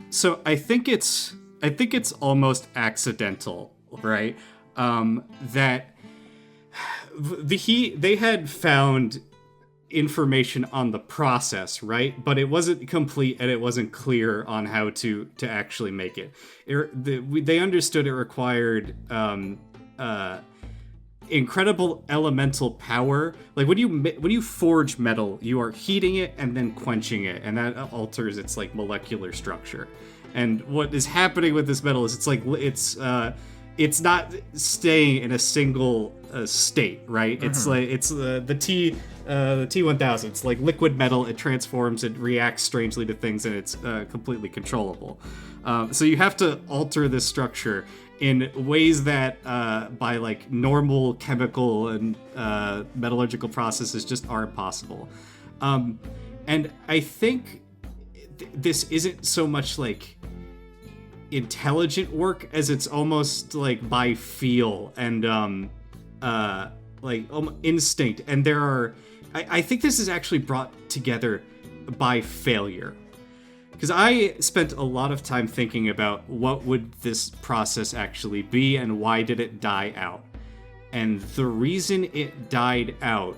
So I think it's almost accidental, right? That they had found information on the process, right? But it wasn't complete and it wasn't clear on how to actually make it. They understood it required incredible elemental power. Like when you forge metal, you are heating it and then quenching it, and that alters its like molecular structure. And what is happening with this metal is it's not staying in a single state, right? It's like the T1000. It's like liquid metal. It transforms. It reacts strangely to things, and it's completely controllable. So you have to alter this structure in ways that by like normal chemical and metallurgical processes just aren't possible. And I think this isn't so much like intelligent work as it's almost like by feel and instinct. And there are I think this is actually brought together by failure. Because I spent a lot of time thinking about what would this process actually be and why did it die out. And the reason it died out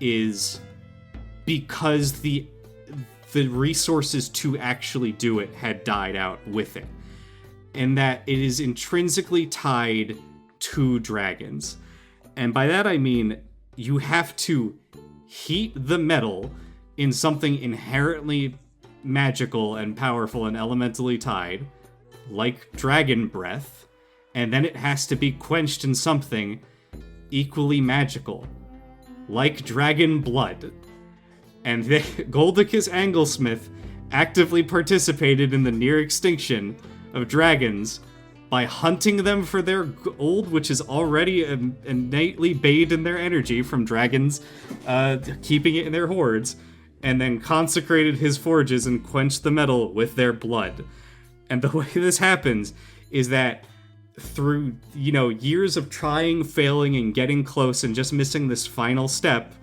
is because the resources to actually do it had died out with it. And that it is intrinsically tied to dragons. And by that I mean you have to heat the metal in something inherently magical and powerful and elementally tied, like dragon breath, and then it has to be quenched in something equally magical, like dragon blood. And Goldicus Anglesmith actively participated in the near extinction of dragons by hunting them for their gold, which is already innately bathed in their energy from dragons keeping it in their hoards, and then consecrated his forges and quenched the metal with their blood. And the way this happens is that through, years of trying, failing, and getting close and just missing this final step,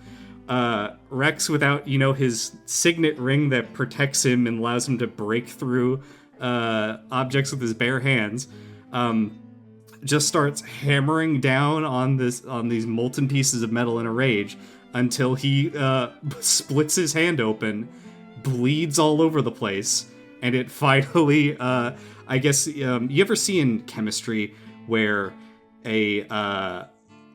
Rex, without, his signet ring that protects him and allows him to break through objects with his bare hands, just starts hammering down on these molten pieces of metal in a rage until he splits his hand open, bleeds all over the place, and it finally, I guess, you ever see in chemistry where a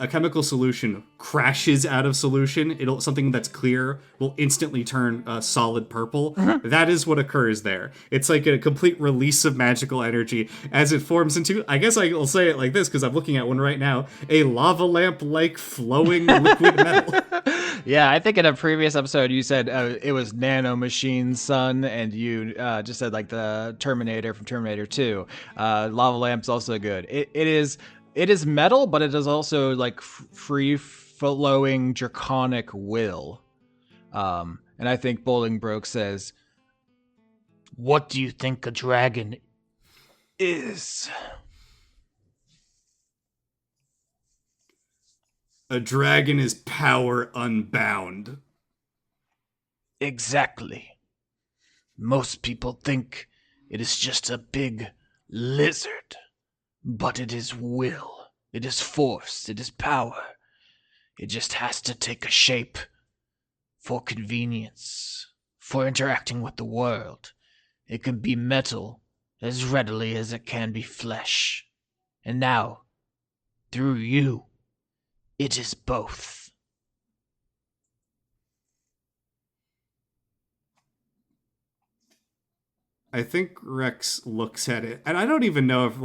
chemical solution crashes out of solution, something that's clear will instantly turn solid purple. That is what occurs there. It's like a complete release of magical energy as it forms into, I guess I will say it like this because I'm looking at one right now, a lava lamp-like flowing liquid metal. Yeah, I think in a previous episode you said it was nanomachines, son, and you just said like the Terminator from Terminator 2. Lava lamp's also good. It is metal, but it is also like free-flowing draconic will. And I think Bolingbroke says, "What do you think a dragon is?" A dragon is power unbound. Exactly. Most people think it is just a big lizard. But it is will, it is force, it is power. It just has to take a shape for convenience, for interacting with the world. It can be metal as readily as it can be flesh. And now, through you, it is both. I think Rex looks at it, and I don't even know if,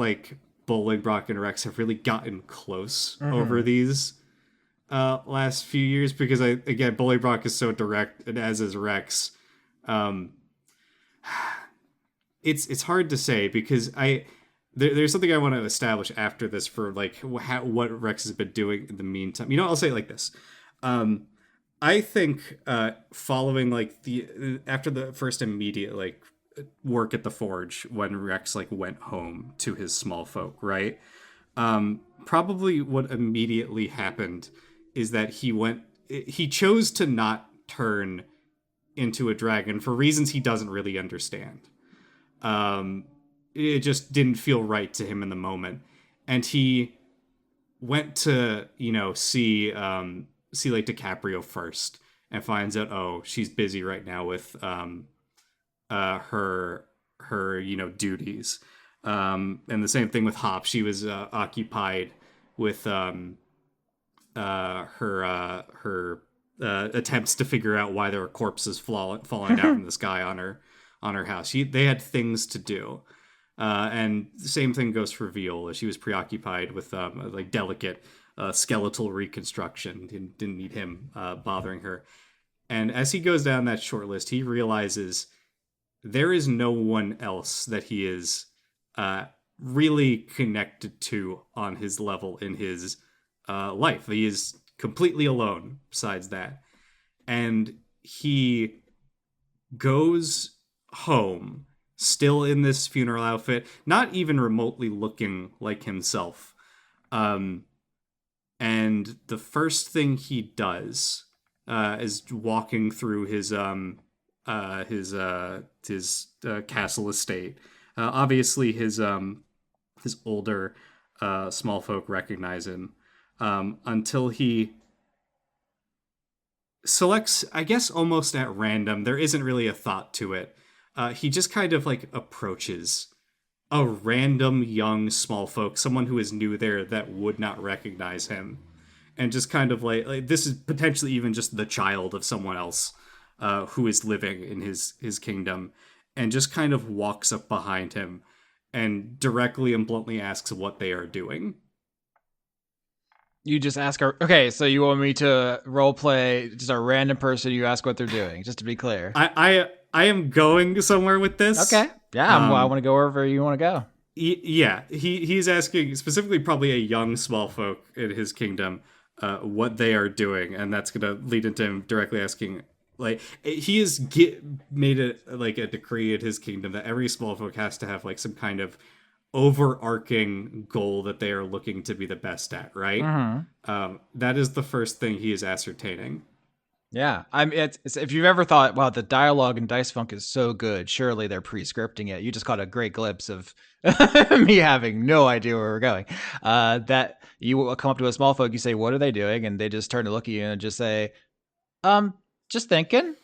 Bolingbroke and Rex have really gotten close over these last few years, because again, Bolingbroke is so direct, and as is Rex. It's hard to say, because there's something I want to establish after this for what Rex has been doing in the meantime. I'll say it like this. I think following after the first immediate work at the forge, when Rex went home to his small folk, right? Probably what immediately happened is that he chose to not turn into a dragon for reasons he doesn't really understand. It just didn't feel right to him in the moment, and he went to see DiCaprio first, and finds out, oh, she's busy right now with her duties, and the same thing with Hop. She was occupied with her attempts to figure out why there were corpses falling down from the sky on her house. They had things to do, and the same thing goes for Viola. She was preoccupied with delicate skeletal reconstruction. Didn't need him bothering her. And as he goes down that short list, he realizes there is no one else that he is really connected to on his level in his life. He is completely alone besides that. And he goes home, still in this funeral outfit, not even remotely looking like himself. And the first thing he does is walking through his castle estate. Obviously, his older small folk recognize him until he selects, I guess, almost at random. There isn't really a thought to it. He just kind of like approaches a random young small folk, someone who is new there that would not recognize him, and just kind of like this is potentially even just the child of someone else who is living in his kingdom, and just kind of walks up behind him and directly and bluntly asks what they are doing. You just ask her. Okay, so you want me to role play just a random person? You ask what they're doing, just to be clear. I am going somewhere with this. Okay, yeah, I want to go wherever you want to go. Yeah, he's asking specifically probably a young small folk in his kingdom what they are doing, and that's gonna lead into him directly asking. Like, he has made a decree in his kingdom that every small folk has to have like some kind of overarching goal that they are looking to be the best at, right? Mm-hmm. That is the first thing he is ascertaining. Yeah, it's if you've ever thought, wow, the dialogue in Dice Funk is so good, surely they're pre-scripting it. You just caught a great glimpse of me having no idea where we're going. That you will come up to a small folk, you say, what are they doing? And they just turn to look at you and just say, just thinking.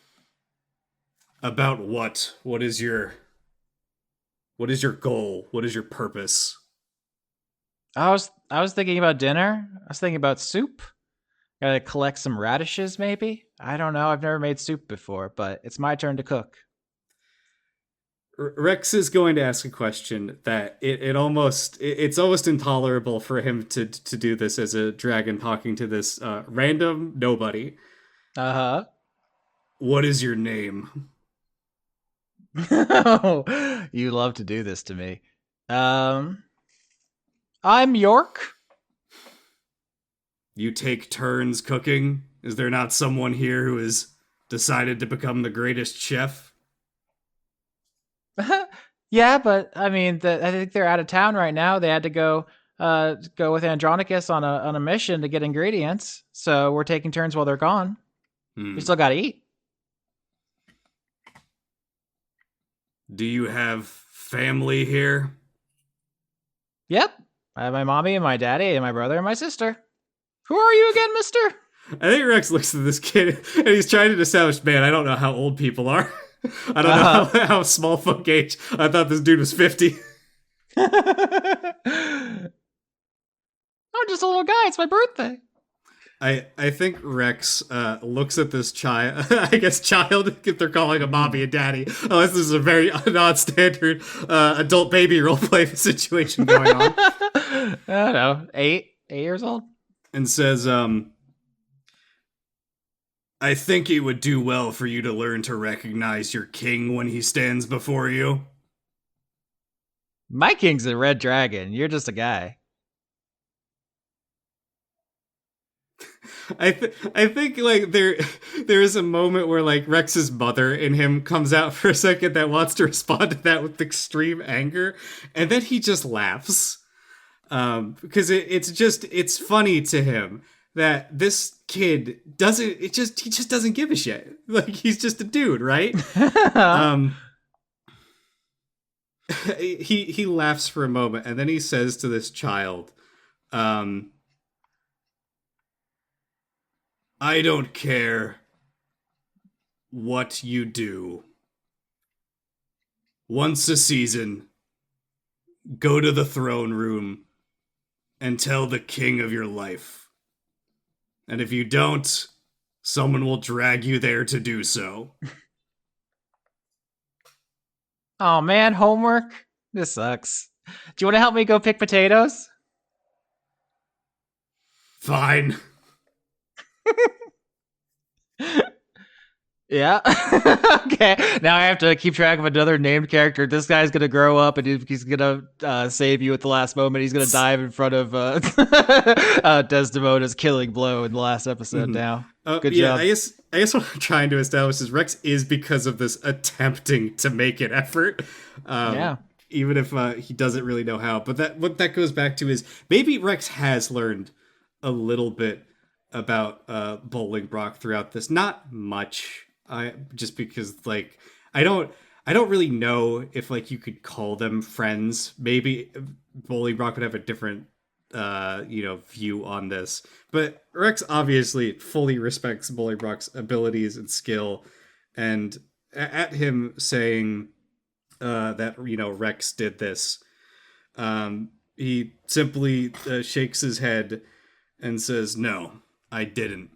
About what? What is your goal? What is your purpose? I was thinking about dinner. I was thinking about soup. Gotta collect some radishes, maybe? I don't know. I've never made soup before, but it's my turn to cook. Rex is going to ask a question that it's almost intolerable for him to do this as a dragon talking to this random nobody. Uh-huh. What is your name? You love to do this to me. I'm York. You take turns cooking? Is there not someone here who has decided to become the greatest chef? Yeah, but I mean, I think they're out of town right now. They had to go with Andronicus on a mission to get ingredients. So we're taking turns while they're gone. We still gotta eat. Do you have family here? Yep. I have my mommy and my daddy and my brother and my sister. Who are you again, mister? I think Rex looks at this kid and he's trying to establish, man, I don't know how old people are. I don't know how small folk age. I thought this dude was 50. I'm just a little guy. It's my birthday. I think Rex looks at this child, I guess child, if they're calling him mommy and daddy. Oh, this is a very non-standard adult baby roleplay situation going on. I don't know, 8 years old? And says, I think it would do well for you to learn to recognize your king when he stands before you. My king's a red dragon. You're just a guy. I think like there is a moment where like Rex's mother in him comes out for a second that wants to respond to that with extreme anger, and then he just laughs because it's funny to him that this kid he just doesn't give a shit. Like, he's just a dude, right? He laughs for a moment and then he says to this child, I don't care what you do. Once a season, go to the throne room and tell the king of your life. And if you don't, someone will drag you there to do so. Oh man, homework? This sucks. Do you want to help me go pick potatoes? Fine. Yeah. Okay. Now I have to keep track of another named character. This guy's gonna grow up and he's gonna save you at the last moment. He's gonna dive in front of Desdemona's killing blow in the last episode. Now, good job. I guess what I'm trying to establish is Rex is, because of this, attempting to make an effort. Yeah. Even if he doesn't really know how. But what that goes back to is maybe Rex has learned a little bit about Bolingbroke throughout this. Not much. Just because like I don't really know if like you could call them friends. Maybe Bolingbroke would have a different view on this. But Rex obviously fully respects Bolingbroke's abilities and skill, and at him saying that Rex did this, he simply shakes his head and says, "No, I didn't.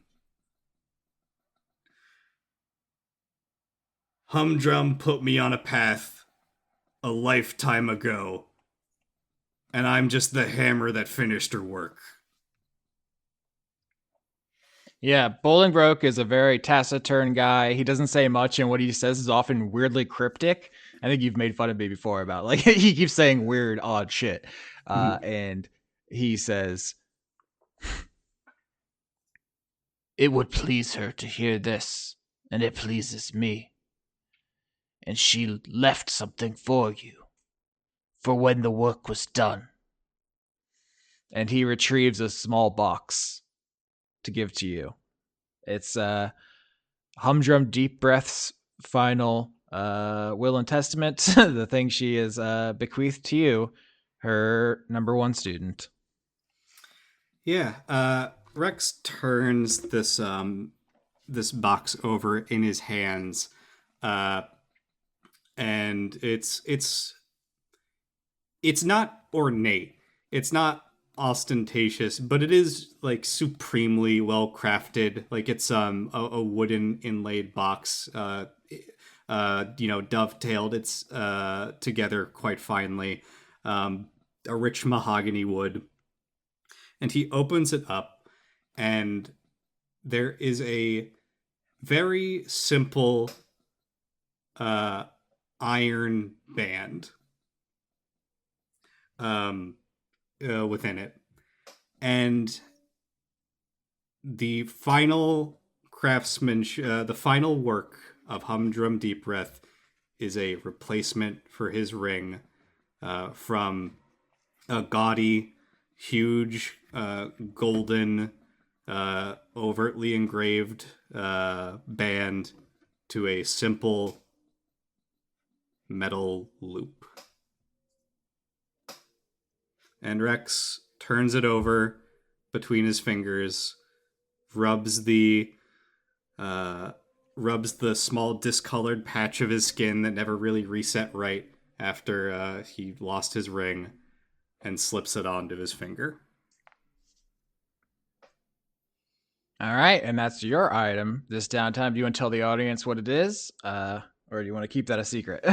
Humdrum put me on a path a lifetime ago, and I'm just the hammer that finished her work." Yeah, Bolingbroke is a very taciturn guy. He doesn't say much, and what he says is often weirdly cryptic. I think you've made fun of me before about like he keeps saying weird, odd shit. And he says, "It would please her to hear this, and it pleases me. And she left something for you, for when the work was done." And he retrieves a small box to give to you. It's Humdrum Deep Breath's final will and testament, the thing she is bequeathed to you, her number one student. Yeah, Rex turns this this box over in his hands, and it's not ornate. It's not ostentatious, but it is like supremely well crafted. Like it's a wooden inlaid box, dovetailed. It's together quite finely. A rich mahogany wood, and he opens it up, and there is a very simple iron band within it, and the final craftsmanship, the final work of Humdrum Deep Breath is a replacement for his ring from a gaudy, huge, golden, overtly engraved band to a simple metal loop. And Rex turns it over between his fingers, rubs the small discolored patch of his skin that never really reset right after he lost his ring, and slips it onto his finger. All right, and that's your item this downtime. Do you want to tell the audience what it is? Or do you want to keep that a secret?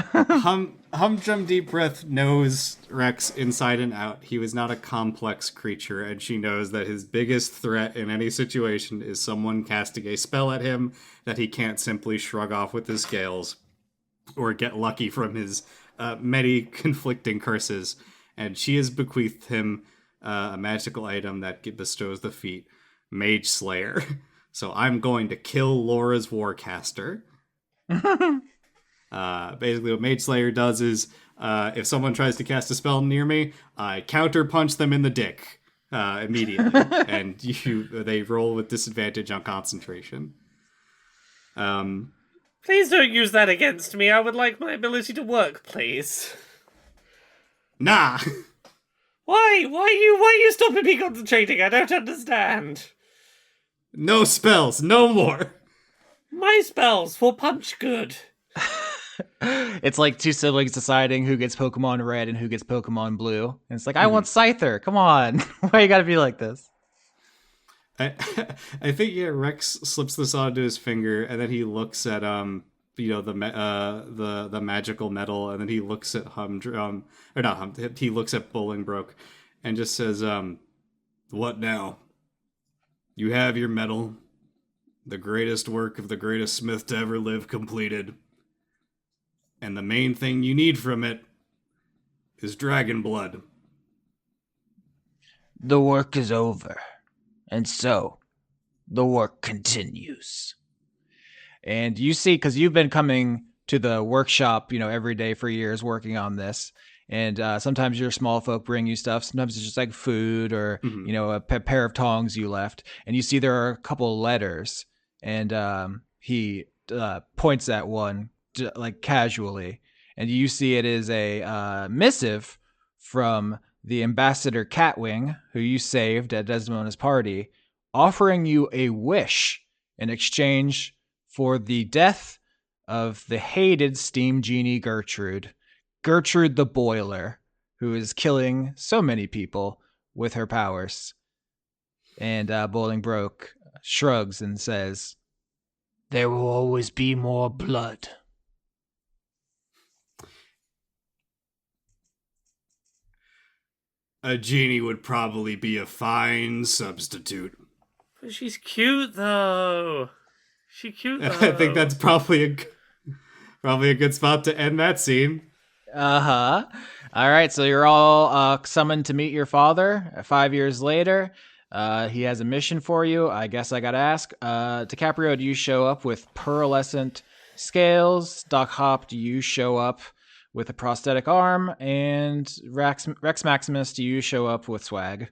Humdrum Deep Breath knows Rex inside and out. He was not a complex creature, and she knows that his biggest threat in any situation is someone casting a spell at him that he can't simply shrug off with his scales or get lucky from his many conflicting curses. And she has bequeathed him a magical item that bestows the feat Mage Slayer. So I'm going to kill Laura's Warcaster. Basically what Mage Slayer does is if someone tries to cast a spell near me, I counter punch them in the dick immediately, and they roll with disadvantage on concentration. Please don't use that against me. I would like my ability to work, please. Nah. Why are you stopping me concentrating? I don't understand. No spells, no more. My spells will punch good. It's like two siblings deciding who gets Pokemon Red and who gets Pokemon Blue. And it's like, I want Scyther. Come on. Why you gotta be like this? I think Rex slips this onto his finger, and then he looks at the magical metal, and then he looks at he looks at Bolingbroke and just says, "What now? You have your medal, the greatest work of the greatest smith to ever live completed. And the main thing you need from it is dragon blood." The work is over, and so the work continues. And you see, because you've been coming to the workshop, every day for years working on this, And sometimes your small folk bring you stuff. Sometimes it's just like food or, a pair of tongs you left. And you see there are a couple of letters. And he points at one like casually. And you see it is a missive from the ambassador Catwing, who you saved at Desdemona's party, offering you a wish in exchange for the death of the hated steam genie Gertrude the boiler, who is killing so many people with her powers. And Bolingbroke shrugs and says, "There will always be more blood." A genie would probably be a fine substitute. But she's cute, though. She's cute, though. I think that's probably a good spot to end that scene. Uh-huh. All right, so you're all summoned to meet your father 5 years later. He has a mission for you. I guess I gotta ask. DiCaprio, do you show up with pearlescent scales? Doc Hop, do you show up with a prosthetic arm? And Rex Maximus, do you show up with swag?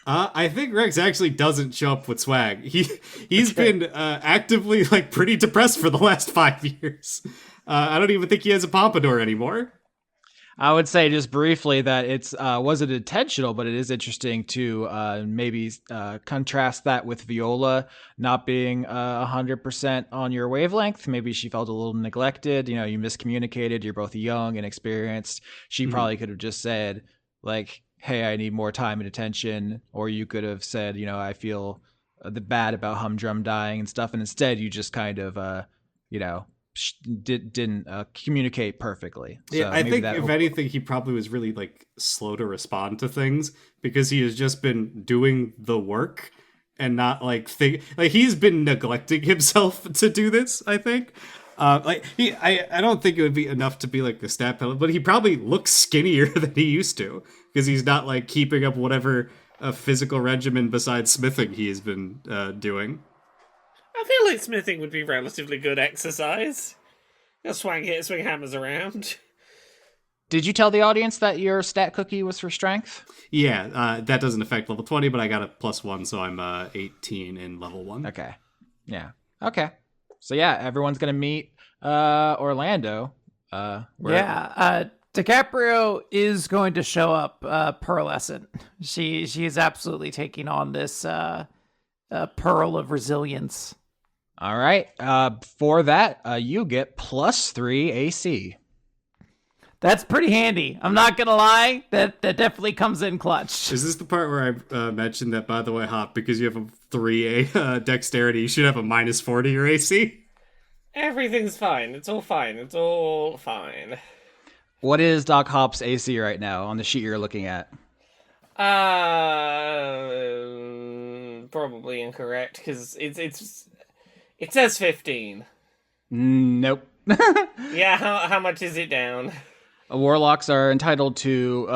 I think Rex actually doesn't show up with swag. He's been actively pretty depressed for the last 5 years. I don't even think he has a pompadour anymore. I would say just briefly that it's wasn't intentional, but it is interesting to maybe contrast that with Viola not being 100% on your wavelength. Maybe she felt a little neglected. You miscommunicated. You're both young and experienced. She probably could have just said, like, "Hey, I need more time and attention," or you could have said, "I feel the bad about Humdrum dying and stuff," and instead you just kind of, didn't communicate perfully. So yeah, I think if anything, he probably was really slow to respond to things because he has just been doing the work and not he's been neglecting himself to do this. I think. I don't think it would be enough to be the stat penalty, but he probably looks skinnier than he used to because he's not keeping up whatever physical regimen besides smithing he has been doing. I feel like smithing would be relatively good exercise. Just swing hammers around. Did you tell the audience that your stat cookie was for strength? Yeah, that doesn't affect level 20, but I got a +1, so I'm 18 in level 1. Okay. Yeah. Okay. So yeah, everyone's gonna meet Orlando. DiCaprio is going to show up pearlescent. She is absolutely taking on this pearl of resilience. All right. For that, you get +3 AC. That's pretty handy. I'm not gonna lie. That definitely comes in clutch. Is this the part where I mentioned that, by the way, Hop, because you have a 3 dexterity, you should have a -4 to your AC? Everything's fine. It's all fine. It's all fine. What is Doc Hop's AC right now on the sheet you're looking at? Probably incorrect because it says 15. Nope. Yeah, how much is it down? Warlocks are entitled to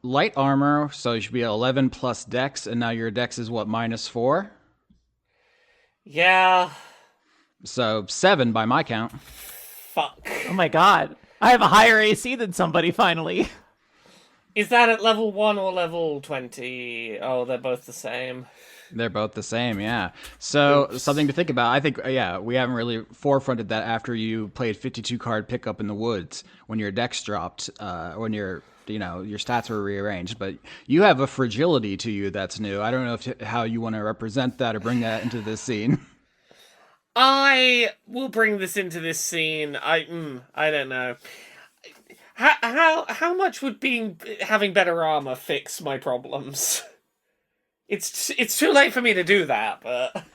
light armor, so you should be 11 plus dex, and now your dex is what, -4? Yeah. So 7 by my count. Fuck. Oh my god. I have a higher AC than somebody finally. Is that at level 1 or level 20? Oh, they're both the same. They're both the same, yeah. So Oops. something to think about. I think, we haven't really forefronted that after you played 52 card pickup in the woods when your dex dropped, when your stats were rearranged. But you have a fragility to you that's new. I don't know how you want to represent that or bring that into this scene. I will bring this into this scene. I don't know. How much would having better armor fix my problems? It's too late for me to do that, but...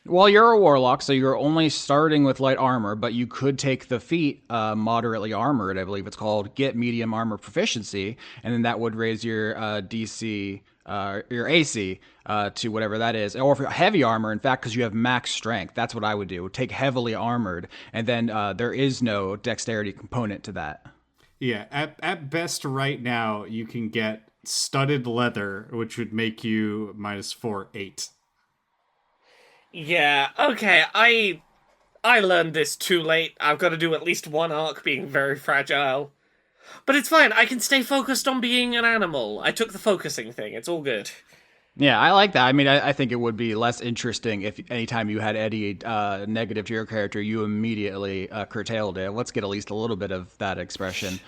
Well, you're a warlock, so you're only starting with light armor, but you could take the feat moderately armored, I believe it's called, get medium armor proficiency, and then that would raise your DC, your AC to whatever that is. Or for heavy armor, in fact, because you have max strength, that's what I would do. Take heavily armored, and then there is no dexterity component to that. Yeah, at best right now, you can get studded leather, which would make you -4, 8. Yeah, okay, I learned this too late. I've got to do at least one arc being very fragile. But it's fine. I can stay focused on being an animal. I took the focusing thing. It's all good. Yeah, I like that. I mean, I think it would be less interesting if anytime you had any negative to your character, you immediately curtailed it. Let's get at least a little bit of that expression.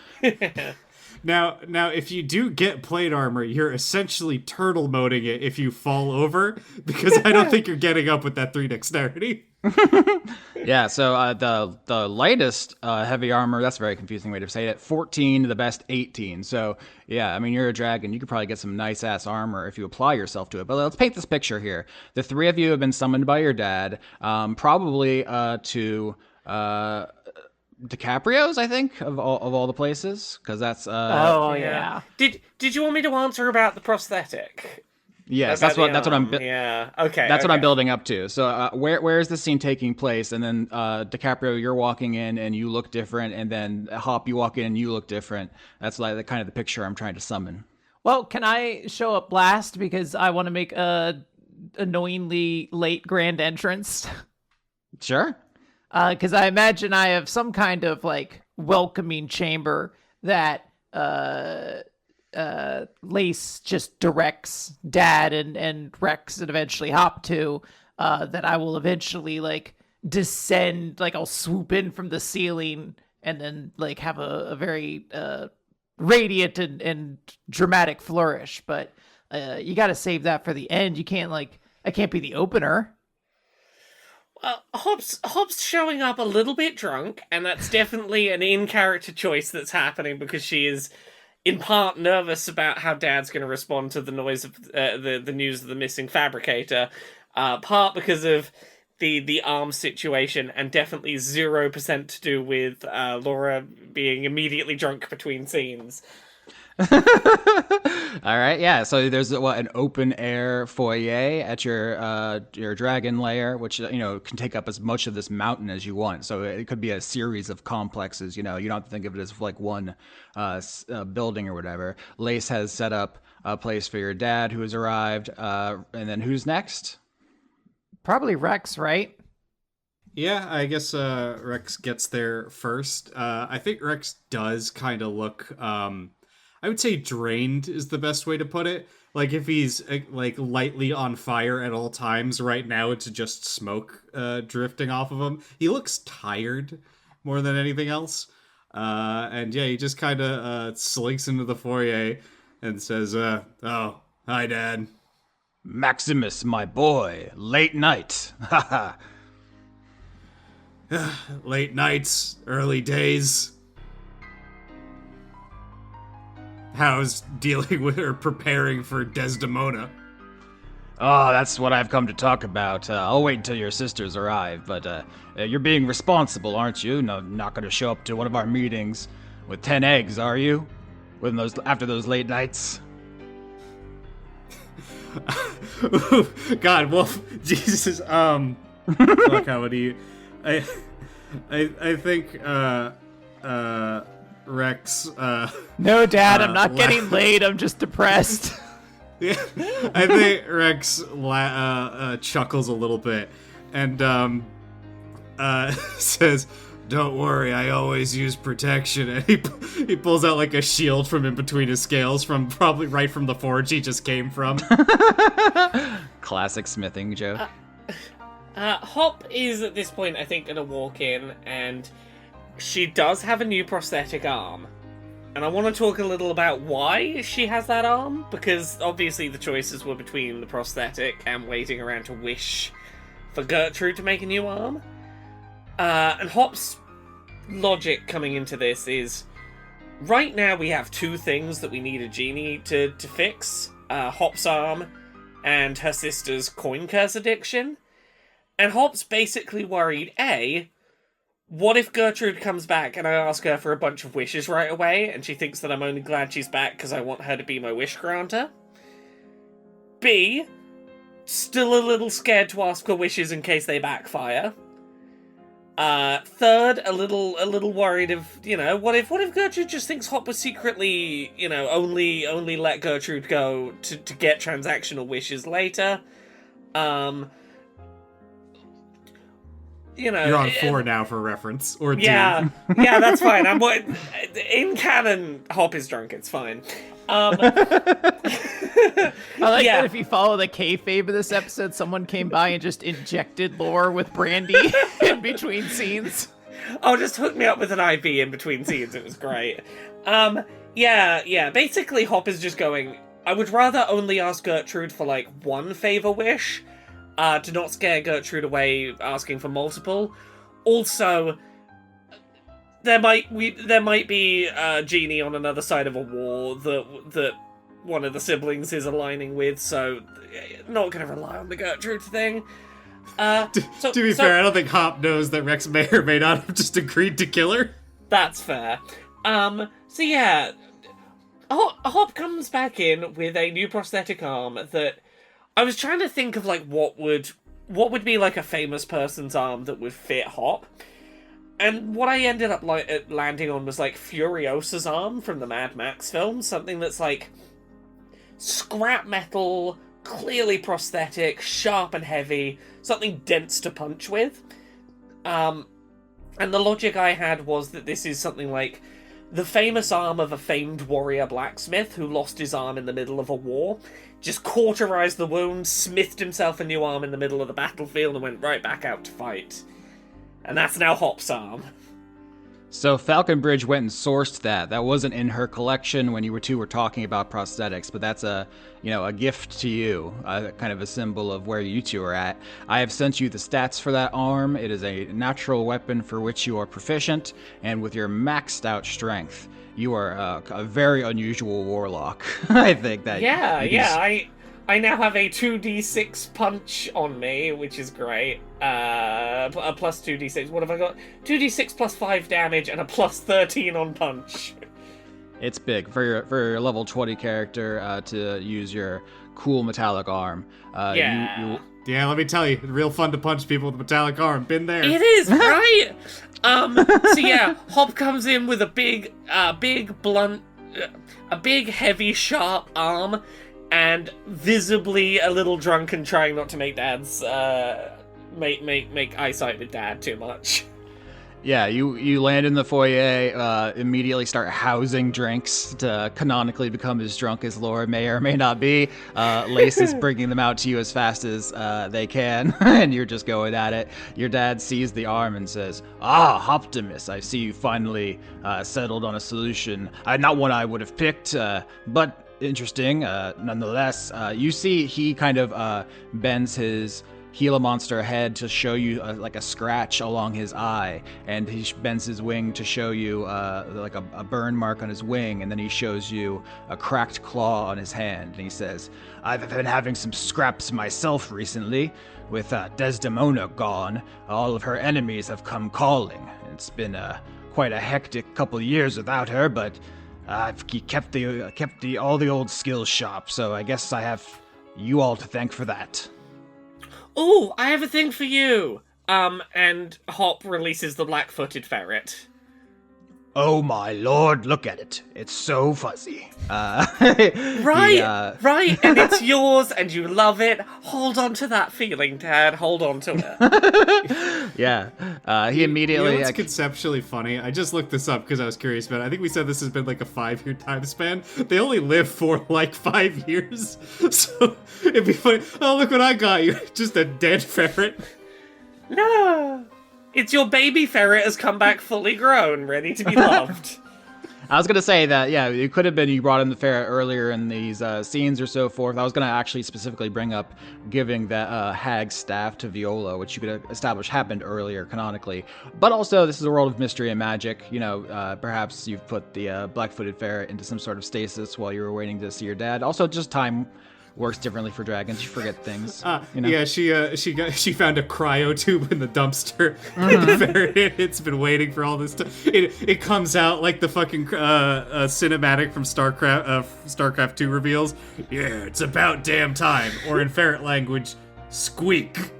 Now, if you do get plate armor, you're essentially turtle moding it if you fall over, because I don't think you're getting up with that 3 dexterity. Yeah, so the lightest heavy armor, that's a very confusing way to say it, 14, the best 18. So, yeah, I mean, you're a dragon. You could probably get some nice-ass armor if you apply yourself to it. But let's paint this picture here. The 3 of you have been summoned by your dad, probably to DiCaprio's, I think, of all the places, because that's... Oh, yeah. Did you want me to answer about the prosthetic? Yes, About that's what I'm... Yeah, okay. That's what I'm building up to. So where is this scene taking place? And then DiCaprio, you're walking in and you look different, and then Hop, you walk in and you look different. That's like the kind of the picture I'm trying to summon. Well, can I show up last because I want to make a annoyingly late grand entrance? Sure. Because I imagine I have some kind of like welcoming chamber that Lace just directs Dad and Rex and eventually Hop to, that I will eventually like descend, like I'll swoop in from the ceiling and then like have a very radiant and dramatic flourish. But you got to save that for the end. You can't I can't be the opener. Hop's showing up a little bit drunk, and that's definitely an in-character choice that's happening because she is in part nervous about how Dad's going to respond to the noise of the news of the missing fabricator, part because of the arm situation, and definitely 0% to do with Laura being immediately drunk between scenes. All right, yeah. So there's an open air foyer at your dragon lair, which can take up as much of this mountain as you want. So it could be a series of complexes. You don't have to think of it as like one building or whatever. Lace has set up a place for your dad who has arrived, and then who's next? Probably Rex, right? Yeah, I guess Rex gets there first. I think Rex does kind of look... I would say drained is the best way to put it. Like if he's like lightly on fire at all times, right now it's just smoke drifting off of him. He looks tired more than anything else. And yeah, he just kind of slinks into the foyer and says, "Oh, hi, Dad." Maximus, my boy, late night. Haha. Late nights, early days. How's dealing with or preparing for Desdemona? Oh, that's what I've come to talk about. I'll wait until your sisters arrive, but you're being responsible, aren't you? No, not going to show up to one of our meetings with 10 eggs, are you? After those late nights? God, Wolf, Jesus, fuck, how would you... I think, Rex, No, Dad, I'm not getting laid. I'm just depressed. Yeah, I think Rex chuckles a little bit and says, "Don't worry, I always use protection." And he pulls out like a shield from in between his scales, from probably right from the forge he just came from. Classic smithing joke. Hop is at this point, I think, going to walk in, and she does have a new prosthetic arm. And I want to talk a little about why she has that arm, because obviously the choices were between the prosthetic and waiting around to wish for Gertrude to make a new arm. And Hop's logic coming into this is, right now we have 2 things that we need a genie to fix. Hop's arm and her sister's coin curse addiction. And Hop's basically worried, A, what if Gertrude comes back and I ask her for a bunch of wishes right away, and she thinks that I'm only glad she's back because I want her to be my wish granter? B, still a little scared to ask for wishes in case they backfire. Third, a little worried of, what if Gertrude just thinks Hop was secretly, only let Gertrude go to get transactional wishes later? you know, You're on 4 now for reference, or 2. yeah, that's fine. In canon. Hop is drunk. It's fine. I like Yeah. that if you follow the kayfabe of this episode, someone came by and just injected lore with brandy in between scenes. Oh, just hook me up with an IV in between scenes. It was great. Yeah. Basically, Hop is just going, I would rather only ask Gertrude for, like, one favor wish, to not scare Gertrude away asking for multiple. Also, there might be a genie on another side of a war that one of the siblings is aligning with, so not gonna rely on the Gertrude thing. To be fair, I don't think Hop knows that Rex may or may not have just agreed to kill her. That's fair. So yeah, Hop comes back in with a new prosthetic arm that I was trying to think of, like, what would be like a famous person's arm that would fit Hop. And what I ended up landing on was, like, Furiosa's arm from the Mad Max film, something that's like scrap metal, clearly prosthetic, sharp and heavy, something dense to punch with. And the logic I had was that this is something like the famous arm of a famed warrior blacksmith who lost his arm in the middle of a war, just cauterized the wound, smithed himself a new arm in the middle of the battlefield, and went right back out to fight. And that's now Hop's arm. So Falconbridge went and sourced that. That wasn't in her collection when you two were talking about prosthetics, but that's a gift to you, kind of a symbol of where you two are at. I have sent you the stats for that arm. It is a natural weapon for which you are proficient, and with your maxed out strength, you are a very unusual warlock. I think that. I now have a 2d6 punch on me, which is great. A plus 2d6. What have I got? 2d6 plus 5 damage and a plus 13 on punch. It's big for your level 20 character to use your cool metallic arm. Yeah. Yeah, let me tell you, real fun to punch people with a metallic arm. Been there. It is, right? So yeah, Hop comes in with a big blunt, a big, heavy, sharp arm, and visibly a little drunk and trying not to make Dad's make eyesight with Dad too much. Yeah, you land in the foyer, immediately start housing drinks to canonically become as drunk as Laura may or may not be. Lace is bringing them out to you as fast as they can, and you're just going at it. Your dad sees the arm and says, Optimus, I see you finally settled on a solution. Not one I would have picked, but interesting nonetheless. You see he kind of bends his Gila monster head to show you like a scratch along his eye, and he bends his wing to show you like a burn mark on his wing, and then he shows you a cracked claw on his hand, and he says, I've been having some scraps myself recently. With Desdemona gone, all of her enemies have come calling. It's been quite a hectic couple years without her, but I've kept all the old skills sharp, so I guess I have you all to thank for that. Oh, I have a thing for you. And Hop releases the black-footed ferret. Oh my lord, look at it. It's so fuzzy. Right, and it's yours, and you love it. Hold on to that feeling, Dad. Hold on to it. Yeah. He immediately... You know what's conceptually funny? I just looked this up because I was curious about it. I think we said this has been like a 5-year time span. They only live for like 5 years. So it'd be funny. Oh, look what I got you. Just a dead ferret. No. It's your baby ferret has come back fully grown, ready to be loved. I was going to say that, yeah, it could have been you brought in the ferret earlier in these scenes or so forth. I was going to actually specifically bring up giving that hag staff to Viola, which you could establish happened earlier canonically. But also, this is a world of mystery and magic. You know, perhaps you've put the black-footed ferret into some sort of stasis while you were waiting to see your dad. Also, just time works differently for dragons. You forget things. You know? Yeah, she found a cryo tube in the dumpster. The ferret, it's been waiting for all this time. It comes out like the fucking cinematic from StarCraft 2 reveals. Yeah, it's about damn time. Or in ferret language, squeak.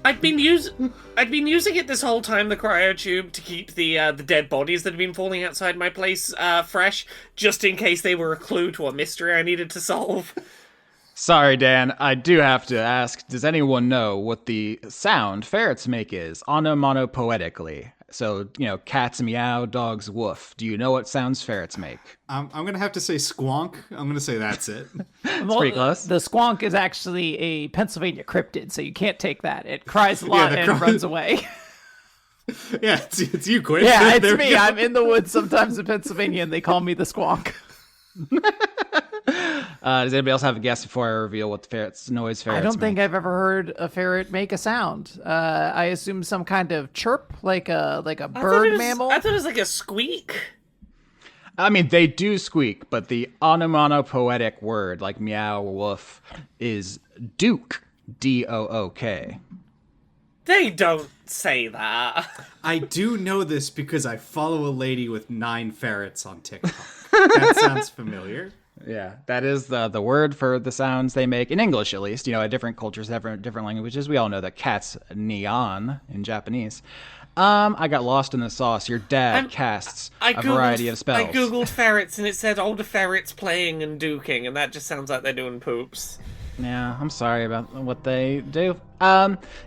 I'd been using it this whole time, the cryo tube, to keep the dead bodies that had been falling outside my place fresh, just in case they were a clue to a mystery I needed to solve. Sorry, Dan. I do have to ask, does anyone know what the sound ferrets make is onomatopoetically? So, cats meow, dogs woof. Do you know what sounds ferrets make? I'm going to have to say squonk. I'm going to say that's it. It's pretty close. The squonk is actually a Pennsylvania cryptid, so you can't take that. It cries a lot and runs away. Yeah, it's you, Quinn. Yeah, it's me. I'm in the woods sometimes in Pennsylvania, and they call me the squonk. Does anybody else have a guess before I reveal what the ferrets I don't make? think I've ever heard a ferret make a sound. I assume some kind of chirp, like a bird mammal. I thought it was like a squeak. I mean, they do squeak, but the onomatopoetic word, like meow or woof, is dook. D-O-O-K. They don't say that. I do know this because I follow a lady with 9 ferrets on TikTok. That sounds familiar. Yeah, that is the word for the sounds they make, in English at least. Different cultures have different languages. We all know that cat's neon in Japanese. I got lost in the sauce. Your dad casts a variety of spells. I googled ferrets and it said older ferrets playing and duking, and that just sounds like they're doing poops. Yeah, I'm sorry about what they do.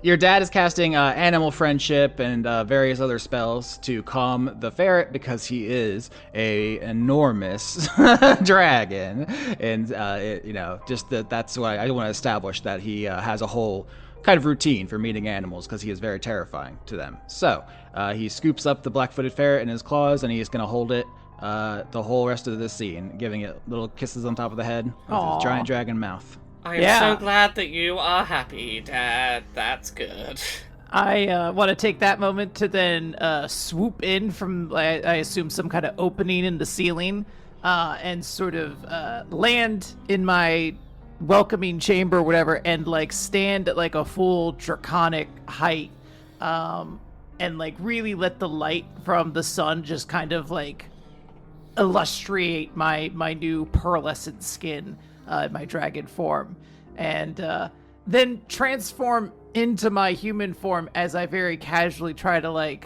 Your dad is casting animal friendship and various other spells to calm the ferret because he is a enormous dragon, and that's why I want to establish that he has a whole kind of routine for meeting animals because he is very terrifying to them. So he scoops up the black-footed ferret in his claws, and he is going to hold it the whole rest of this scene, giving it little kisses on top of the head with his giant dragon mouth. I'm so glad that you are happy, Dad. That's good. I want to take that moment to then swoop in from, I assume, some kind of opening in the ceiling and sort of land in my welcoming chamber or whatever, and stand at a full draconic height and really let the light from the sun just kind of illustrate my new pearlescent skin, my dragon form, and then transform into my human form as I very casually try to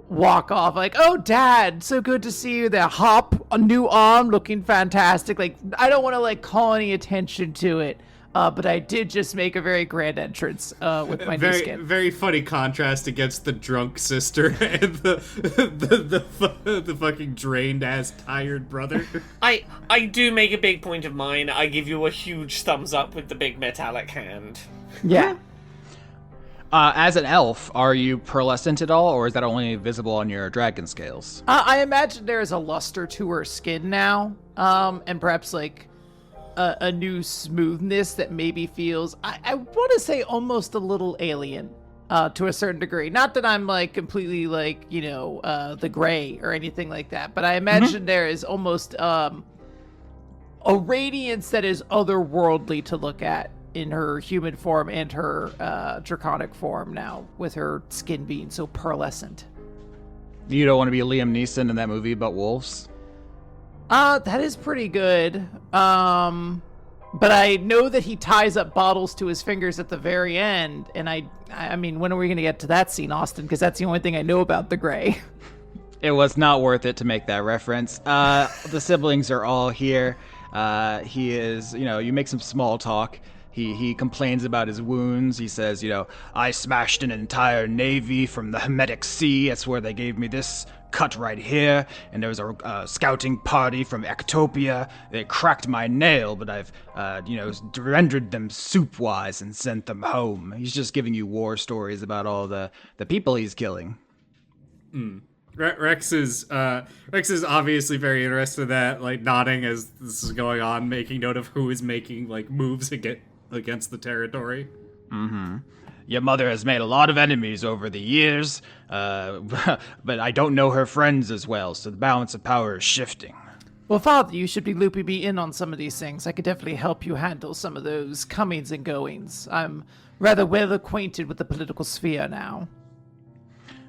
walk off, oh, Dad, so good to see you there. Hop, a new arm, looking fantastic. I don't want to call any attention to it, but I did just make a very grand entrance with my new skin. Very funny contrast against the drunk sister and the fucking drained ass tired brother. I do make a big point of mine. I give you a huge thumbs up with the big metallic hand. Yeah. As an elf, are you pearlescent at all, or is that only visible on your dragon scales? I imagine there is a luster to her skin now, and perhaps a new smoothness that maybe feels, I want to say, almost a little alien to a certain degree. Not that I'm completely the gray or anything like that, but I imagine there is almost a radiance that is otherworldly to look at in her human form and her draconic form now, with her skin being so pearlescent. You don't want to be Liam Neeson in that movie about wolves? That is pretty good. But I know that he ties up bottles to his fingers at the very end, and I mean, when are we going to get to that scene, Austin? Because that's the only thing I know about the Grey. It was not worth it to make that reference. The siblings are all here. He is, you make some small talk. He complains about his wounds. He says, I smashed an entire navy from the Hermetic Sea. That's where they gave me this cut right here. And there was a scouting party from Ectopia. They cracked my nail, but I've, rendered them soup-wise and sent them home. He's just giving you war stories about all the people he's killing. Rex is obviously very interested in that, nodding as this is going on, making note of who is making moves against the territory. Mm-hmm. Your mother has made a lot of enemies over the years, but I don't know her friends as well, so the balance of power is shifting. Well, Father, you should be looping me in on some of these things. I could definitely help you handle some of those comings and goings. I'm rather well acquainted with the political sphere now.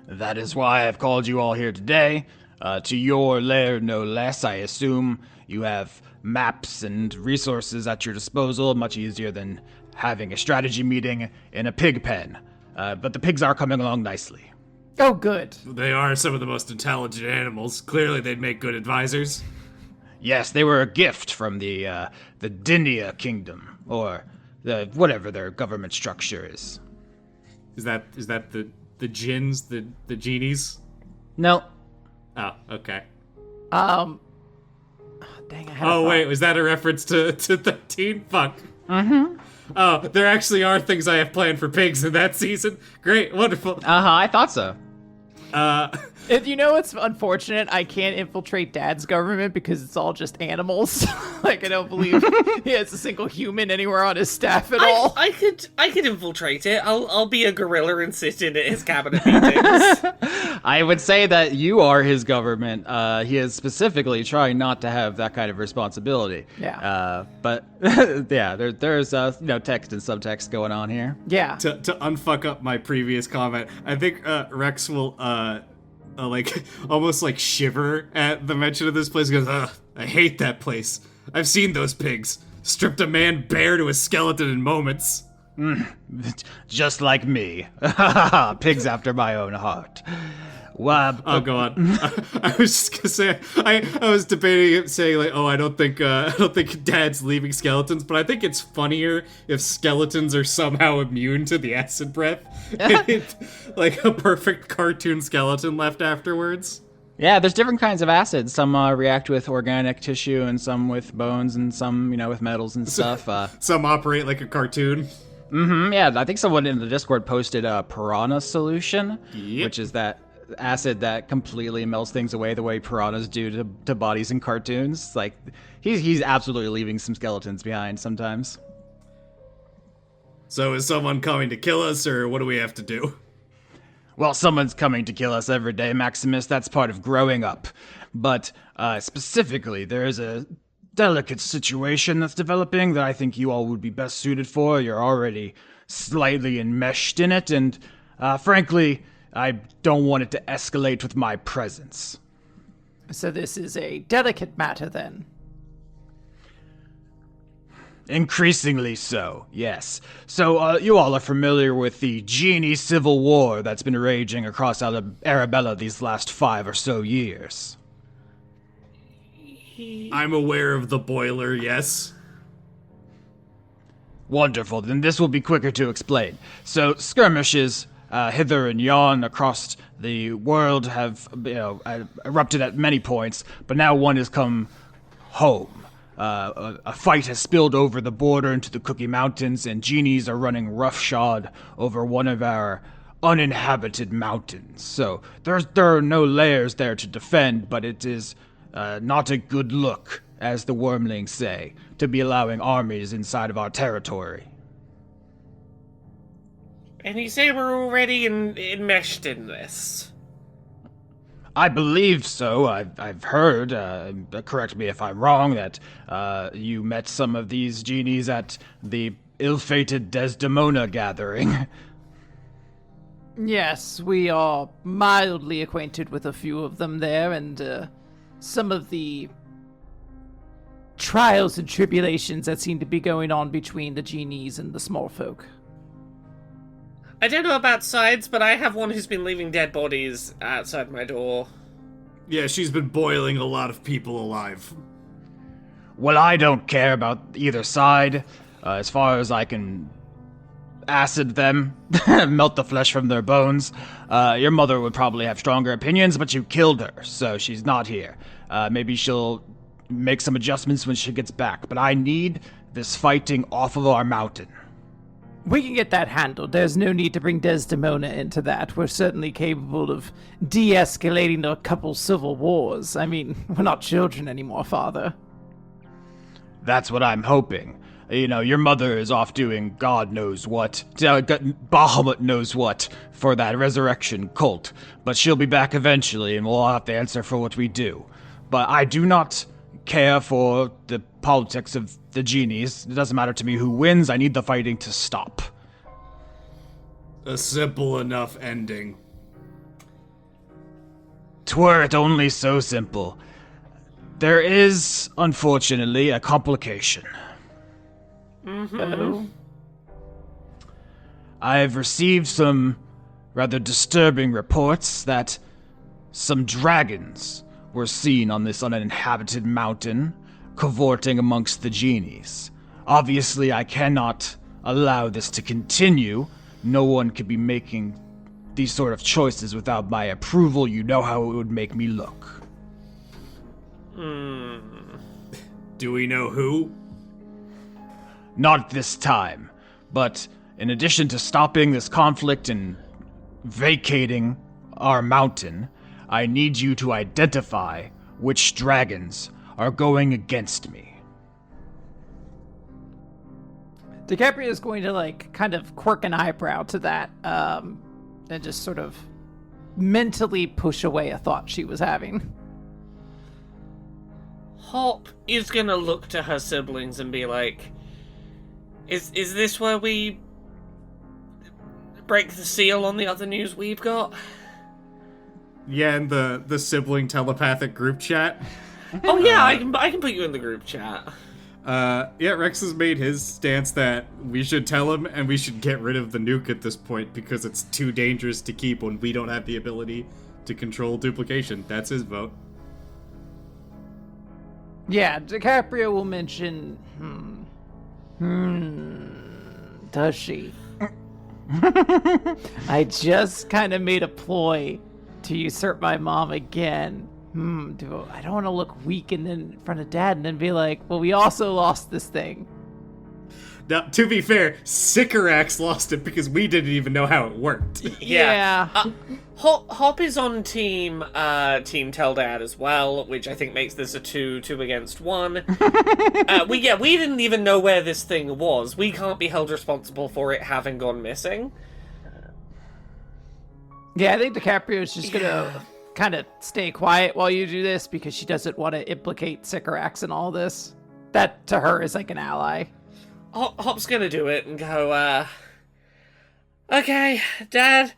That is why I've called you all here today. To your lair, no less. I assume you have maps and resources at your disposal, much easier than having a strategy meeting in a pig pen. But the pigs are coming along nicely. Oh, good. They are some of the most intelligent animals. Clearly, they'd make good advisors. Yes, they were a gift from the Dinia Kingdom, or whatever their government structure is. Is that the djinns, the genies? No. Oh, okay. Dang, I had a Oh thought. wait, was that a reference to 13? Fuck. Mm-hmm. Oh, there actually are things I have planned for pigs in that season. Great, wonderful. I thought so. If you know what's unfortunate, I can't infiltrate Dad's government because it's all just animals. Like, I don't believe he has a single human anywhere on his staff at all. I could infiltrate it. I'll be a gorilla and sit in at his cabinet meetings. I would say that you are his government. He is specifically trying not to have that kind of responsibility. Yeah. But yeah, there's text and subtext going on here. Yeah. To unfuck up my previous comment, I think Rex will like almost like shiver at the mention of this place. He goes, ugh, I hate that place. I've seen those pigs. Stripped a man bare to a skeleton in moments. Just like me. Pigs after my own heart. Well, Oh, go on. I was just gonna say, I was debating it, saying like, oh, I don't think Dad's leaving skeletons, but I think it's funnier if skeletons are somehow immune to the acid breath. Like a perfect cartoon skeleton left afterwards. yeah, there's different kinds of acids. Some react with organic tissue, and some with bones, and some, with metals and stuff. Some operate like a cartoon. Yeah, I think someone in the Discord posted a piranha solution, Yep. which is that acid that completely melts things away the way piranhas do to bodies in cartoons. Like, he's absolutely leaving some skeletons behind sometimes. So is someone coming to kill us, or what do we have to do? Well, someone's coming to kill us every day, Maximus. That's part of growing up. But specifically, there is a delicate situation that's developing that I think you all would be best suited for. You're already slightly enmeshed in it, and frankly, I don't want it to escalate with my presence. So this is a delicate matter, then. Increasingly so, yes. So, you all are familiar with the genie civil war that's been raging across Arabella these last 5 or so years. I'm aware of the boiler, yes. Wonderful, then this will be quicker to explain. So, skirmishes hither and yon across the world have erupted at many points, but now one has come home. A fight has spilled over the border into the Cookie Mountains, and genies are running roughshod over one of our uninhabited mountains. So there are no layers there to defend, but it is not a good look, as the Wormlings say, to be allowing armies inside of our territory. And you say we're already enmeshed in this. I believe so. I've heard, correct me if I'm wrong, that you met some of these genies at the ill-fated Desdemona gathering. Yes, we are mildly acquainted with a few of them there, and some of the trials and tribulations that seem to be going on between the genies and the small folk. I don't know about sides, but I have one who's been leaving dead bodies outside my door. Yeah, she's been boiling a lot of people alive. Well, I don't care about either side. As far as I can acid them, melt the flesh from their bones. Your mother would probably have stronger opinions, but you killed her, so she's not here. Maybe she'll make some adjustments when she gets back, but I need this fighting off of our mountain. We can get that handled. There's no need to bring Desdemona into that. We're certainly capable of de-escalating a couple civil wars. I mean, we're not children anymore, Father. That's what I'm hoping. Your mother is off doing God knows what, Bahamut knows what, for that resurrection cult. But she'll be back eventually, and we'll all have to answer for what we do. But I do not care for the politics of the genies. It doesn't matter to me who wins. I need the fighting to stop. A simple enough ending. Twere it only so simple. There is, unfortunately, a complication. Oh. I've received some rather disturbing reports that some dragons were seen on this uninhabited mountain, cavorting amongst the genies. Obviously, I cannot allow this to continue. No one could be making these sort of choices without my approval. You know how it would make me look. Do we know who? Not this time, but in addition to stopping this conflict and vacating our mountain, I need you to identify which dragons are going against me. DiCaprio is going to kind of quirk an eyebrow to that, and just sort of mentally push away a thought she was having. Hop is gonna look to her siblings and be like, Is this where we break the seal on the other news we've got? Yeah, in the sibling telepathic group chat. Oh yeah, I can put you in the group chat. Yeah, Rex has made his stance that we should tell him and we should get rid of the nuke at this point because it's too dangerous to keep when we don't have the ability to control duplication. That's his vote. Yeah, DiCaprio will mention, does she? I just kind of made a ploy to usurp my mom again. I don't want to look weak and then in front of Dad and then be like, well, we also lost this thing. Now, to be fair, Sycorax lost it because we didn't even know how it worked. Yeah. Hop is on team Tell Dad as well, which I think makes this a 2 against 1. We didn't even know where this thing was. We can't be held responsible for it having gone missing. Yeah, I think DiCaprio is just gonna kind of stay quiet while you do this because she doesn't want to implicate Sycorax in all this. That to her is like an ally. Hop's gonna do it and go, okay, Dad,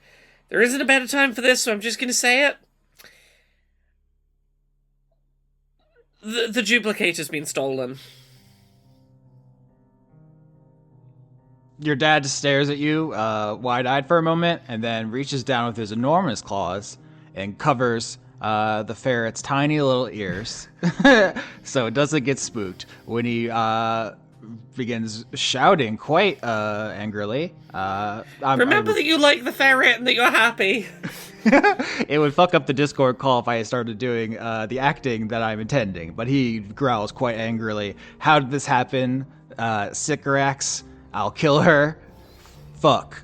there isn't a better time for this, so I'm just gonna say it. The duplicator's been stolen. Your dad just stares at you, wide-eyed for a moment, and then reaches down with his enormous claws and covers the ferret's tiny little ears so it doesn't get spooked. When he begins shouting quite angrily, Remember that you like the ferret and that you're happy. It would fuck up the Discord call if I started doing the acting that I'm intending, but he growls quite angrily. How did this happen? Sycorax, I'll kill her. Fuck.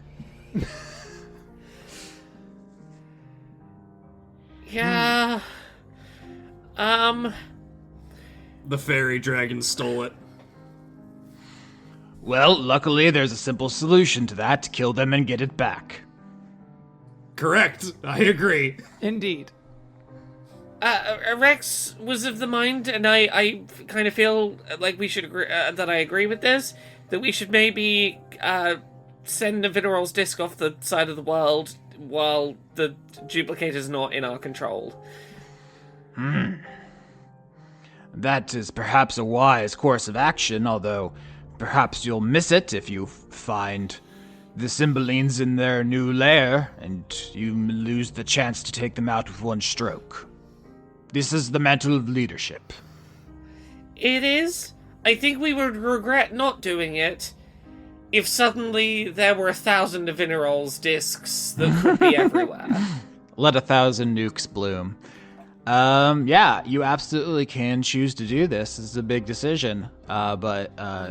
Yeah. The fairy dragon stole it. Well, luckily there's a simple solution to that. Kill them and get it back. Correct. I agree. Indeed. Rex was of the mind, and I kind of feel like we should agree, that I agree with this, that we should maybe send a Vineral's disc off the side of the world while the duplicator's not in our control. That is perhaps a wise course of action, although perhaps you'll miss it if you find the Cymbalines in their new lair, and you lose the chance to take them out with one stroke. This is the mantle of leadership. It is. I think we would regret not doing it if suddenly there were 1,000 Vineral's discs that could be everywhere. Let 1,000 nukes bloom. Yeah, you absolutely can choose to do this. This is a big decision, but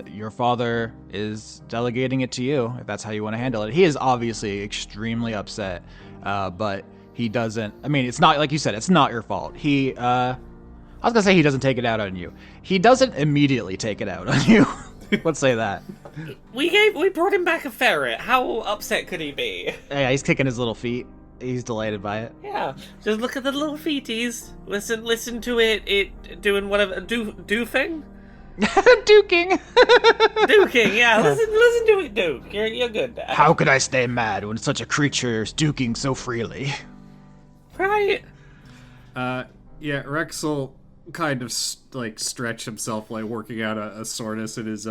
your father is delegating it to you, if that's how you want to handle it. He is obviously extremely upset, but he doesn't... I mean, it's not, like you said, it's not your fault. I was gonna say he doesn't take it out on you. He doesn't immediately take it out on you. Let's say that. We brought him back a ferret. How upset could he be? Yeah, he's kicking his little feet. He's delighted by it. Yeah, just look at the little feeties. Listen to it doing whatever doofing. Duking. Duking, yeah. Listen to it, Duke. You're good, Dad. How could I stay mad when such a creature is duking so freely? Right. Yeah, Rex will kind of stretch himself, like working out a soreness in his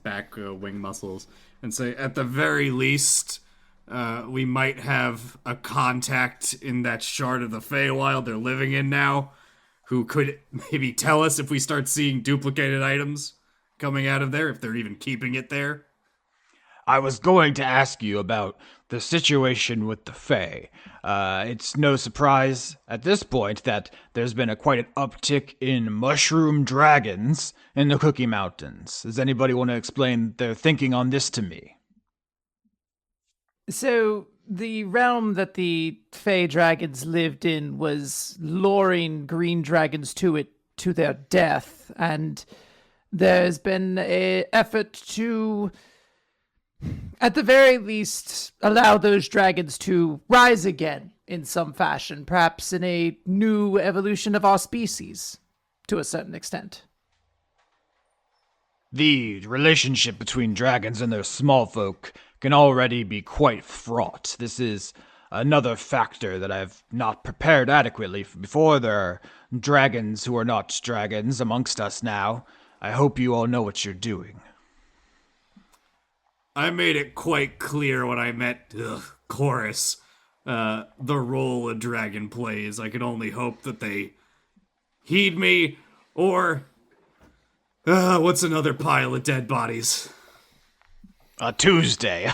back wing muscles, and say, at the very least, we might have a contact in that shard of the Feywild they're living in now. who could maybe tell us if we start seeing duplicated items coming out of there, if they're even keeping it there? I was going to ask you about the situation with the Fae. It's no surprise at this point that there's been quite an uptick in mushroom dragons in the Cookie Mountains. Does anybody want to explain their thinking on this to me? So, the realm that the Fey dragons lived in was luring green dragons to their death, and there's been an effort to, at the very least, allow those dragons to rise again in some fashion, perhaps in a new evolution of our species, to a certain extent. The relationship between dragons and their small folk can already be quite fraught. This is another factor that I've not prepared adequately before. There are dragons who are not dragons amongst us now. I hope you all know what you're doing. I made it quite clear when I met Chorus, the role a dragon plays. I can only hope that they heed me, or what's another pile of dead bodies? A Tuesday.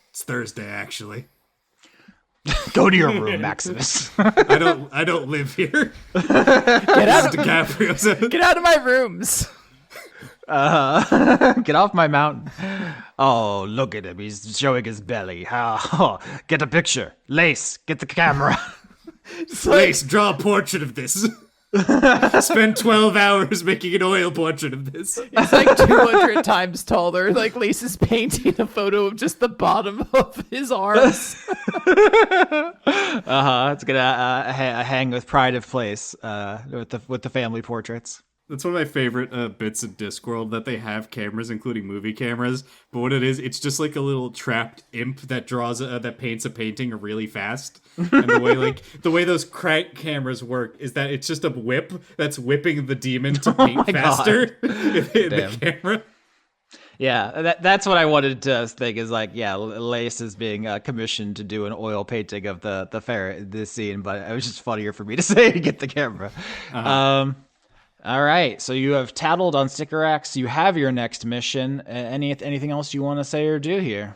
It's Thursday, actually. Go to your room, Maximus. I don't live here. Get out of DiCaprio. Get out of my rooms. Get off my mountain. Oh, look at him. He's showing his belly. Get a picture. Lace, get the camera. Lace, draw a portrait of this. Spend 12 hours making an oil portrait of this. It's like 200 times taller. Like Lace is painting a photo of just the bottom of his arms. It's gonna hang with pride of place with the family portraits. That's one of my favorite bits of Discworld, that they have cameras, including movie cameras. But what it is, it's just like a little trapped imp that draws that paints a painting really fast. And the way those crank cameras work is that it's just a whip that's whipping the demon to paint faster in the camera. Yeah, that's what I wanted to think is like, yeah, Lace is being commissioned to do an oil painting of the fair this scene, but it was just funnier for me to say to get the camera. All right, so you have tattled on Sycorax. You have your next mission. Anything else you want to say or do here?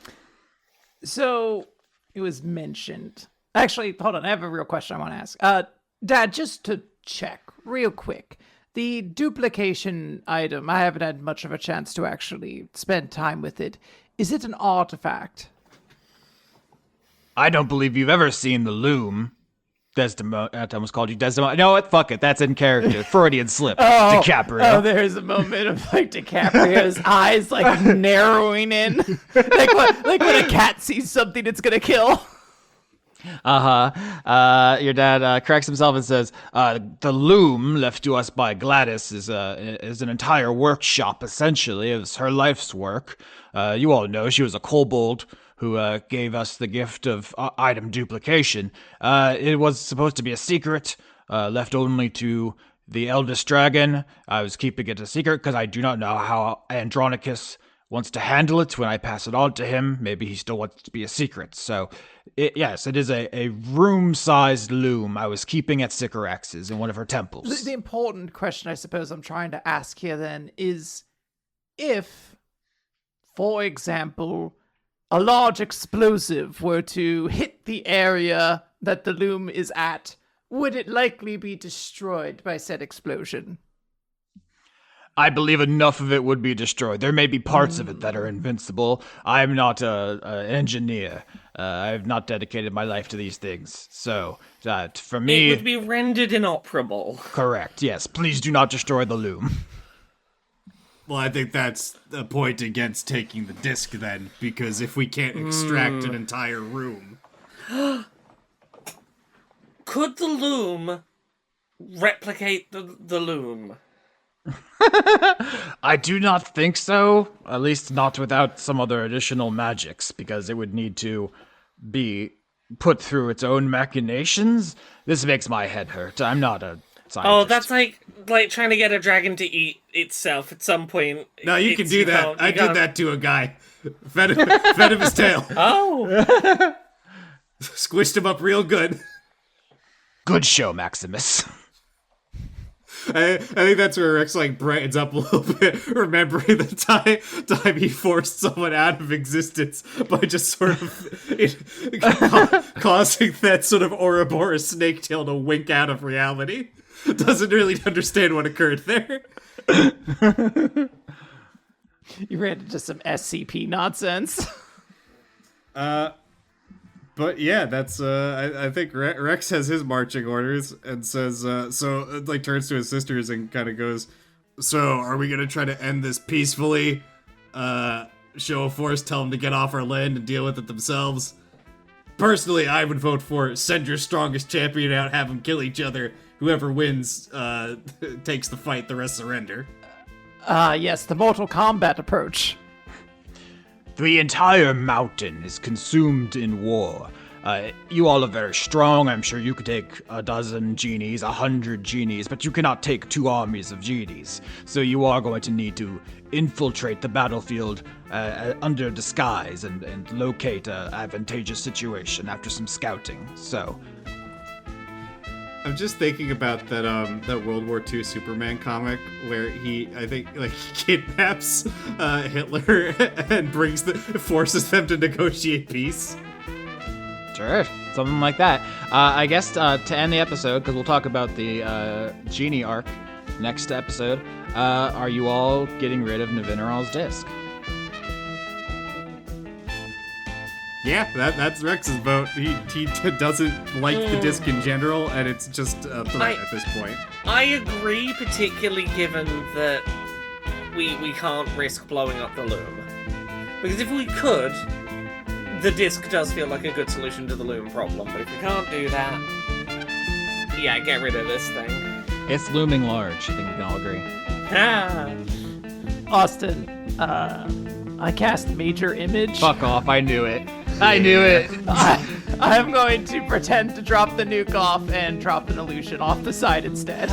So, it was mentioned. Actually, hold on. I have a real question I want to ask. Dad, just to check real quick. The duplication item, I haven't had much of a chance to actually spend time with it. Is it an artifact? I don't believe you've ever seen the loom. Desdemona. I almost called you Desdemona. No, fuck it. That's in character. Freudian slip. DiCaprio. Oh, there's a moment of like DiCaprio's eyes like narrowing in, like when a cat sees something it's gonna kill. Your dad corrects himself and says, the loom left to us by GLADYS is an entire workshop, essentially. It was her life's work. You all know she was a kobold who gave us the gift of item duplication. It was supposed to be a secret, left only to the eldest dragon. I was keeping it a secret because I do not know how Andronicus wants to handle it when I pass it on to him. Maybe he still wants it to be a secret. So, yes, it is a room-sized loom I was keeping at Sycorax's in one of her temples. The important question I suppose I'm trying to ask here then is if, for example, a large explosive were to hit the area that the loom is at, would it likely be destroyed by said explosion? I believe enough of it would be destroyed. There may be parts of it that are invincible. I'm not an engineer. I have not dedicated my life to these things. So, for me... It would be rendered inoperable. Correct, yes. Please do not destroy the loom. Well, I think that's a point against taking the disc then, because if we can't extract an entire room... Could the loom replicate the loom? I do not think so, at least not without some other additional magics, because it would need to be put through its own machinations. This makes my head hurt. I'm not a scientist. Oh, that's like trying to get a dragon to eat itself at some point. No, you can do that. I did that to a guy. Fed him his tail. Oh! Squished him up real good. Good show, Maximus. I think that's where Rex like brightens up a little bit, remembering the time he forced someone out of existence by just sort of causing that sort of Ouroboros snake tail to wink out of reality. Doesn't really understand what occurred there. You ran into some SCP nonsense. But yeah, that's I think Rex has his marching orders and says like turns to his sisters and kind of goes, so are we gonna try to end this peacefully? Show of force, tell them to get off our land and deal with it themselves. Personally, I would vote for send your strongest champion out, have them kill each other. Whoever wins takes the fight, the rest surrender. Yes, the Mortal Kombat approach. The entire mountain is consumed in war. You all are very strong. I'm sure you could take 12 genies, 100 genies, but you cannot take 2 armies of genies. So you are going to need to infiltrate the battlefield under disguise and locate an advantageous situation after some scouting. So... I'm just thinking about that World War II Superman comic where I think kidnaps Hitler and forces them to negotiate peace. Sure, something like that. I guess to end the episode, because we'll talk about the Genie arc next episode, are you all getting rid of Navinaral's disc? Yeah, that's Rex's vote. He doesn't like the disc in general, and it's just a threat at this point. I agree, particularly given that we can't risk blowing up the loom. Because if we could, the disc does feel like a good solution to the loom problem. But if we can't do that, yeah, get rid of this thing. It's looming large. I think we can all agree. Ah. Austin, I cast Major Image. Fuck off! I knew it. I knew it. I'm going to pretend to drop the nuke off and drop an illusion off the side instead.